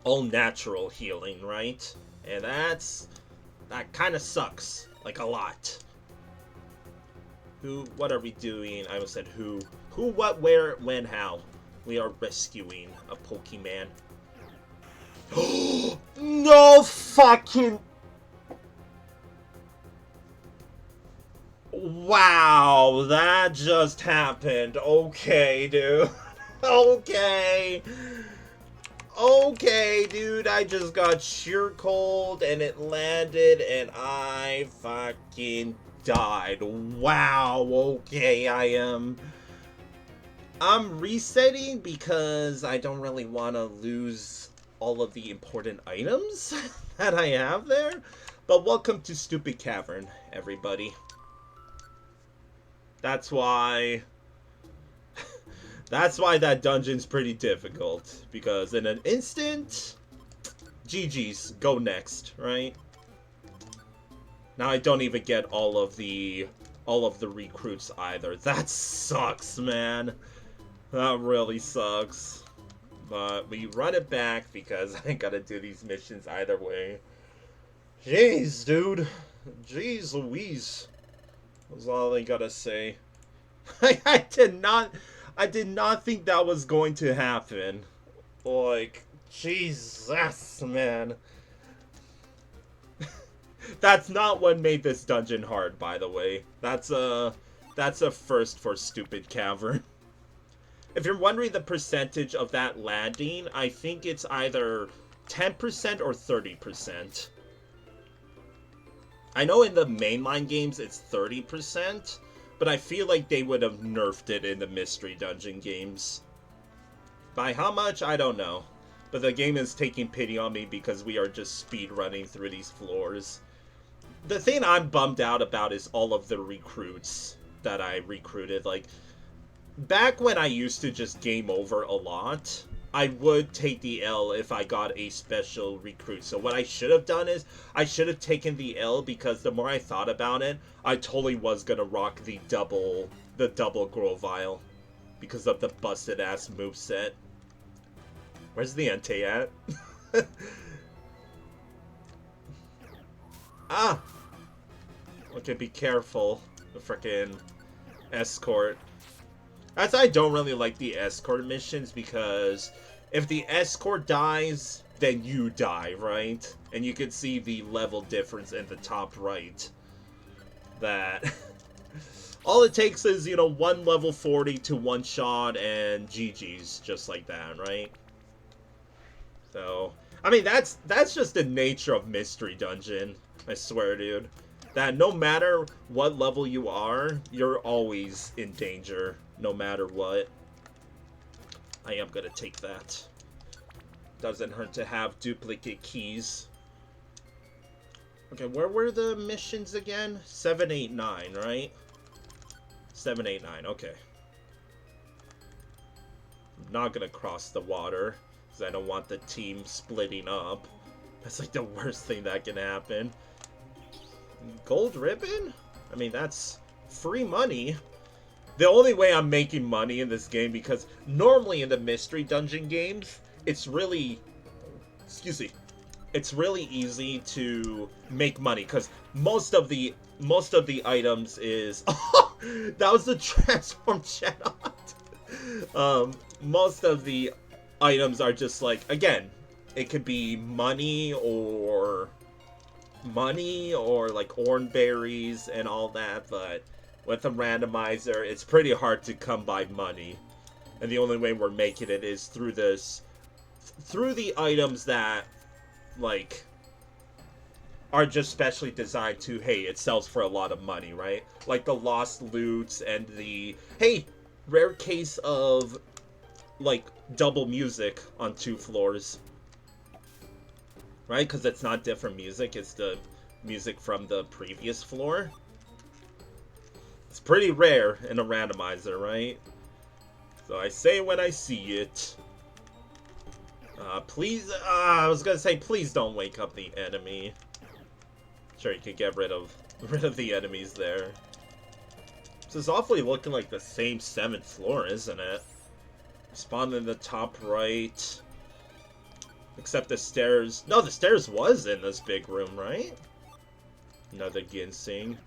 S1: All natural healing, right? And that kind of sucks. Like, a lot. What are we doing? I almost said who, what, where, when, how. We are rescuing a Pokemon. No fucking... Wow, that just happened. Okay, dude. Okay. Okay, dude, I just got sheer cold and it landed and I fucking died. Wow, okay, I'm resetting because I don't really want to lose all of the important items that I have there. But welcome to Stupid Cavern, everybody. That's why that dungeon's pretty difficult, because in an instant, GG's, go next, right? Now I don't even get all of the recruits either. That sucks, man. That really sucks. But we run it back because I gotta do these missions either way. Jeez, dude. Jeez Louise. That's all I gotta say. I did not think that was going to happen. Like, Jesus, man. That's not what made this dungeon hard, by the way. That's a first for Stupid Cavern. If you're wondering the percentage of that landing, I think it's either 10% or 30%. I know in the mainline games it's 30%, but I feel like they would have nerfed it in the Mystery Dungeon games. By how much, I don't know. But the game is taking pity on me because we are just speed running through these floors. The thing I'm bummed out about is all of the recruits that I recruited. Like, back when I used to just game over a lot, I would take the L if I got a special recruit. So what I should have done is, I should have taken the L because the more I thought about it, I totally was gonna rock the double Grovile because of the busted ass moveset. Where's the Entei at? Ah! Okay, be careful. The frickin' escort. That's why I don't really like the escort missions, because if the escort dies, then you die, right? And you can see the level difference in the top right. That all it takes is, you know, one level 40 to one shot and GG's, just like that, right? So, I mean, that's just the nature of Mystery Dungeon, I swear, dude. That no matter what level you are, you're always in danger, no matter what. I am gonna take that. Doesn't hurt to have duplicate keys. Okay, where were the missions again? 7, 8, 9, right? 7, 8, 9, okay. I'm not gonna cross the water, because I don't want the team splitting up. That's like the worst thing that can happen. Gold ribbon? I mean, that's free money. The only way I'm making money in this game, because normally in the Mystery Dungeon games, it's really... Excuse me. It's really easy to make money, because most of the items is... Oh, that was the transform chat. Most of the items are just like, again, it could be money or like orange berries and all that, but with a randomizer, it's pretty hard to come by money. And the only way we're making it is through the items that, like, are just specially designed to, hey, it sells for a lot of money, right? Like the lost loots and the, hey, rare case of, like, double music on 2 floors. Right? Because it's not different music, it's the music from the previous floor. It's pretty rare in a randomizer, right? So I say when I see it. Please, I was gonna say, please don't wake up the enemy. Sure, you could get rid of the enemies there. This is awfully looking like the same 7th floor, isn't it? Spawn in the top right. Except the stairs... No, the stairs was in this big room, right? Another ginseng.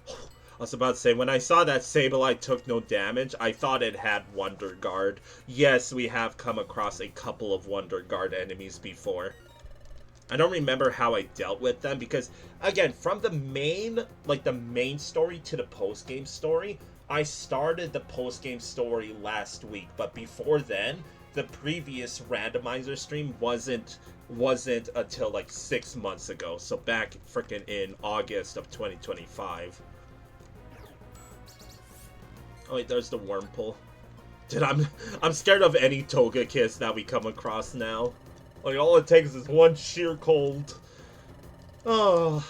S1: I was about to say, when I saw that Sableye took no damage, I thought it had Wonder Guard. Yes, we have come across a couple of Wonder Guard enemies before. I don't remember how I dealt with them, because, again, from the main, like, the main story to the post-game story, I started the post-game story last week, but before then, the previous randomizer stream wasn't until like 6 months ago, so back frickin' in August of 2025. Oh wait, there's the Wormpull. Dude, I'm scared of any Togekiss that we come across now. Like, all it takes is one sheer cold. Oh,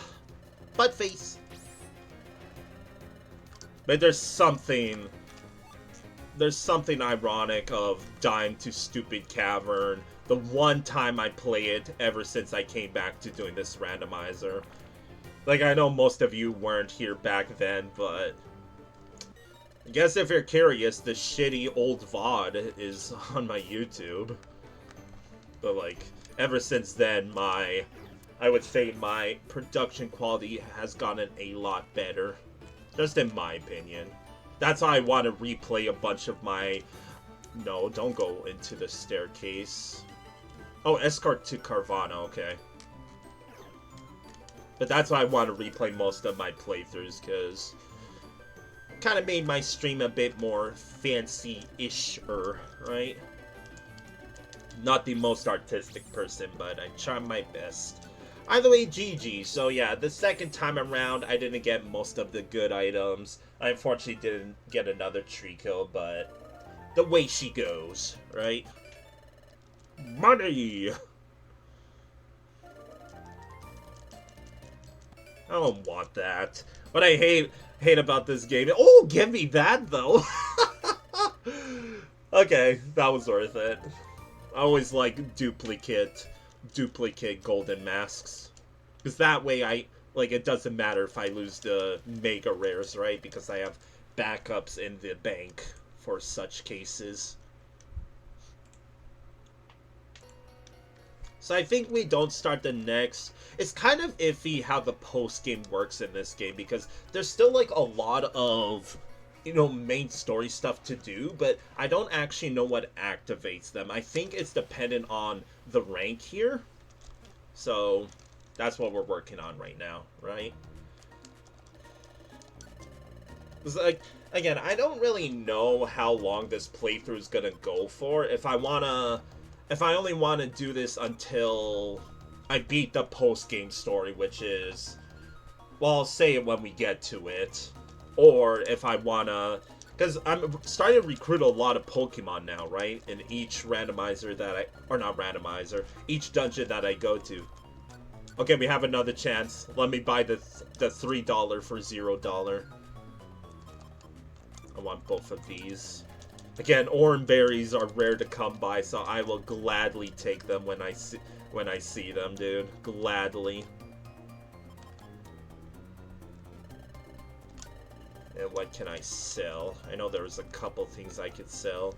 S1: butt face. But there's something ironic of dying to Stupid Cavern the one time I play it ever since I came back to doing this randomizer. Like, I know most of you weren't here back then, but I guess if you're curious, the shitty old VOD is on my YouTube. But, like, ever since then, my I would say my production quality has gotten a lot better. Just in my opinion. That's why I want to replay a bunch of my... No, don't go into the staircase. Oh, escort to Carvana, okay. But that's why I want to replay most of my playthroughs, because... kind of made my stream a bit more fancy-ish-er, right? Not the most artistic person, but I try my best. Either way, GG. So yeah, the second time around, I didn't get most of the good items. I unfortunately didn't get another tree kill, but the way she goes, right? Money! I don't want that. What I hate about this game... Oh, give me that, though! Okay, that was worth it. I always like duplicate golden masks. Because that way it doesn't matter if I lose the mega rares, right? Because I have backups in the bank for such cases. So I think we don't start the next... It's kind of iffy how the post-game works in this game, because there's still, like, a lot of, you know, main story stuff to do, but I don't actually know what activates them. I think it's dependent on the rank here. So, that's what we're working on right now, right? It's like, again, I don't really know how long this playthrough is gonna go for. If I only want to do this until I beat the post-game story, which is... Well, I'll say it when we get to it. Or if I want to... Because I'm starting to recruit a lot of Pokemon now, right? In each randomizer that I... Or not randomizer. Each dungeon that I go to. Okay, we have another chance. Let me buy the $3 for $0. I want both of these. Again, orange berries are rare to come by, so I will gladly take them when I see them, dude. Gladly. And what can I sell? I know there's a couple things I could sell.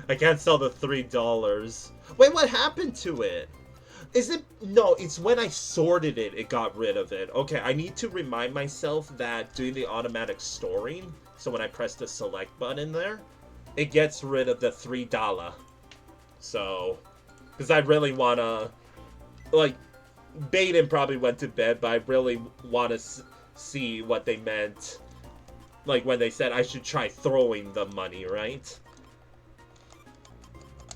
S1: I can't sell the $3. Wait, what happened to it? Is it... No, it's when I sorted it, it got rid of it. Okay, I need to remind myself that doing the automatic storing, so when I press the select button there, it gets rid of the $3. So, because I really want to... Like, Baden probably went to bed, but I really want to see what they meant. Like, when they said I should try throwing the money, right?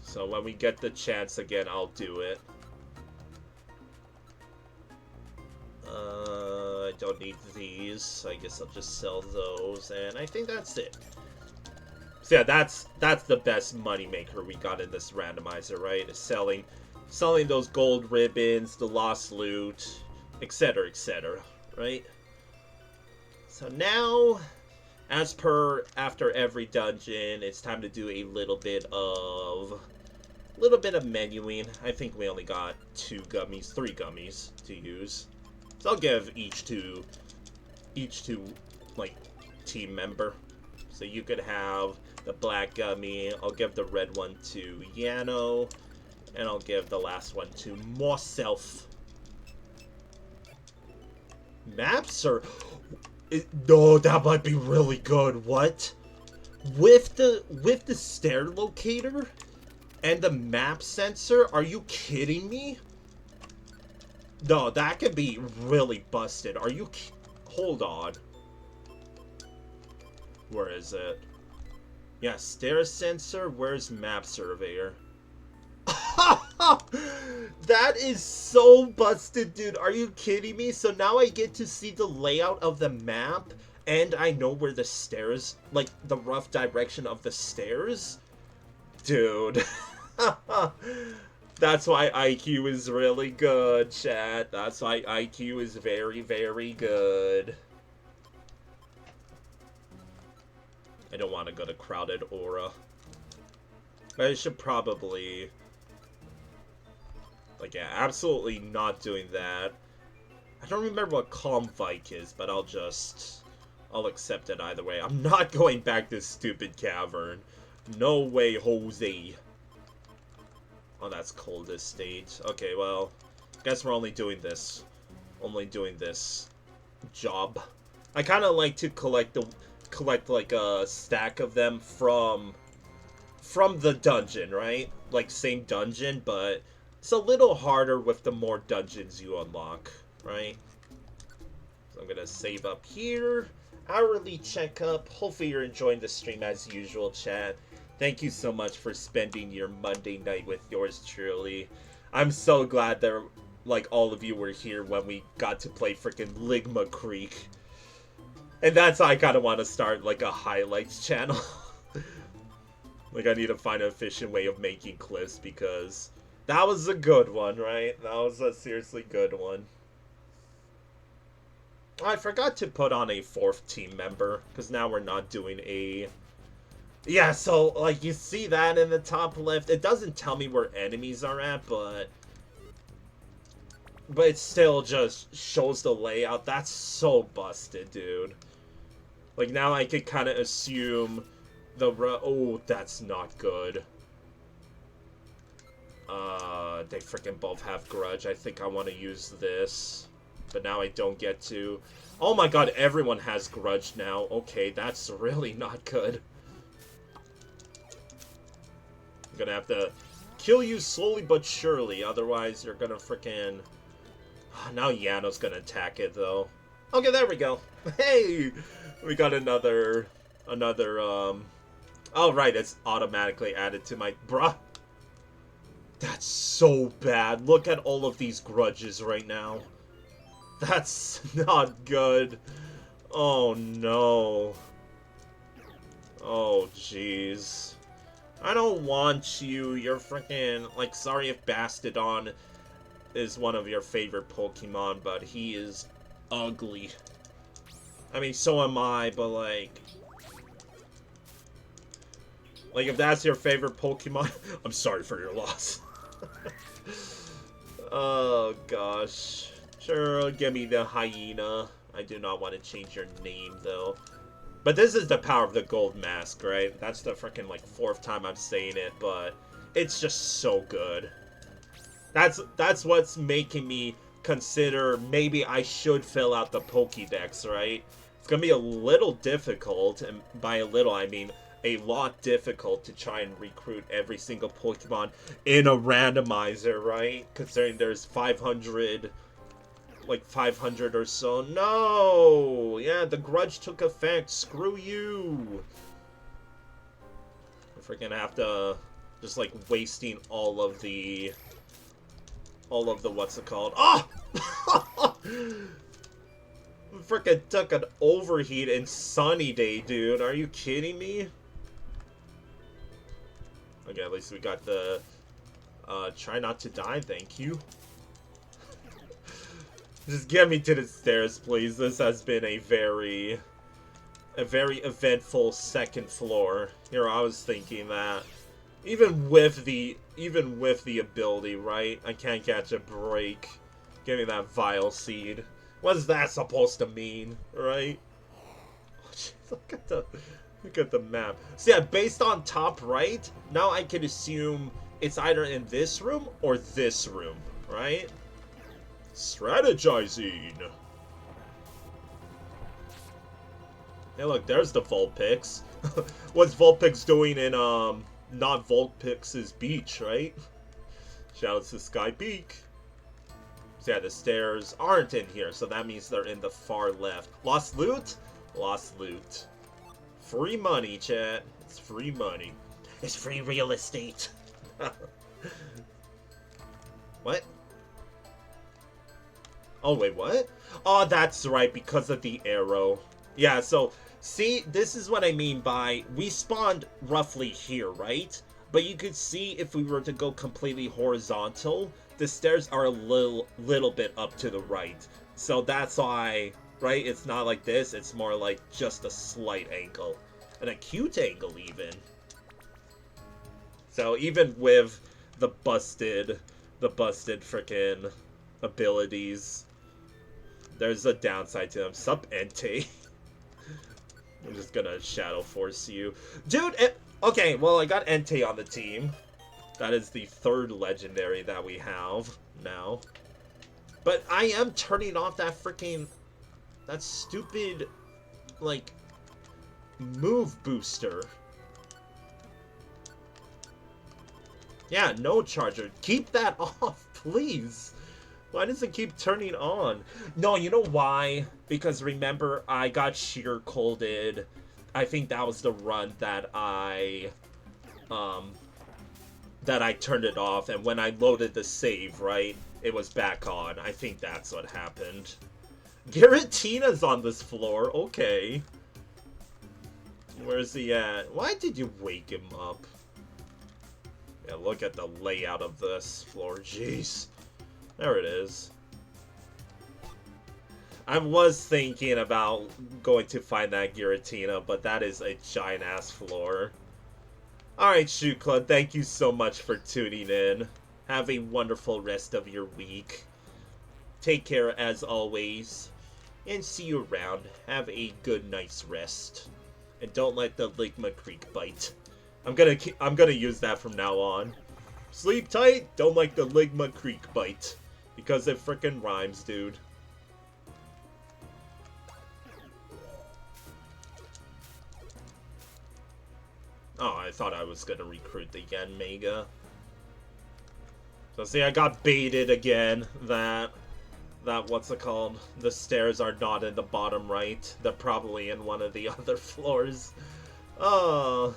S1: So, when we get the chance again, I'll do it. I don't need these. I guess I'll just sell those, and I think that's it. So yeah, that's the best moneymaker we got in this randomizer, right? Is selling those gold ribbons, the lost loot, etc., right? So now, as per after every dungeon, it's time to do a little bit of menuing. I think we only got 3 gummies to use. So I'll give each to like team member. So you could have the black gummy. I'll give the red one to Yano, and I'll give the last one to myself. Maps are... No, that might be really good. What? With the stair locator and the map sensor? Are you kidding me? No, that could be really busted. Are you... Hold on. Where is it? Yeah, stair sensor. Where's map surveyor? That is so busted, dude. Are you kidding me? So now I get to see the layout of the map, and I know where the stairs, like the rough direction of the stairs? Dude. That's why IQ is really good, chat. That's why IQ is very, very good. I don't want to go to Crowded Aura. I should probably... Like, yeah, absolutely not doing that. I don't remember what Calm Vike is, but I'll accept it either way. I'm not going back to stupid cavern. No way, Jose. Oh, that's coldest state. Okay, well, Guess we're only doing this. Only doing this job. I kind of like to collect like a stack of them from the dungeon, right? Like same dungeon, but it's a little harder with the more dungeons you unlock, right? So I'm gonna save up here. Hourly checkup. Hopefully you're enjoying the stream as usual, chat. Thank you so much for spending your Monday night with yours truly. I'm so glad that like all of you were here when we got to play freaking Ligma Creek. And that's I kind of want to start like a highlights channel. Like I need to find an efficient way of making clips because that was a good one, right? That was a seriously good one. I forgot to put on a 4th team member because now we're not doing a... Yeah, so like you see that in the top left. It doesn't tell me where enemies are at, but it still just shows the layout. That's so busted, dude. Like now I could kind of assume the oh, that's not good. They freaking both have grudge. I think I want to use this, but now I don't get to. Oh my god, everyone has grudge now. Okay, that's really not good. I'm gonna have to kill you slowly but surely, otherwise you're gonna freaking... Now Yano's gonna attack it, though. Okay, there we go. Hey! We got another... Oh, right, it's automatically added to my... Bruh! That's so bad. Look at all of these grudges right now. That's not good. Oh, no. Oh, jeez. I don't want you. You're freaking... Like, sorry if Bastodon is one of your favorite Pokemon, but he is ugly. I mean, so am I, but like... Like, if that's your favorite Pokemon, I'm sorry for your loss. Oh, gosh. Sure, give me the hyena. I do not want to change your name, though. But this is the power of the gold mask, right? That's the freaking, like, 4th time I'm saying it, but it's just so good. That's what's making me consider maybe I should fill out the Pokédex, right? It's gonna be a little difficult, and by a little I mean a lot difficult to try and recruit every single Pokemon in a randomizer, right? Considering there's 500, like 500 or so. No! Yeah, the grudge took effect. Screw you! If we're gonna have to just like wasting all of the what's it called? Oh! Frickin' took an overheat in Sunny Day, dude. Are you kidding me? Okay, at least we got the try not to die, thank you. Just get me to the stairs, please. This has been a very eventful 2nd floor. Here, I was thinking that even with the ability, right? I can't catch a break. Give me that vile seed. What's that supposed to mean, right? Oh, geez, look at the map. So yeah, based on top right, now I can assume it's either in this room or this room, right? Strategizing. Hey, look, there's the Vulpix. What's Vulpix doing in not Vulpix's beach, right? Shoutouts to Sky Peak. So yeah, the stairs aren't in here, so that means they're in the far left. Lost loot? Lost loot. Free money, chat. It's free money.
S4: It's free real estate.
S1: What? Oh, wait, what? Oh, that's right, because of the arrow. Yeah, so, see, this is what I mean by, we spawned roughly here, right? But you could see if we were to go completely horizontal, the stairs are a little bit up to the right. So that's why, right, it's not like this, it's more like just a slight angle. An acute angle, even. So even with the busted frickin' abilities, there's a downside to them. Sup, Entei? I'm just gonna Shadow Force you. Dude, okay, well, I got Entei on the team. That is the 3rd legendary that we have now. But I am turning off that stupid, like, move booster. Yeah, no charger. Keep that off, please. Why does it keep turning on? No, you know why? Because remember, I got sheer colded. I think that was the run that I turned it off, and when I loaded the save, right, it was back on. I think that's what happened. Giratina's on this floor. Okay. Where's he at? Why did you wake him up? Yeah, look at the layout of this floor. Jeez. There it is. I was thinking about going to find that Giratina, but that is a giant-ass floor. Alright, Shoot Club, thank you so much for tuning in. Have a wonderful rest of your week. Take care as always. And see you around. Have a good night's rest. And don't let the Ligma Creek bite. I'm gonna use that from now on. Sleep tight, don't like the Ligma Creek bite. Because it frickin' rhymes, dude. Oh, I thought I was gonna recruit the Yen Mega. So see, I got baited again. That what's it called? The stairs are not in the bottom right. They're probably in one of the other floors. Oh.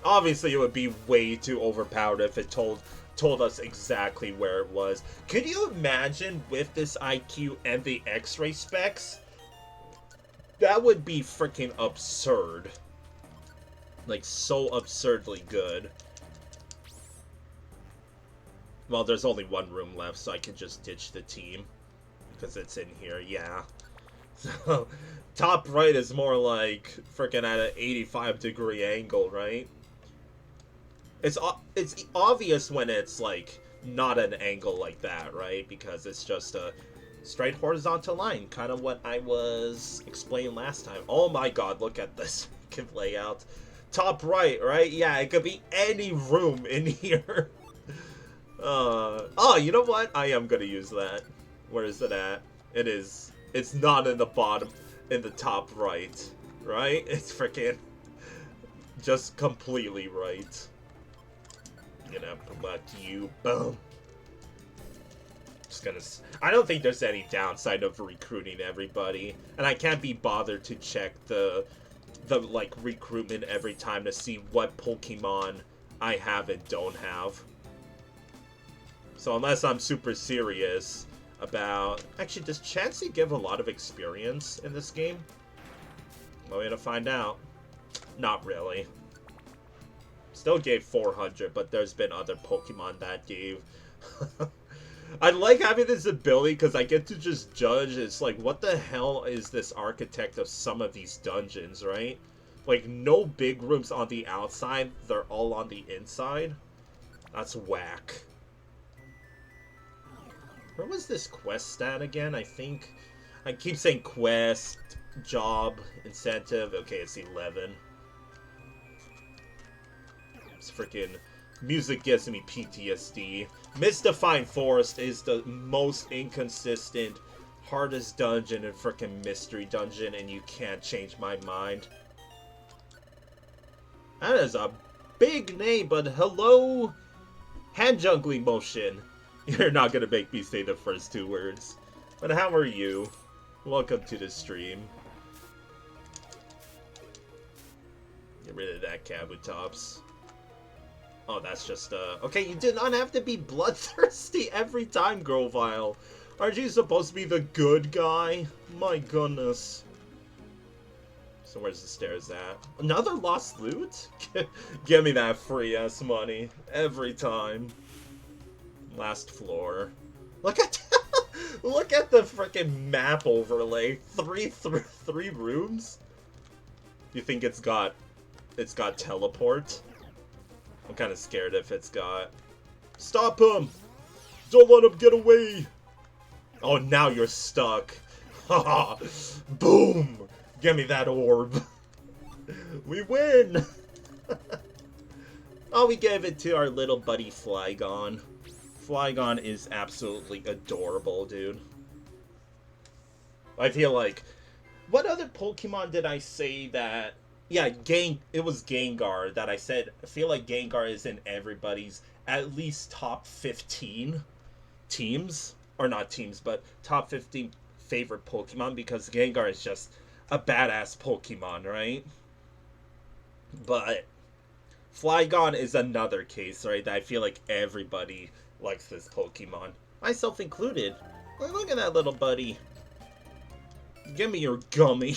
S1: Obviously, it would be way too overpowered if it told us exactly where it was. Could you imagine with this IQ and the X-ray specs? That would be freaking absurd. Like, so absurdly good. Well, there's only one room left, so I can just ditch the team. Because it's in here, yeah. So, top right is more like freaking at an 85-degree angle, right? It's obvious when it's, like, not an angle like that, right? Because it's just a straight horizontal line, kind of what I was explaining last time. Oh my god, look at this layout. Top right, right? Yeah, it could be any room in here. Oh, you know what? I am gonna use that. Where is it at? It's not in the bottom, in the top right, right? It's freaking just completely right. Gonna promote you, boom. Just gonna. I don't think there's any downside of recruiting everybody, and I can't be bothered to check the like recruitment every time to see what Pokemon I have and don't have. So unless I'm super serious about... Actually, does Chansey give a lot of experience in this game? Well, we're gonna find out. Not really. Still gave 400, but there's been other Pokemon that gave. I like having this ability because I get to just judge. It's like, what the hell is this architect of some of these dungeons, right? Like, no big rooms on the outside. They're all on the inside. That's whack. Where was this quest stat again? I think... I keep saying quest, job, incentive. Okay, it's 11. This freaking music gives me PTSD. Misdefined Forest is the most inconsistent, hardest dungeon in freaking Mystery Dungeon, and you can't change my mind. That is a big name, but hello, hand juggling motion. You're not gonna make me say the first two words. But how are you? Welcome to the stream. Get rid of that Kabutops. Oh, that's just, okay, you did not have to be bloodthirsty every time, Grovile. Aren't you supposed to be the good guy? My goodness. So where's the stairs at? Another lost loot? Give me that free-ass money. Every time. Last floor. Look at look at the freaking map overlay. Three rooms? You think it's got teleport? I'm kind of scared if it's got... Stop him! Don't let him get away! Oh, now you're stuck. Haha! Boom! Give me that orb. We win! Oh, we gave it to our little buddy Flygon. Flygon is absolutely adorable, dude. I feel like... What other Pokemon did I say that... Yeah, it was Gengar that I said. I feel like Gengar is in everybody's at least top 15 teams. Or not teams, but top 15 favorite Pokemon, because Gengar is just a badass Pokemon, right? But Flygon is another case, right? That I feel like everybody likes this Pokemon. Myself included. Look at that little buddy. Give me your gummy.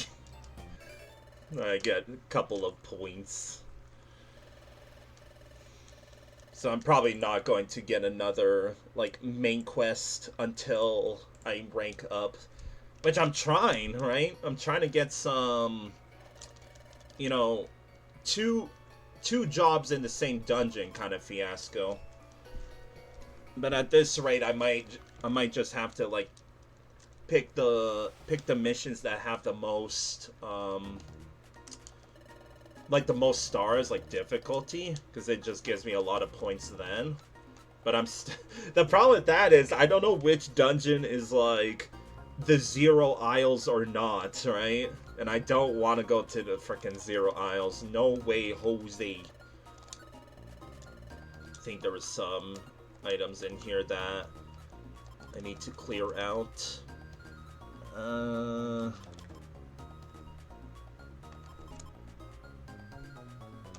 S1: I get a couple of points. So I'm probably not going to get another, like, main quest until I rank up. Which I'm trying, right? I'm trying to get some, you know, two jobs in the same dungeon kind of fiasco. But at this rate, I might just have to, like, pick the missions that have the most, like, the most stars, like, difficulty, because it just gives me a lot of points then. But the problem with that is, I don't know which dungeon is, like, the 0 Isles or not, right? And I don't want to go to the frickin' 0 Isles. No way, Jose. I think there was some items in here that I need to clear out.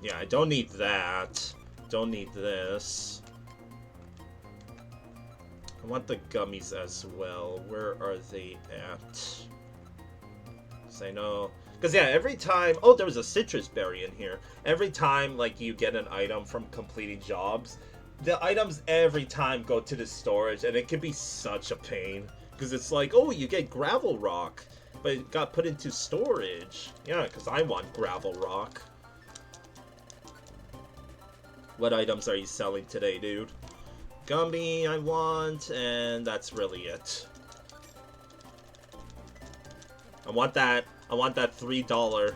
S1: Yeah, I don't need that. Don't need this. I want the gummies as well. Where are they at? Because I know... Because, yeah, every time... Oh, there was a citrus berry in here. Every time, like, you get an item from completing jobs, the items every time go to the storage, and it can be such a pain. Because it's like, oh, you get gravel rock, but it got put into storage. Yeah, because I want gravel rock. What items are you selling today, dude? Gummy I want, and that's really it. I want that $3.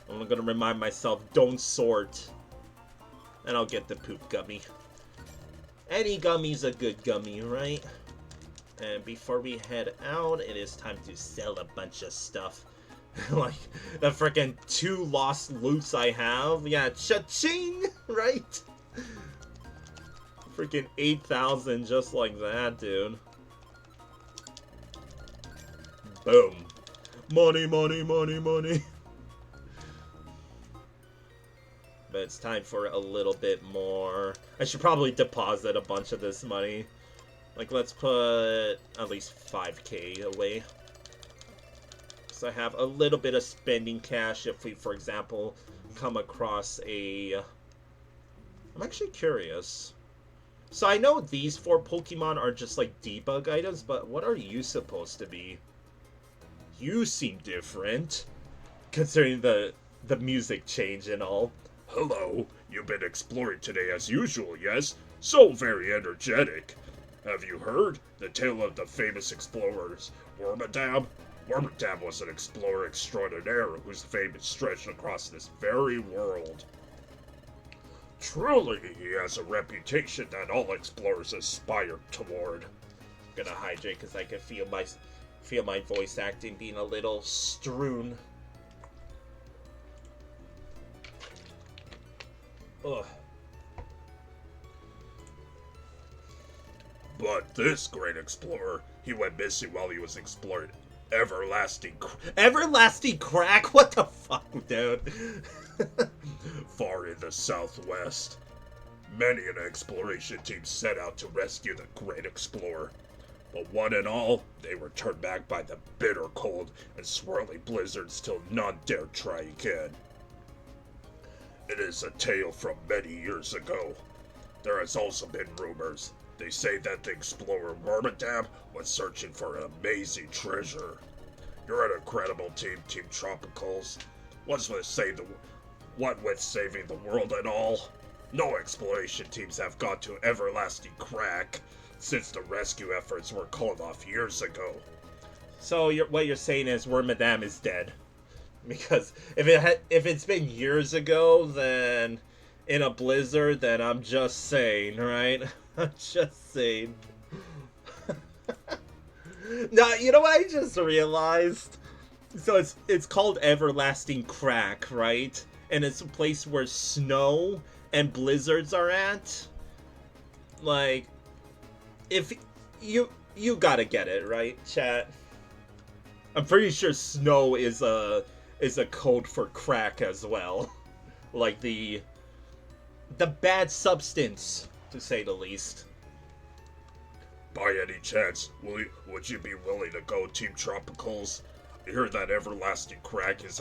S1: I'm gonna remind myself, don't sort. And I'll get the poop gummy. Any gummy's a good gummy, right? And before we head out, it is time to sell a bunch of stuff. Like, the frickin' 2 lost loots I have. Yeah, cha-ching! Right? Freaking 8,000 just like that, dude. Boom. Money, money, money, money. But it's time for a little bit more. I should probably deposit a bunch of this money. Like, let's put at least 5k away. So I have a little bit of spending cash if we, for example, come across a... I'm actually curious. So I know these 4 Pokemon are just like debug items, but what are you supposed to be? You seem different, considering the music change and all.
S3: Hello, you've been exploring today as usual, yes? So very energetic. Have you heard the tale of the famous explorers, Wormadam? Wormadam was an explorer extraordinaire whose fame stretched across this very world. Truly, he has a reputation that all explorers aspire toward.
S1: I'm gonna hydrate because I can feel my voice acting being a little strewn. Ugh.
S3: But this great explorer, he went missing while he was exploring everlasting
S1: crack? What the fuck, dude?
S3: far in the southwest. Many an exploration team set out to rescue the great explorer. But one and all, they were turned back by the bitter cold and swirling blizzards till none dared try again. It is a tale from many years ago. There has also been rumors. They say that the explorer Wormadam was searching for an amazing treasure. You're an incredible team, Team Tropicals. What with saving the world and all? No exploration teams have got to everlasting crack since the rescue efforts were called off years ago.
S1: So what you're saying is Wormadam is dead. Because if it's been years ago, then in a blizzard, then I'm just saying, right? I'm just saying. Now, you know what I just realized? So it's called Everlasting Crack, right? And it's a place where snow and blizzards are at. Like, if you gotta get it, right, chat? I'm pretty sure snow is a code for crack as well. Like the bad substance, to say the least.
S3: By any chance, would you be willing to go Team Tropicals? I hear that Everlasting Crack is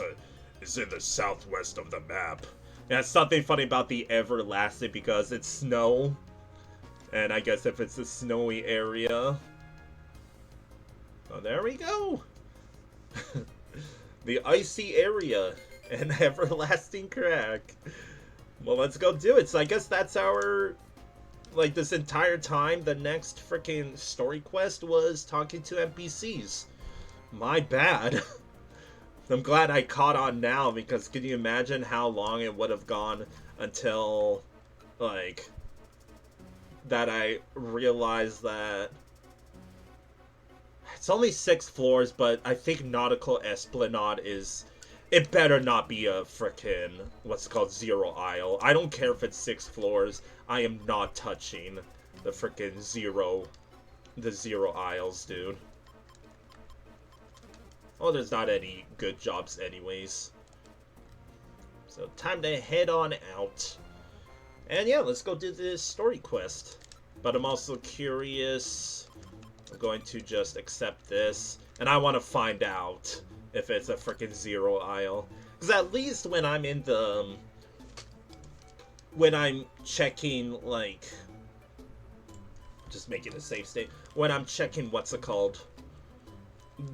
S3: in the southwest of the map.
S1: Yeah, something funny about the Everlasting because it's snow. And I guess if it's a snowy area... Oh, there we go! The icy area and Everlasting Crack. Well, let's go do it. So I guess that's our... Like, this entire time, the next freaking story quest was talking to NPCs. My bad. I'm glad I caught on now, because can you imagine how long it would have gone until, like, that I realized that it's only 6 floors, but I think Nautical Esplanade is... It better not be a frickin' what's it called, zero aisle. I don't care if it's 6 floors. I am not touching the frickin' the zero aisles, dude. Oh, there's not any good jobs anyways. So time to head on out. And yeah, let's go do this story quest. But I'm also curious. I'm going to just accept this. And I want to find out if it's a freaking zero aisle. Because at least when I'm in the... When I'm checking, like... Just making a safe state. When I'm checking, what's it called?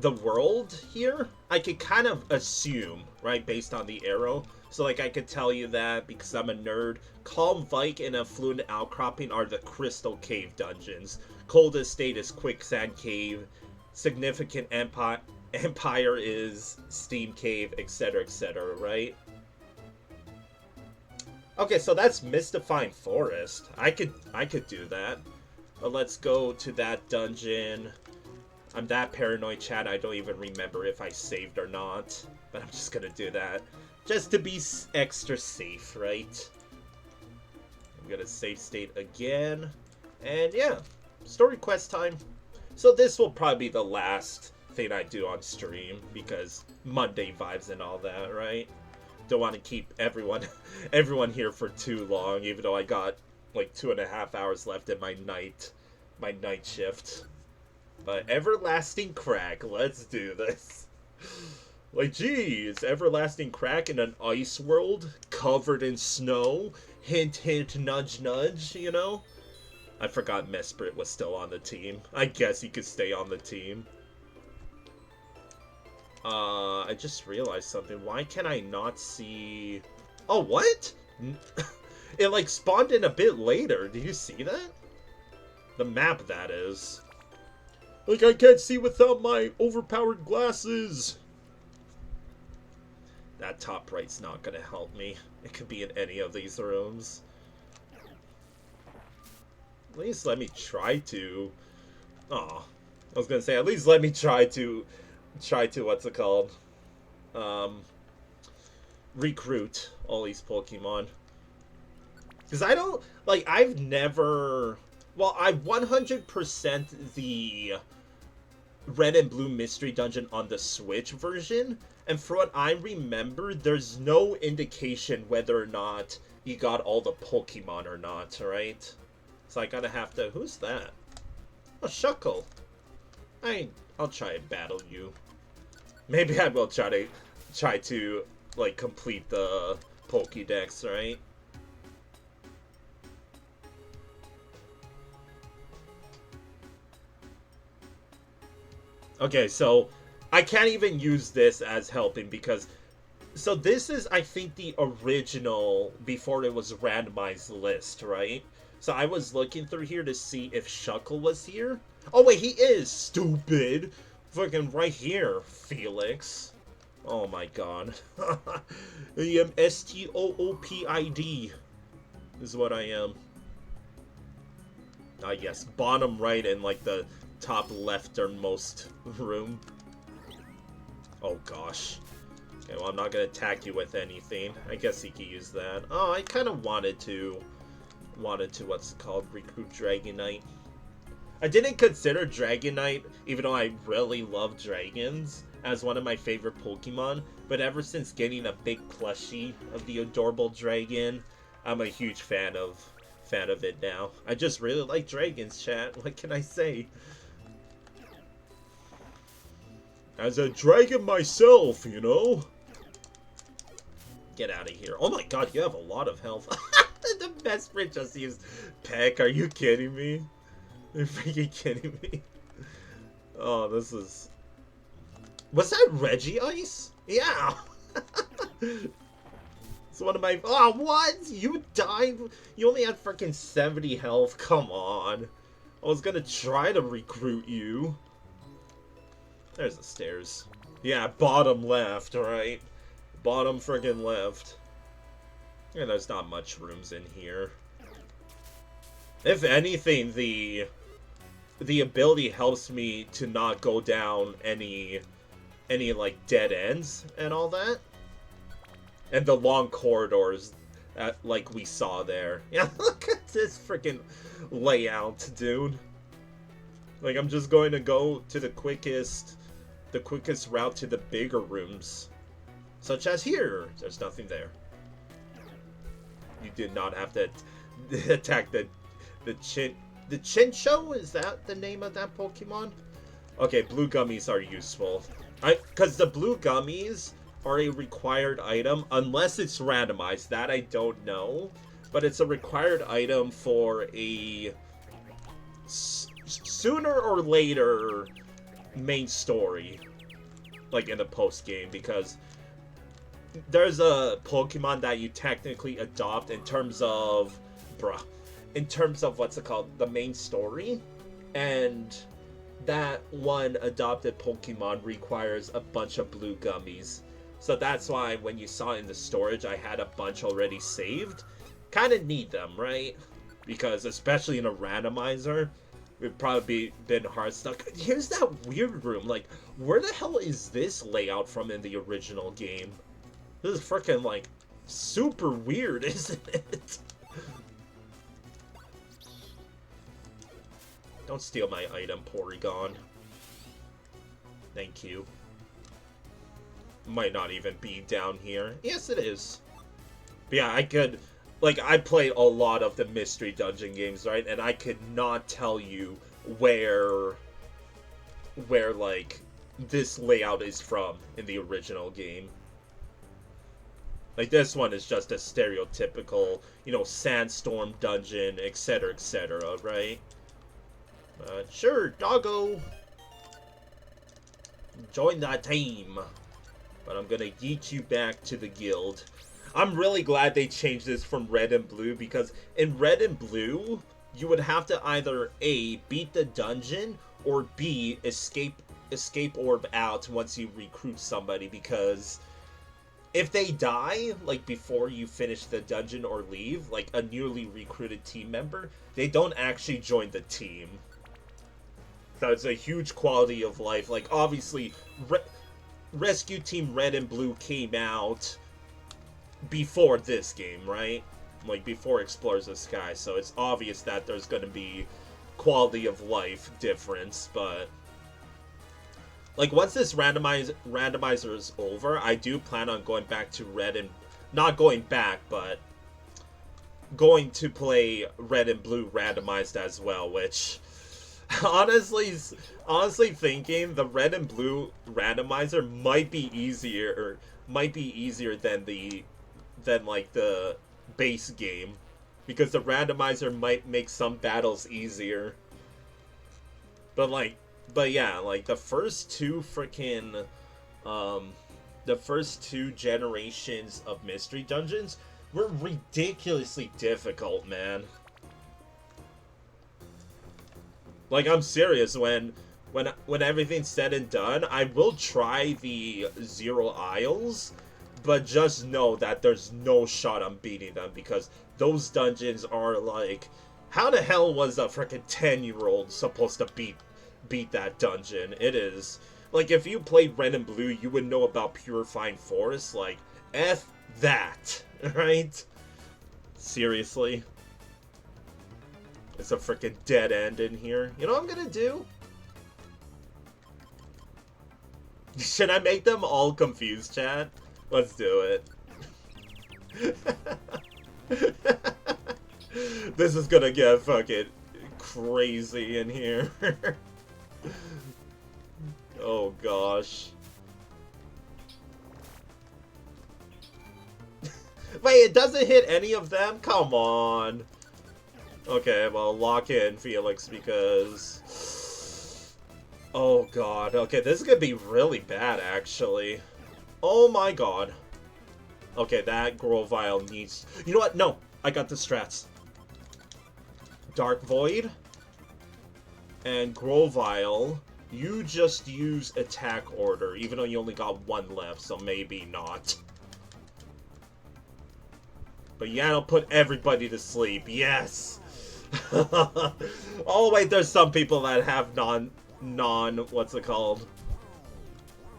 S1: The world here? I could kind of assume, right, based on the arrow. So, like, I could tell you that because I'm a nerd. Calm Vike and Affluent Outcropping are the Crystal Cave dungeons. Coldest State is Quicksand Cave. Significant Empire is Steam Cave, etc., right? Okay, so that's Mystifying Forest. I could do that. But let's go to that dungeon. I'm that paranoid, chat, I don't even remember if I saved or not. But I'm just gonna do that. Just to be extra safe, right? I'm gonna save state again. And yeah, story quest time. So this will probably be the last thing I do on stream, because Monday vibes and all that, right? Don't want to keep everyone here for too long, even though I got like 2.5 hours left in my night shift. But Everlasting Crack, let's do this. Like, geez, Everlasting Crack in an ice world covered in snow. Hint, hint, nudge, nudge, you know? I forgot Mesprit was still on the team. I guess he could stay on the team. I just realized something. Why can I not see... Oh, what? It, like, spawned in a bit later. Did you see that? The map, that is.
S3: Like, I can't see without my overpowered glasses.
S1: That top right's not gonna help me. It could be in any of these rooms. At least let me try to... Aw. I was gonna say, at least let me try to, what's it called? Recruit all these Pokemon. Because I don't... Like, I've never... Well, I 100% the Red and Blue Mystery Dungeon on the Switch version. And for what I remember, there's no indication whether or not you got all the Pokemon or not, right? So I gotta have to... Who's that? Oh, Shuckle. I'll try and battle you. Maybe I will try to like, complete the Pokédex, right? Okay, so I can't even use this as helping because... So this is, I think, the original, before it was randomized list, right? So I was looking through here to see if Shuckle was here. Oh wait, he is, stupid! Fucking right here, Felix. Oh my god. I am Stoopid. Is what I am. Yes, bottom right in, like, the top lefternmost room. Oh, gosh. Okay, well, I'm not gonna attack you with anything. I guess he could use that. Oh, I kind of wanted to, what's it called, recruit Dragonite. I didn't consider Dragonite, even though I really love dragons, as one of my favorite Pokemon, but ever since getting a big plushie of the adorable dragon, I'm a huge fan of it now. I just really like dragons, chat. What can I say?
S3: As a dragon myself, you know?
S1: Get out of here. Oh my god, you have a lot of health. The best sprint just used Peck. Are you kidding me? You're freaking kidding me. Oh, this is... Was that Reggie Ice? Yeah. It's one of my... Oh, what? You died? You only had freaking 70 health? Come on. I was gonna try to recruit you. There's the stairs. Yeah, bottom left, right? Bottom friggin' left. Yeah, there's not much rooms in here. If anything, the ability helps me to not go down any like dead ends and all that. And the long corridors that like we saw there. Yeah, look at this freaking layout, dude. Like, I'm just going to go to the quickest route to the bigger rooms. Such as here. There's nothing there. You did not have to attack the Chincho? Is that the name of that Pokemon? Okay, blue gummies are useful. Because the blue gummies are a required item, unless it's randomized. That I don't know. But it's a required item for a sooner or later main story. Like in the post-game, because there's a Pokemon that you technically adopt in terms of... in terms of, what's it called, the main story, and that one adopted Pokemon requires a bunch of blue gummies. So that's why when you saw in the storage I had a bunch already saved. Kind of need them, right? Because especially in a randomizer, it'd probably been hard stuck. Here's that weird room. Like, where the hell is this layout from in the original game? This is freaking, like, super weird, isn't it? Don't steal my item, Porygon. Thank you. Might not even be down here. Yes, it is. But yeah, I could... Like, I played a lot of the Mystery Dungeon games, right? And I could not tell you where like, this layout is from in the original game. Like, this one is just a stereotypical, you know, sandstorm dungeon, etc., right? Sure, doggo. Join that team. But I'm gonna yeet you back to the guild. I'm really glad they changed this from red and blue, because in red and blue, you would have to either A, beat the dungeon, or B, escape orb out once you recruit somebody, because if they die, like, before you finish the dungeon or leave, like a newly recruited team member, they don't actually join the team. So it's a huge quality of life. Like, obviously, Rescue Team Red and Blue came out before this game, right? Like, before Explorers of Sky, so it's obvious that there's going to be quality of life difference, but... Like, once this randomizer is over, I do plan on going back to Red and... Not going back, but... going to play Red and Blue randomized as well, which... honestly thinking the Red and Blue randomizer might be easier than like the base game, because the randomizer might make some battles easier. But yeah, like the first two generations of Mystery Dungeons were ridiculously difficult, man. Like, I'm serious, when everything's said and done, I will try the Zero Isles, but just know that there's no shot I'm beating them, because those dungeons are, like, How the hell was a freaking 10-year-old supposed to beat that dungeon? It is like, if you played Red and Blue, you would know about Purifying Forest. Like, F that, right? Seriously. It's a freaking dead end in here. You know what I'm gonna do? Should I make them all confused, chat? Let's do it. This is gonna get fucking crazy in here. Oh gosh. Wait, it doesn't hit any of them? Come on. Okay, well, lock in, Felix, because... Oh god, okay, this is gonna be really bad, actually. Oh my god. Okay, that Grovile needs... You know what? No, I got the strats. Dark Void and Grovile, you just use attack order, even though you only got one left, so maybe not. But yeah, it'll put everybody to sleep. Yes! Oh wait, there's some people that have what's it called?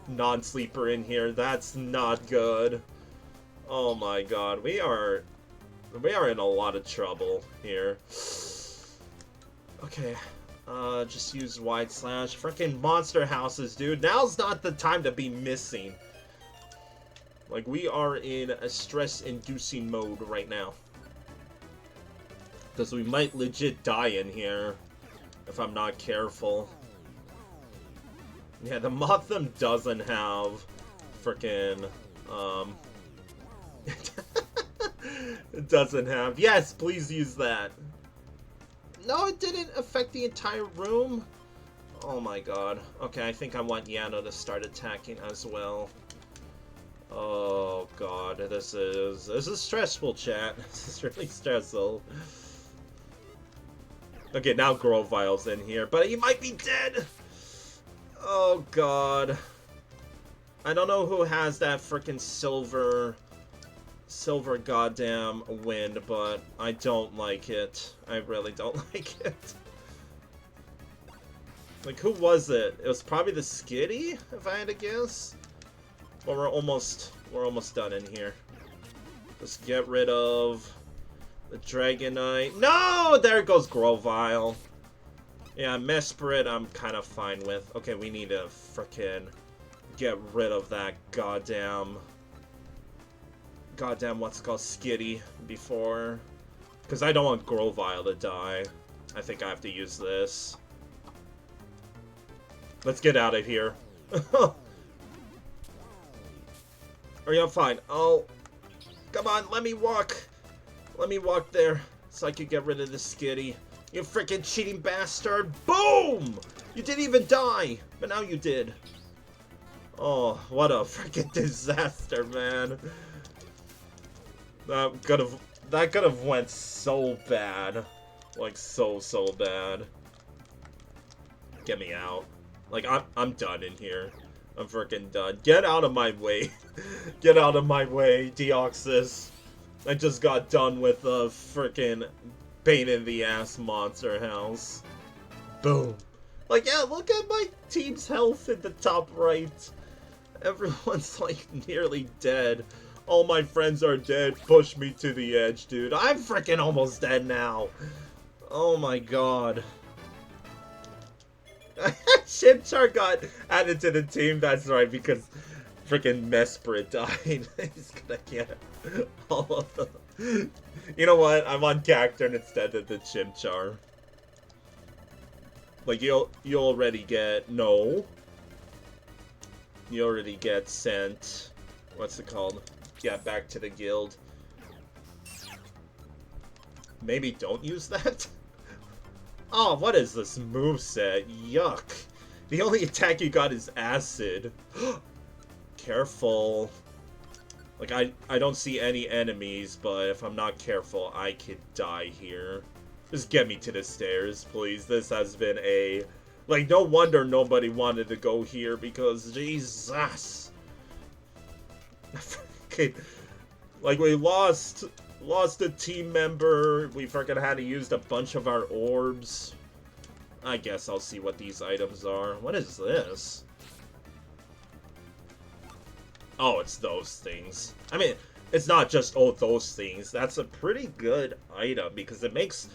S1: Non-sleeper in here. That's not good. Oh my god, we are in a lot of trouble here. Okay, just use wide slash. Freaking monster houses, dude. Now's not the time to be missing. Like, we are in a stress-inducing mode right now. Because we might legit die in here if I'm not careful. Yeah, the Motham doesn't have freaking, it doesn't have... Yes, please use that. No, it didn't affect the entire room. Oh my god. Okay, I think I want Yano to start attacking as well. Oh god, this is stressful, chat. This is really stressful. Okay, now Grovile's in here, but he might be dead! Oh god. I don't know who has that freaking silver goddamn wind, but I don't like it. I really don't like it. Like, who was it? It was probably the Skitty, if I had to guess. Well, we're almost done in here. Just get rid of the Dragonite. No! There goes Grovile. Yeah, Mesprit I'm kind of fine with. Okay, we need to frickin' get rid of that goddamn what's it called, Skitty before. Because I don't want Grovile to die. I think I have to use this. Let's get out of here. Are you fine? Oh, come on, let me walk. Let me walk there so I can get rid of the Skitty. You freaking cheating bastard. Boom! You didn't even die, but now you did. Oh, what a freaking disaster, man. That could have went so bad. Like, so bad. Get me out. Like, I'm done in here. I'm freaking done. Get out of my way. Get out of my way, Deoxys. I just got done with a freaking pain in the ass monster house. Boom. Like, yeah, look at my team's health in the top right. Everyone's like nearly dead. All my friends are dead. Push me to the edge, dude. I'm freaking almost dead now. Oh my god. Chimchar got added to the team, that's right, because freaking Mesprit died. He's gonna get all of them. You know what? I'm on Cacturn instead of the Chimchar. Like, you already get... No. You already get sent... What's it called? Yeah, back to the guild. Maybe don't use that? Oh, what is this moveset? Yuck. The only attack you got is acid. Careful. Like, I don't see any enemies, but if I'm not careful, I could die here. Just get me to the stairs, please. This has been a... Like, no wonder nobody wanted to go here, because, Jesus. Like, we lost Lost a team member. We freaking had to use a bunch of our orbs. I guess I'll see what these items are. What is this? Oh, it's those things. I mean, it's not just, oh, those things. That's a pretty good item because it makes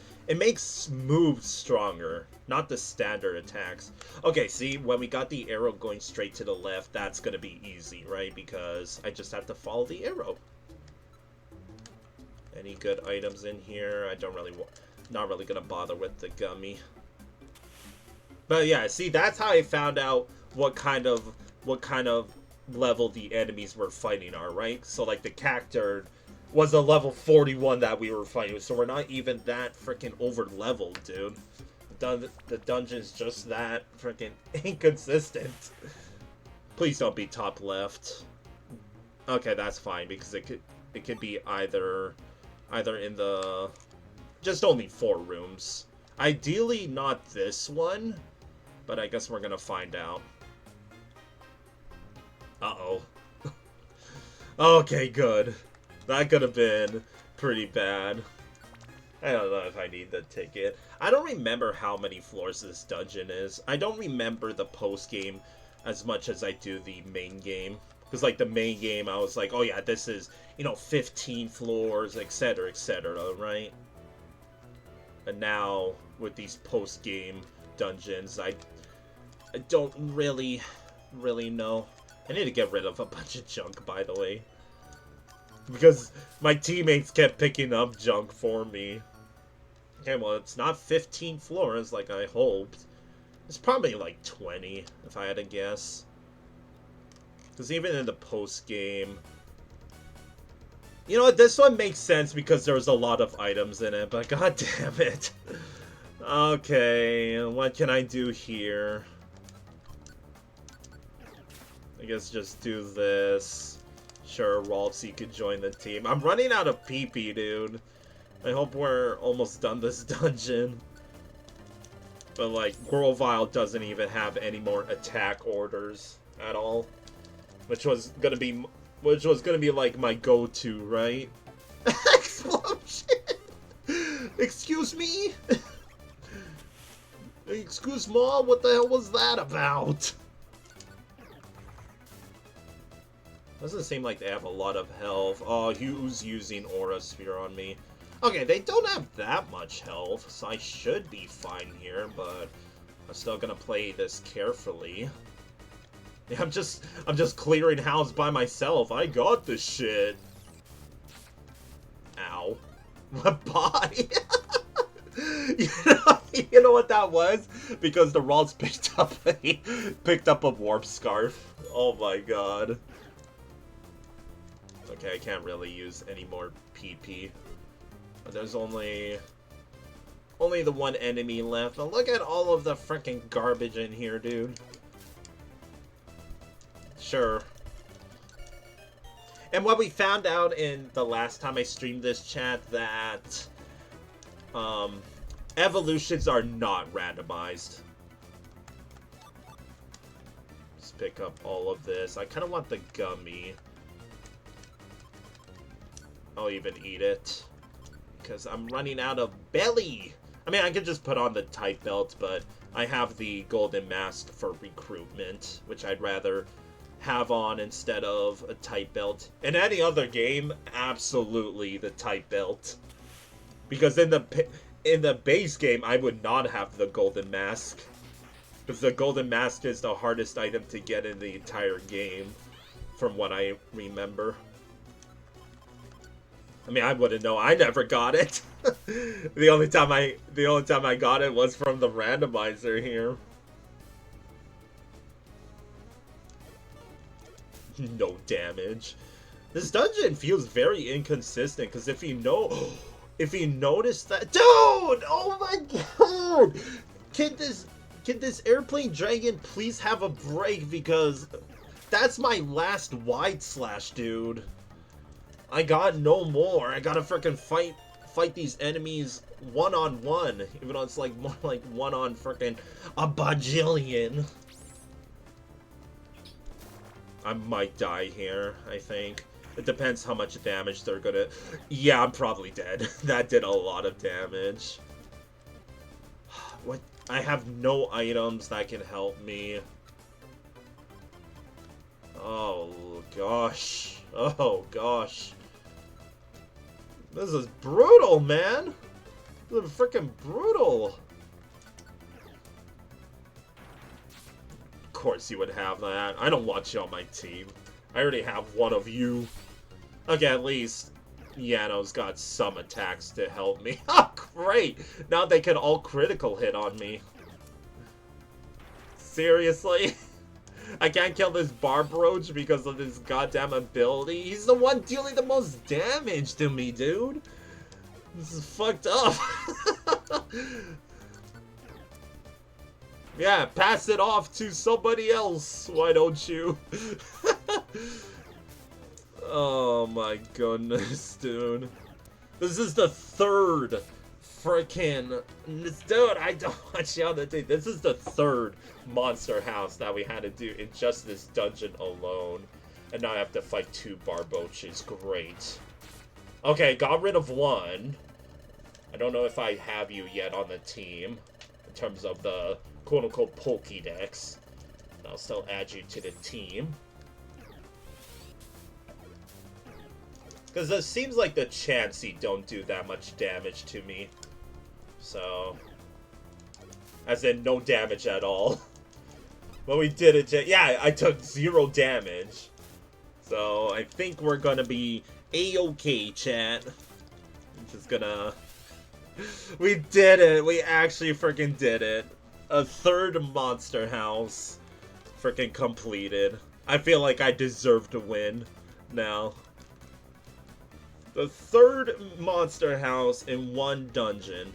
S1: moves stronger, not the standard attacks. Okay, see, when we got the arrow going straight to the left, that's gonna be easy, right? Because I just have to follow the arrow. Any good items in here? I don't really, not really gonna bother with the gummy. But yeah, see, that's how I found out what kind of level the enemies we're fighting are, right? So like the Cacturn was a level 41 that we were fighting with, so we're not even that freaking over leveled, dude. The dungeon's just that freaking inconsistent. Please don't be top left. Okay, that's fine because it could be either in the just only 4 rooms. Ideally not this one, but I guess we're gonna find out. Uh-oh. Okay, good. That could have been pretty bad. I don't know if I need the ticket. I don't remember how many floors this dungeon is. I don't remember the post-game as much as I do the main game. Because, like, the main game, I was like, oh yeah, this is, 15 floors, etc., right? But now, with these post-game dungeons, I don't really know. I need to get rid of a bunch of junk, by the way. Because my teammates kept picking up junk for me. Okay, well, it's not 15 floors like I hoped. It's probably like 20, if I had to guess. Because even in the post-game... You know what, this one makes sense because there was a lot of items in it, but god damn it. Okay, what can I do here? I guess just do this. Sure, Rolf, you could join the team. I'm running out of PP, dude. I hope we're almost done this dungeon. But, like, Grovile doesn't even have any more attack orders at all. Which was gonna be like my go-to, right? Explosion! Excuse me? Excuse ma, what the hell was that about? Doesn't seem like they have a lot of health. Oh, who's using Aura Sphere on me? Okay, they don't have that much health, so I should be fine here, but I'm still gonna play this carefully. Yeah, I'm just clearing house by myself. I got this shit. Ow. Bye. You know what that was? Because the Ralts picked up a warp scarf. Oh my god. Okay, I can't really use any more PP. But there's only the one enemy left. But look at all of the freaking garbage in here, dude. Sure. And what we found out in the last time I streamed this chat, that evolutions are not randomized. Let's pick up all of this. I kind of want the gummy. I'll even eat it. Because I'm running out of belly. I mean, I could just put on the type belt, but I have the golden mask for recruitment, which I'd rather have on instead of a type belt. In any other game, absolutely the type belt. Because in the base game, I would not have the golden mask. Because the golden mask is the hardest item to get in the entire game, from what I remember. I mean, I wouldn't know. I never got it. The only time I got it was from the randomizer here. No damage. This dungeon feels very inconsistent because if you notice that, dude, oh my god, can this airplane dragon please have a break, because that's my last wide slash, dude. I got no more. I gotta frickin' fight these enemies one-on-one, even though it's like more like one on frickin' a bajillion. I might die here, I think. It depends how much damage they're gonna... Yeah, I'm probably dead. That did a lot of damage. What? I have no items that can help me. Oh, gosh. Oh, gosh. This is brutal, man. This is freaking brutal. Of course you would have that. I don't want you on my team. I already have one of you. Okay, at least Yano's got some attacks to help me. Oh, great! Now they can all critical hit on me. Seriously? I can't kill this Barbroach because of this goddamn ability? He's the one dealing the most damage to me, dude! This is fucked up. Yeah, pass it off to somebody else, why don't you? Oh my goodness, dude. This is the third freaking... Dude, I don't want you on the team. This is the third monster house that we had to do in just this dungeon alone. And now I have to fight 2 Barboaches. Great. Okay, got rid of one. I don't know if I have you yet on the team. In terms of the quote-unquote Pokédex. I'll still add you to the team. Because it seems like the Chansey don't do that much damage to me. So... As in, no damage at all. But we did it, yeah, I took 0 damage. So, I think we're gonna be A-okay, chat. I'm just gonna... We did it! We actually freaking did it. A third monster house. Freaking completed. I feel like I deserve to win now. The third monster house in one dungeon.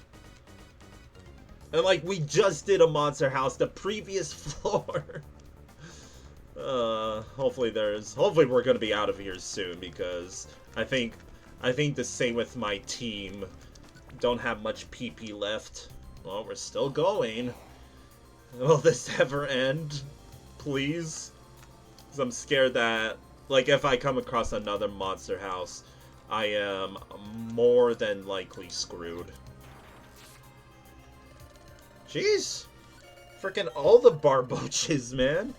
S1: And like, we just did a monster house the previous floor. Hopefully we're gonna be out of here soon, because I think the same with my team. Don't have much PP left. Well, we're still going. Will this ever end? Please? Because I'm scared that, like, if I come across another monster house, I am more than likely screwed. Jeez. Freaking all the Barboaches, man.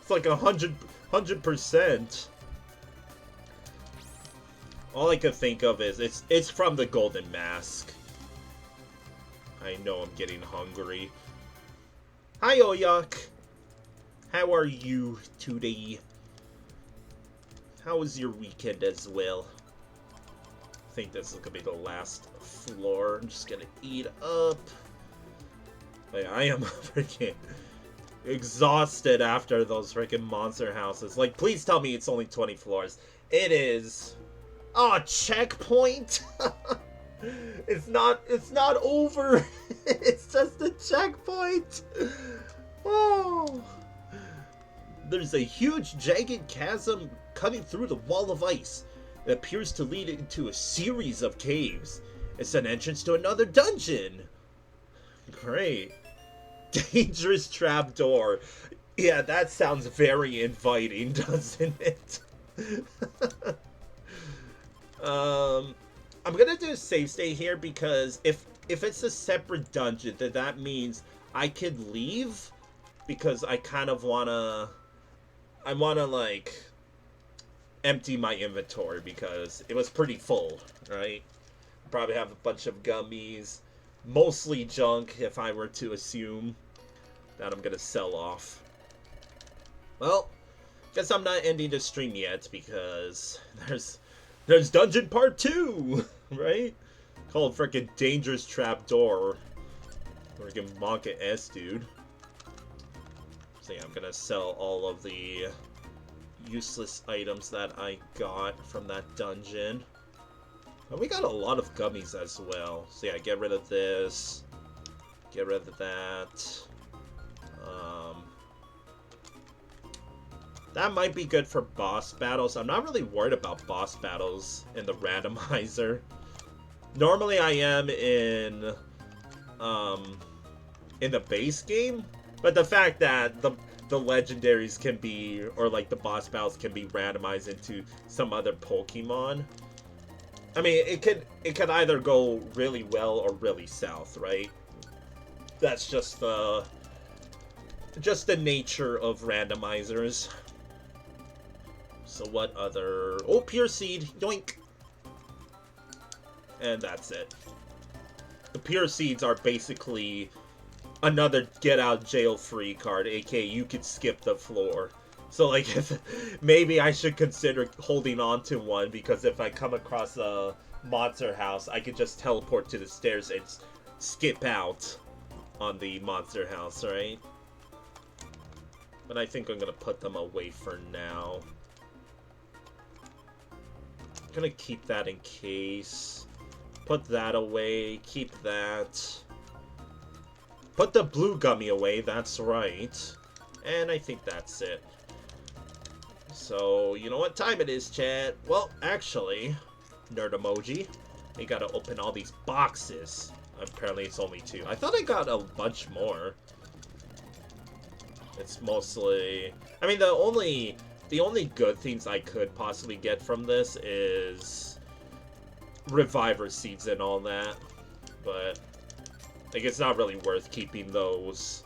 S1: It's like 100%. All I could think of is, it's from the Golden Mask. I know I'm getting hungry. Hi, Oyak. How are you today? How was your weekend as well? I think this is gonna be the last floor. I'm just gonna eat up. Like, I am freaking exhausted after those freaking monster houses. Like, please tell me it's only 20 floors. It is. Oh, checkpoint? It's not over. It's just a checkpoint. Oh. There's a huge jagged chasm cutting through the wall of ice. It appears to lead into a series of caves. It's an entrance to another dungeon. Great. Dangerous trapdoor. Yeah, that sounds very inviting, doesn't it? I'm gonna do a save state here because if it's a separate dungeon, then that means I could leave, because I kind of wanna... I wanna, like, empty my inventory because it was pretty full, right? Probably have a bunch of gummies, mostly junk if I were to assume that I'm gonna sell off. Well, guess I'm not ending the stream yet because there's dungeon part 2, right? Called frickin' Dangerous Trapdoor. Frickin' Monka S, dude. So yeah, I'm gonna sell all of the useless items that I got from that dungeon. And we got a lot of gummies as well. So yeah, get rid of this. Get rid of that. That might be good for boss battles. I'm not really worried about boss battles in the randomizer. Normally I am in the base game, but the fact that the legendaries can be, or like the boss battles can be randomized into some other Pokemon. I mean, it could either go really well or really south, right? That's just the nature of randomizers. So what other... Oh, Pure Seed! Yoink! And that's it. The Pure Seeds are basically another get-out-jail-free card, aka you could skip the floor. So, like, if maybe I should consider holding on to one, because if I come across a monster house, I could just teleport to the stairs and skip out on the monster house, right? But I think I'm gonna put them away for now. I'm gonna keep that in case. Put that away, keep that. Put the blue gummy away, that's right. And I think that's it. So, you know what time it is, chat? Well, actually, nerd emoji, you gotta open all these boxes. Apparently it's only 2. I thought I got a bunch more. It's mostly... I mean, the only good things I could possibly get from this is Reviver Seeds and all that. But, like, it's not really worth keeping those,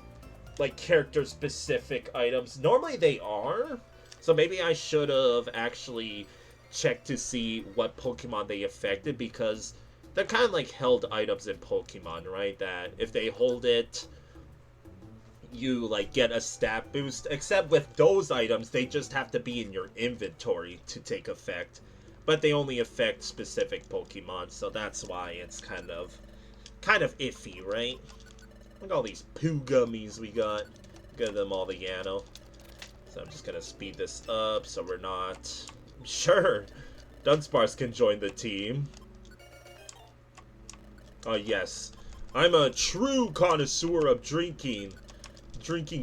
S1: like, character-specific items. Normally they are, so maybe I should have actually checked to see what Pokemon they affected, because they're kind of like held items in Pokemon, right? That if they hold it, you, like, get a stat boost. Except with those items, they just have to be in your inventory to take effect. But they only affect specific Pokemon, so that's why it's kind of iffy, right? Look at all these poo gummies we got. Give them all the Yano. So I'm just gonna speed this up so we're not... Sure! Dunsparce can join the team. Oh, yes. I'm a true connoisseur of drinking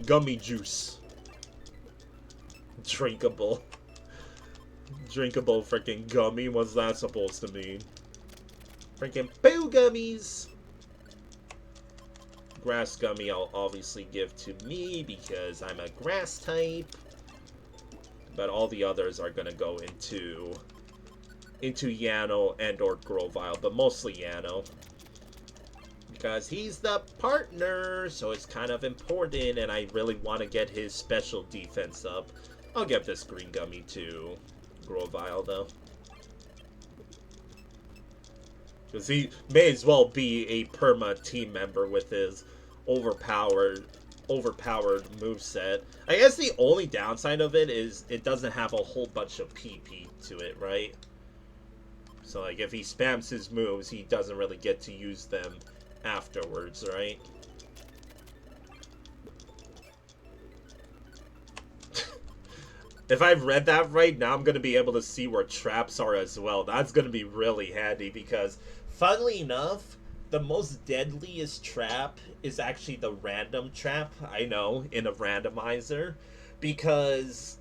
S1: gummy juice. Drinkable. Drinkable freaking gummy? What's that supposed to mean? Freaking poo gummies! Grass gummy I'll obviously give to me because I'm a grass type. But all the others are gonna go into Yano and or Grovyle, but mostly Yano. Because he's the partner, so it's kind of important, and I really want to get his special defense up. I'll give this green gummy to Grovyle, though. Because he may as well be a perma team member with his overpowered moveset. I guess the only downside of it is it doesn't have a whole bunch of PP to it, right? So, like, if he spams his moves, he doesn't really get to use them afterwards, right? If I've read that right, now I'm going to be able to see where traps are as well. That's going to be really handy because, funnily enough, the most deadliest trap is actually the random trap, I know, in a randomizer. Because,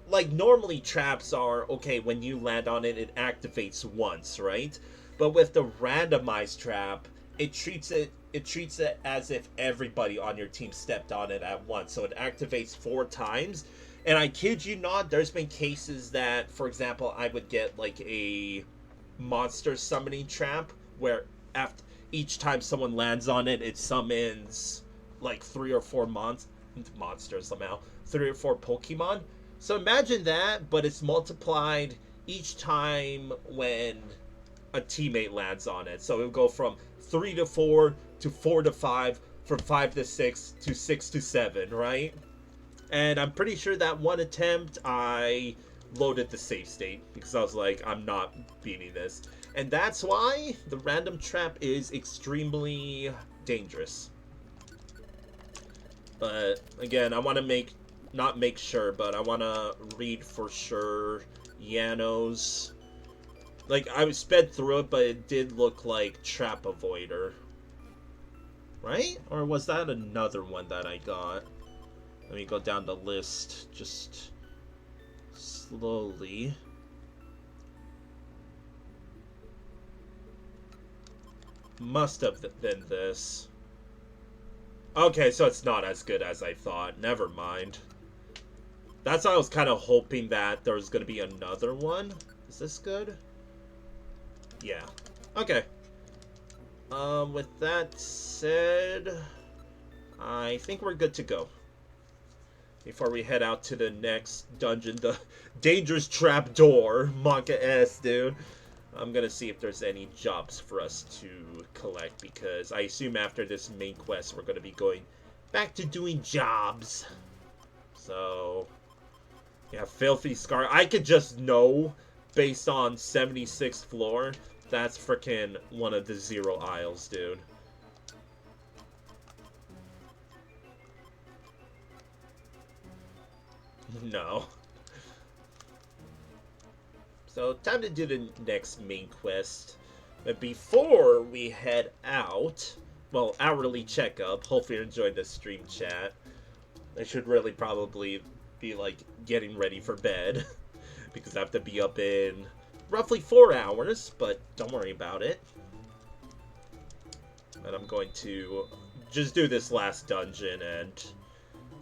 S1: like, normally traps are, okay, when you land on it, it activates once, right? But with the randomized trap, it treats it as if everybody on your team stepped on it at once. So it activates 4 times. And I kid you not, there's been cases that, for example, I would get like a monster summoning trap where after each time someone lands on it, it summons like 3 or 4 monsters somehow, 3 or 4 Pokemon. So imagine that, but it's multiplied each time when a teammate lands on it. So it'll go from 3 to 4 to 4 to 5, from 5 to 6 to 6 to 7, right? And I'm pretty sure that one attempt I loaded the save state because I was like, I'm not beating this. And that's why the random trap is extremely dangerous. But again, I want to not make sure, but I want to read for sure Yano's. Like, I sped through it, but it did look like Trap Avoider. Right? Or was that another one that I got? Let me go down the list just slowly. Must have been this. Okay, so it's not as good as I thought. Never mind. That's why I was kind of hoping that there was going to be another one. Is this good? Yeah. Okay. With that said, I think we're good to go. Before we head out to the next dungeon, the dangerous trapdoor, Monka S, dude. I'm gonna see if there's any jobs for us to collect, because I assume after this main quest we're gonna be going back to doing jobs. So, yeah, Filthy Scar. I could just know, based on 76th floor, that's frickin' one of the 0 aisles, dude. No. So, time to do the next main quest. But before we head out, well, hourly checkup. Hopefully you enjoyed the stream chat. I should really probably be, like, getting ready for bed. Because I have to be up in roughly 4 hours, but don't worry about it. And I'm going to just do this last dungeon and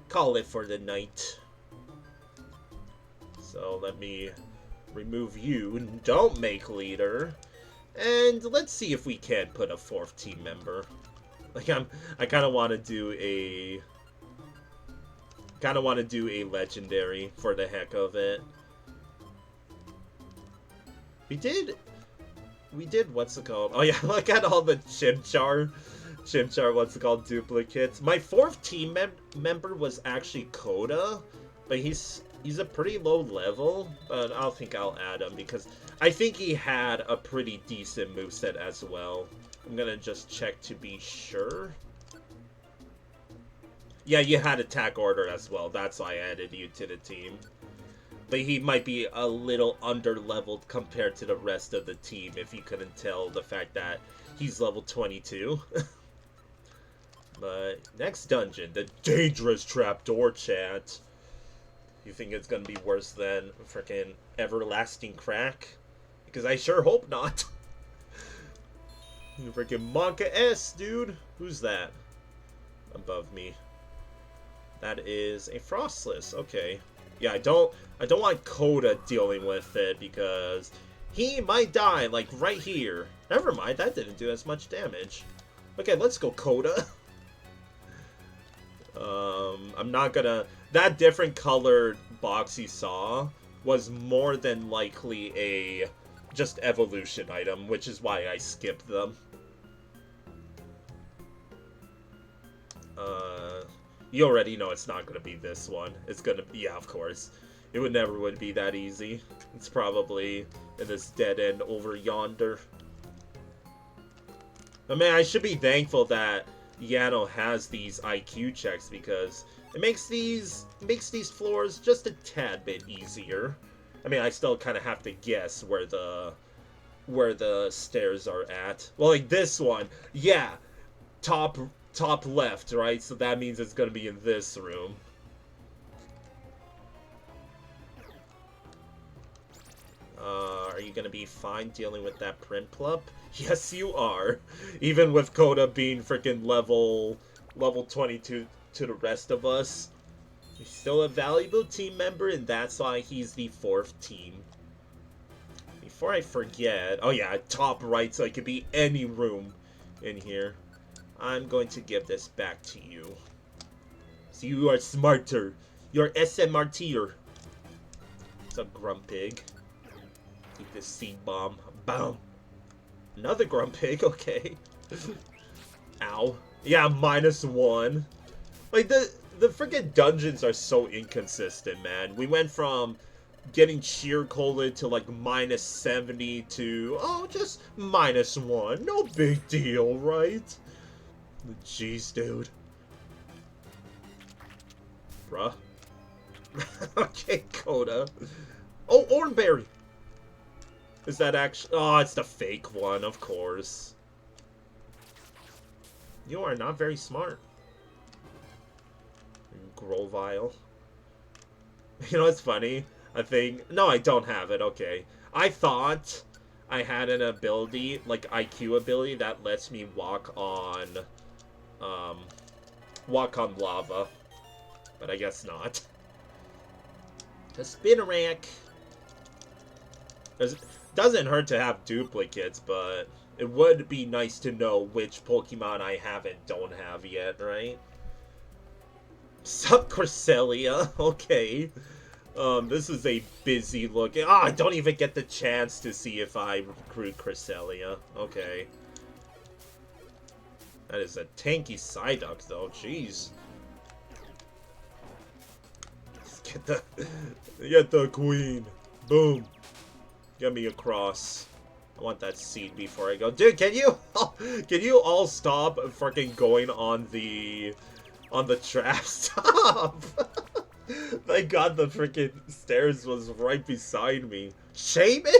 S1: call it for the night. So let me remove you. Don't make leader. And let's see if we can put a 4th team member. Like I kind of want to do a legendary for the heck of it. We did what's it called? Oh yeah, look at all the Chimchar, what's it called, duplicates. My 4th team member was actually Coda, but he's a pretty low level, but I think I'll add him because I think he had a pretty decent moveset as well. I'm gonna just check to be sure. Yeah, you had attack order as well. That's why I added you to the team. But he might be a little under-leveled compared to the rest of the team, if you couldn't tell the fact that he's level 22. But next dungeon, the dangerous trapdoor, chat. You think it's gonna be worse than frickin' everlasting crack? Because I sure hope not. Frickin' Monka S, dude. Who's that? Above me. That is a Frostless. Okay. Yeah, I don't want Coda dealing with it because he might die, like, right here. Never mind, that didn't do as much damage. Okay, let's go, Coda. I'm not gonna... That different colored box you saw was more than likely a just evolution item, which is why I skipped them. You already know it's not gonna be this one. It's gonna be, yeah, of course. It would be that easy. It's probably in this dead end over yonder. But man, I should be thankful that Yano has these IQ checks because it makes these floors just a tad bit easier. I mean, I still kind of have to guess where the stairs are at. Well, like this one, yeah, top left, right? So that means it's gonna be in this room. Are you gonna be fine dealing with that print club? Yes, you are. Even with Coda being freaking level 22 to the rest of us, he's still a valuable team member, and that's why he's the 4th team. Before I forget, oh yeah, top right, so it could be any room in here. I'm going to give this back to you. So you are smarter. You're SMRTer. What's up, Grumpig? Keep this seed bomb. Boom. Another Grumpig, okay. Ow. Yeah, -1. Like, the freaking dungeons are so inconsistent, man. We went from getting sheer cola to, like, -70 to, oh, just -1. No big deal, right? Jeez, dude. Bruh. Okay, Coda. Oh, Oranberry! Is that actually... Oh, it's the fake one, of course. You are not very smart. Grovile. You know what's funny? I think... No, I don't have it, okay. I thought I had an ability, like IQ ability, that lets me walk on... walk on lava. But I guess not.
S4: The Spinnerack.
S1: Doesn't hurt to have duplicates, but it would be nice to know which Pokemon I have and don't have yet, right? Sup, Cresselia? Okay. This is a busy looking... Ah, I don't even get the chance to see if I recruit Cresselia. Okay. That is a tanky Psyduck, though. Jeez. Let's get the queen. Boom. Get me across. I want that seed before I go. Dude, can you all stop freaking going on the trap? Stop! Thank God the freaking stairs was right beside me. Shaman?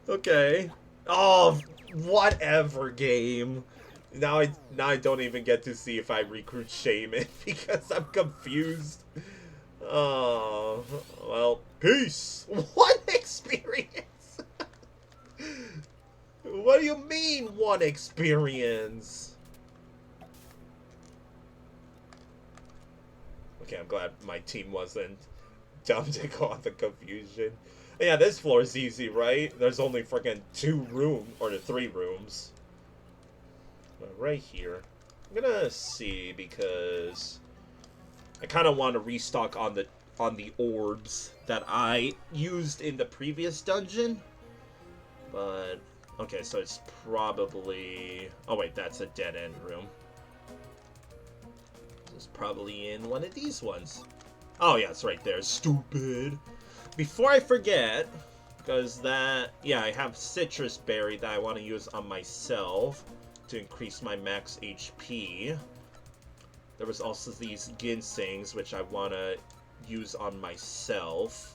S1: Okay. Oh, whatever, game. Now I don't even get to see if I recruit Shaman because I'm confused. Oh, well, peace. What experience? What do you mean, one experience? Okay, I'm glad my team wasn't dumb to go on the confusion. Yeah, this floor is easy, right? There's only freaking 2 rooms, or 3 rooms. But right here, I'm gonna see because I kind of want to restock on the orbs that I used in the previous dungeon. But okay, so it's probably... Oh wait, that's a dead-end room. It's probably in one of these ones. Oh yeah, it's right there. Stupid. Before I forget, because that... Yeah, I have Citrus Berry that I want to use on myself to increase my max HP. There was also these Ginsengs, which I want to use on myself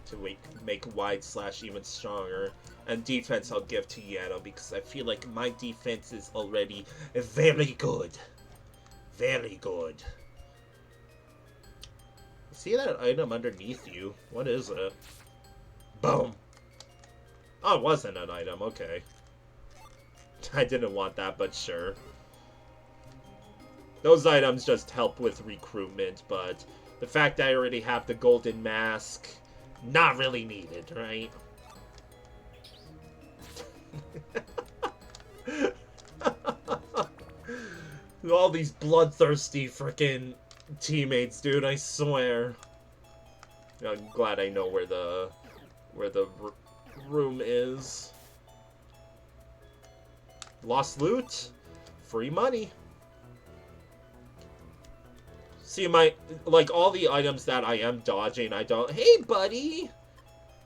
S1: to make wide slash even stronger. And defense I'll give to Yato because I feel like my defense is already very good. Very good. See that item underneath you? What is it? Boom. Oh, it wasn't an item. Okay. I didn't want that, but sure. Those items just help with recruitment, but the fact that I already have the golden mask, not really needed, right? All these bloodthirsty frickin' teammates, dude, I swear. I'm glad I know where the room is. Lost loot? Free money. See, like, all the items that I am dodging, I don't... Hey, buddy!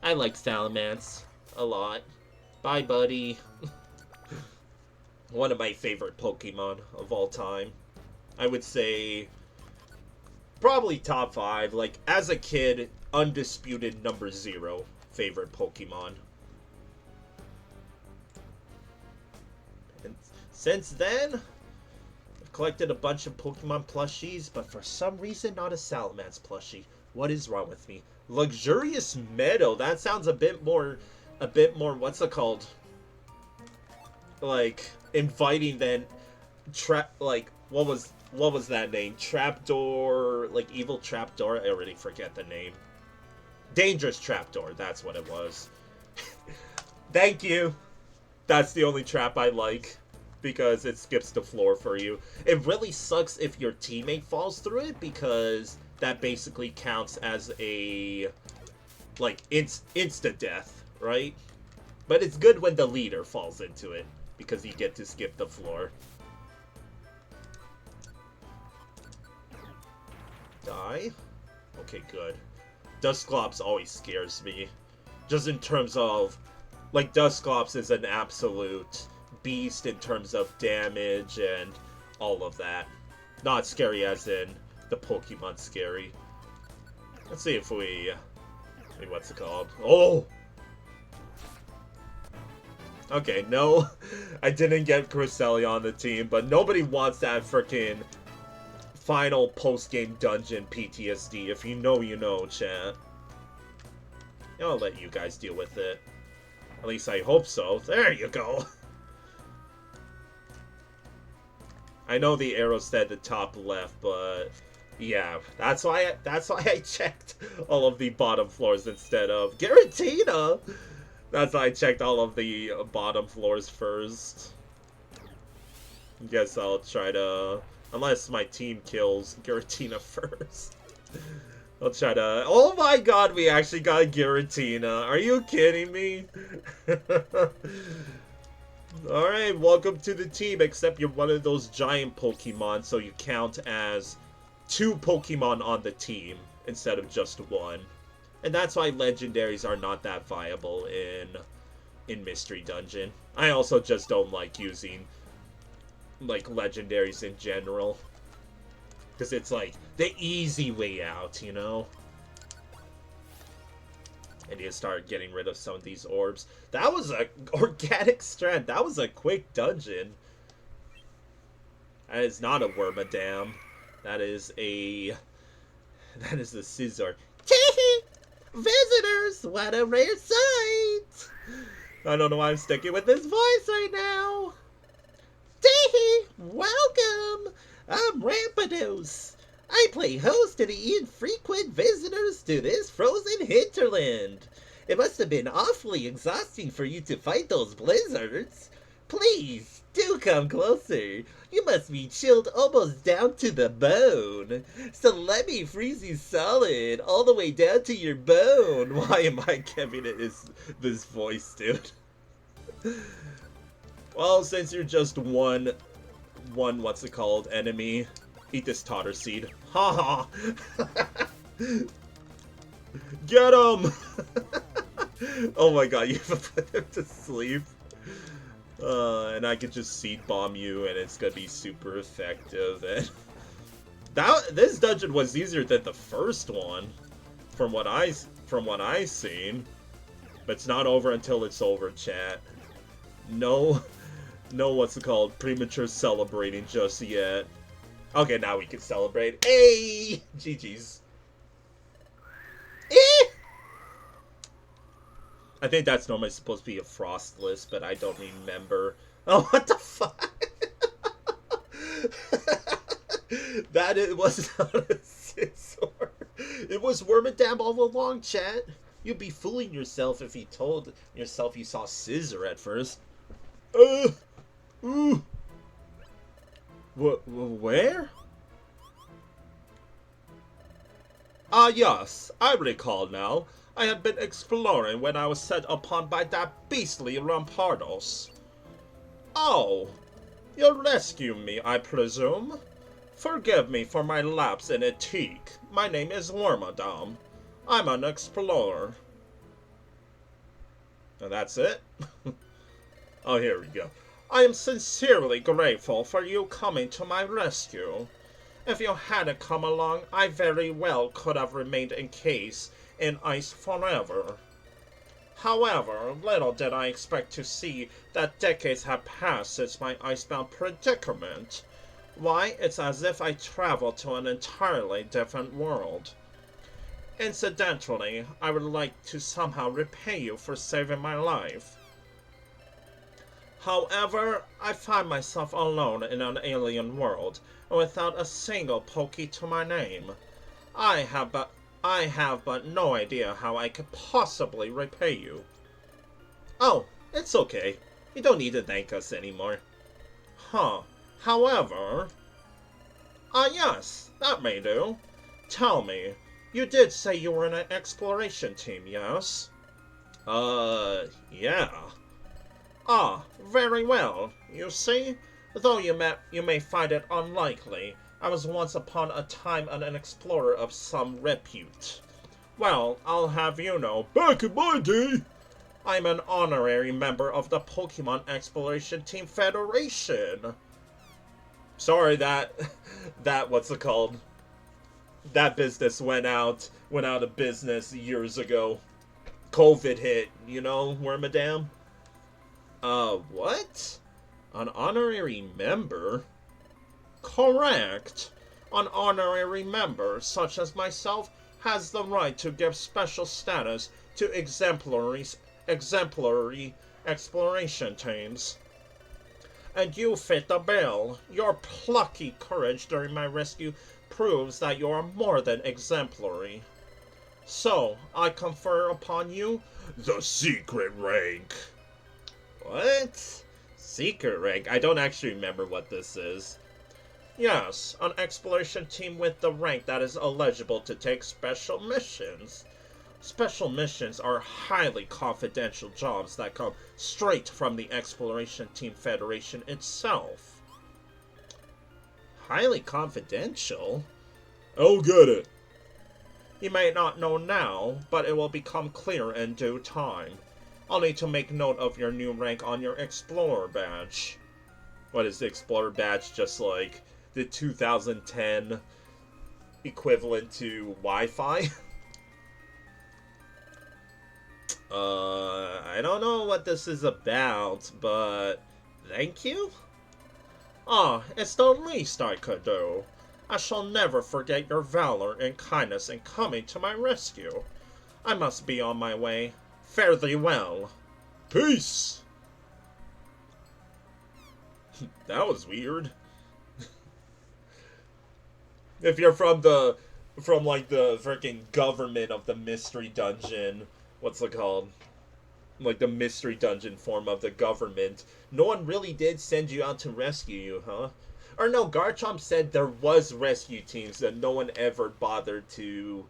S1: I like Salamence a lot. Bye, buddy. One of my favorite Pokemon of all time. I would say... probably top 5. Like, as a kid, undisputed number 0 favorite Pokemon. And since then... collected a bunch of Pokemon plushies, but for some reason not a Salamence plushie. What is wrong with me? Luxurious Meadow. That sounds a bit more, what's it called? Like, inviting than what was that name? Trapdoor, like Evil Trapdoor? I already forget the name. Dangerous Trapdoor, that's what it was. Thank you. That's the only trap I like. Because it skips the floor for you. It really sucks if your teammate falls through it, because that basically counts as a, like, insta-death, right? But it's good when the leader falls into it, because you get to skip the floor. Die? Okay, good. Dusclops always scares me. Just in terms of, like, Dusclops is an absolute... beast in terms of damage and all of that. Not scary as in the Pokemon scary. Let's see if we... what's it called? Oh! Okay, no. I didn't get Cresselia on the team, but nobody wants that frickin' final post-game dungeon PTSD. If you know, you know, chat. I'll let you guys deal with it. At least I hope so. There you go. I know the arrow said the top left, but yeah, that's why I checked all of the bottom floors instead of Giratina. That's why I checked all of the bottom floors first. Guess I'll try to, unless my team kills Giratina first. I'll try to. Oh my god, we actually got Giratina. Are you kidding me? Alright, welcome to the team, except you're one of those giant Pokemon, so you count as 2 Pokemon on the team instead of just 1. And that's why legendaries are not that viable in Mystery Dungeon. I also just don't like using like legendaries in general. Because it's like the easy way out, you know? I need to start getting rid of some of these orbs. That was a organic strand. That was a quick dungeon. That is not a Wormadam. That is a Scizor.
S4: Visitors, what a rare sight!
S1: I don't know why I'm sticking with this voice right now.
S4: Welcome! I'm Rampadose. I play host to the infrequent visitors to this frozen hinterland. It must have been awfully exhausting for you to fight those blizzards. Please, do come closer. You must be chilled almost down to the bone. So let me freeze you solid, all the way down to your bone.
S1: Why am I giving it this voice, dude? Well, since you're just one what's it called, enemy, eat this Totter Seed. Ha ha! Get him! Oh my god, you have put him to sleep. And I could just Seed Bomb you, and it's gonna be super effective. And this dungeon was easier than the first one, from what I seen. But it's not over until it's over, chat. No, what's it called? Premature celebrating just yet. Okay, now we can celebrate. Hey! GG's. I think that's normally supposed to be a Frostless, but I don't remember. Oh, what the fuck? It was not a Scizor. It was Wormadam all along, chat. You'd be fooling yourself if you told yourself you saw Scizor at first. Where? Ah, yes, I recall now. I had been exploring when I was set upon by that beastly Rampardos. Oh, you'll rescue me, I presume? Forgive me for my lapse in etique. My name is Wormadam. I'm an explorer. And that's it? Oh, here we go. I am sincerely grateful for you coming to my rescue. If you hadn't come along, I very well could have remained encased in ice forever. However, little did I expect to see that decades have passed since my icebound predicament. Why, it's as if I traveled to an entirely different world. Incidentally, I would like to somehow repay you for saving my life. However, I find myself alone in an alien world, and without a single Poké to my name. I have but no idea how I could possibly repay you. Oh, it's okay. You don't need to thank us anymore. Huh. However... Ah, yes, that may do. Tell me, you did say you were in an exploration team, yes? Yeah. Ah, very well. You see, though you may find it unlikely, I was once upon a time an explorer of some repute. Well, I'll have you know, back in my day, I'm an honorary member of the Pokemon Exploration Team Federation. Sorry that what's it called? That business went out of business years ago. COVID hit, you know, Wormadam? What? An honorary member? Correct. An honorary member, such as myself, has the right to give special status to exemplary exploration teams. and you fit the bill. Your plucky courage during my rescue proves that you are more than exemplary. So, I confer upon you
S3: The secret rank.
S1: What? Secret rank? I don't actually remember what this is. Yes, an exploration team with the rank that is eligible to take special missions. Special missions are highly confidential jobs that come straight from the Exploration Team Federation itself. Highly confidential?
S3: I'll get it.
S1: You may not know now, but it will become clear in due time. I'll need to make note of your new rank on your Explorer badge. What is the Explorer badge? Just like the 2010 equivalent to Wi-Fi? I don't know what this is about, but thank you? Ah, it's the least I could do. I shall never forget your valor and kindness in coming to my rescue. I must be on my way. Fare thee well.
S3: Peace.
S1: That was weird. If you're from like the freaking government of the mystery dungeon, what's it called? Like the mystery dungeon form of the government, no one really did send you out to rescue you, huh? Or no, Garchomp said there was rescue teams that no one ever bothered to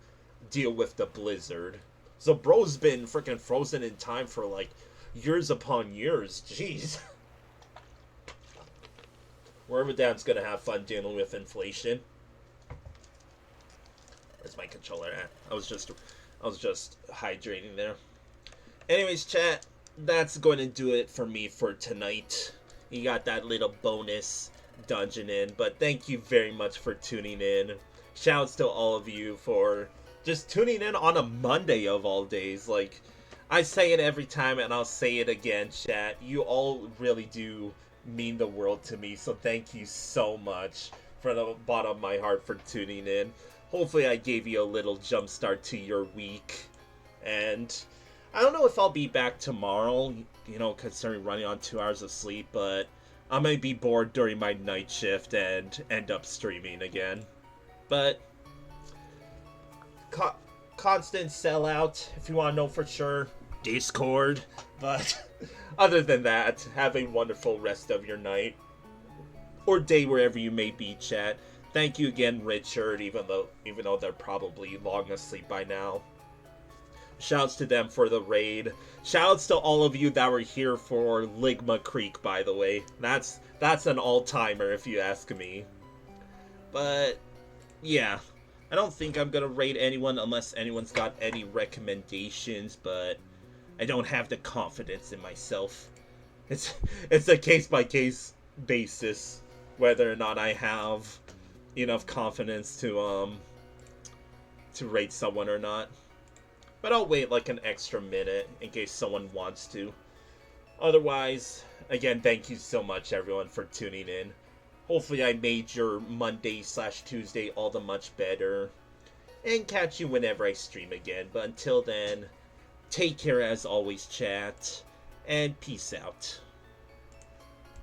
S1: deal with the blizzard. So bro's been freaking frozen in time for like years upon years. Jeez. Wherever Dad's gonna have fun dealing with inflation. Where's my controller at? I was just hydrating there. Anyways, chat, that's going to do it for me for tonight. You got that little bonus dungeon in, but thank you very much for tuning in. Shouts to all of you for just tuning in on a Monday of all days. Like, I say it every time and I'll say it again, chat. You all really do mean the world to me, so thank you so much from the bottom of my heart for tuning in. Hopefully I gave you a little jump start to your week, and I don't know if I'll be back tomorrow, you know, considering running on 2 hours of sleep, but I might be bored during my night shift and end up streaming again. But constant sellout, if you want to know for sure, Discord. But other than that, have a wonderful rest of your night or day wherever you may be, chat. Thank you again, Richard, even though they're probably long asleep by now. Shouts to them for the raid. Shouts to all of you that were here for Ligma Creek, by the way. That's an all-timer, if you ask me. But, yeah. I don't think I'm gonna raid anyone unless anyone's got any recommendations, but I don't have the confidence in myself. It's a case-by-case basis whether or not I have enough confidence to rate someone or not. But I'll wait like an extra minute in case someone wants to. Otherwise, again, thank you so much everyone for tuning in. Hopefully I made your Monday/Tuesday all the much better. And catch you whenever I stream again. But until then, take care as always, chat. And peace out.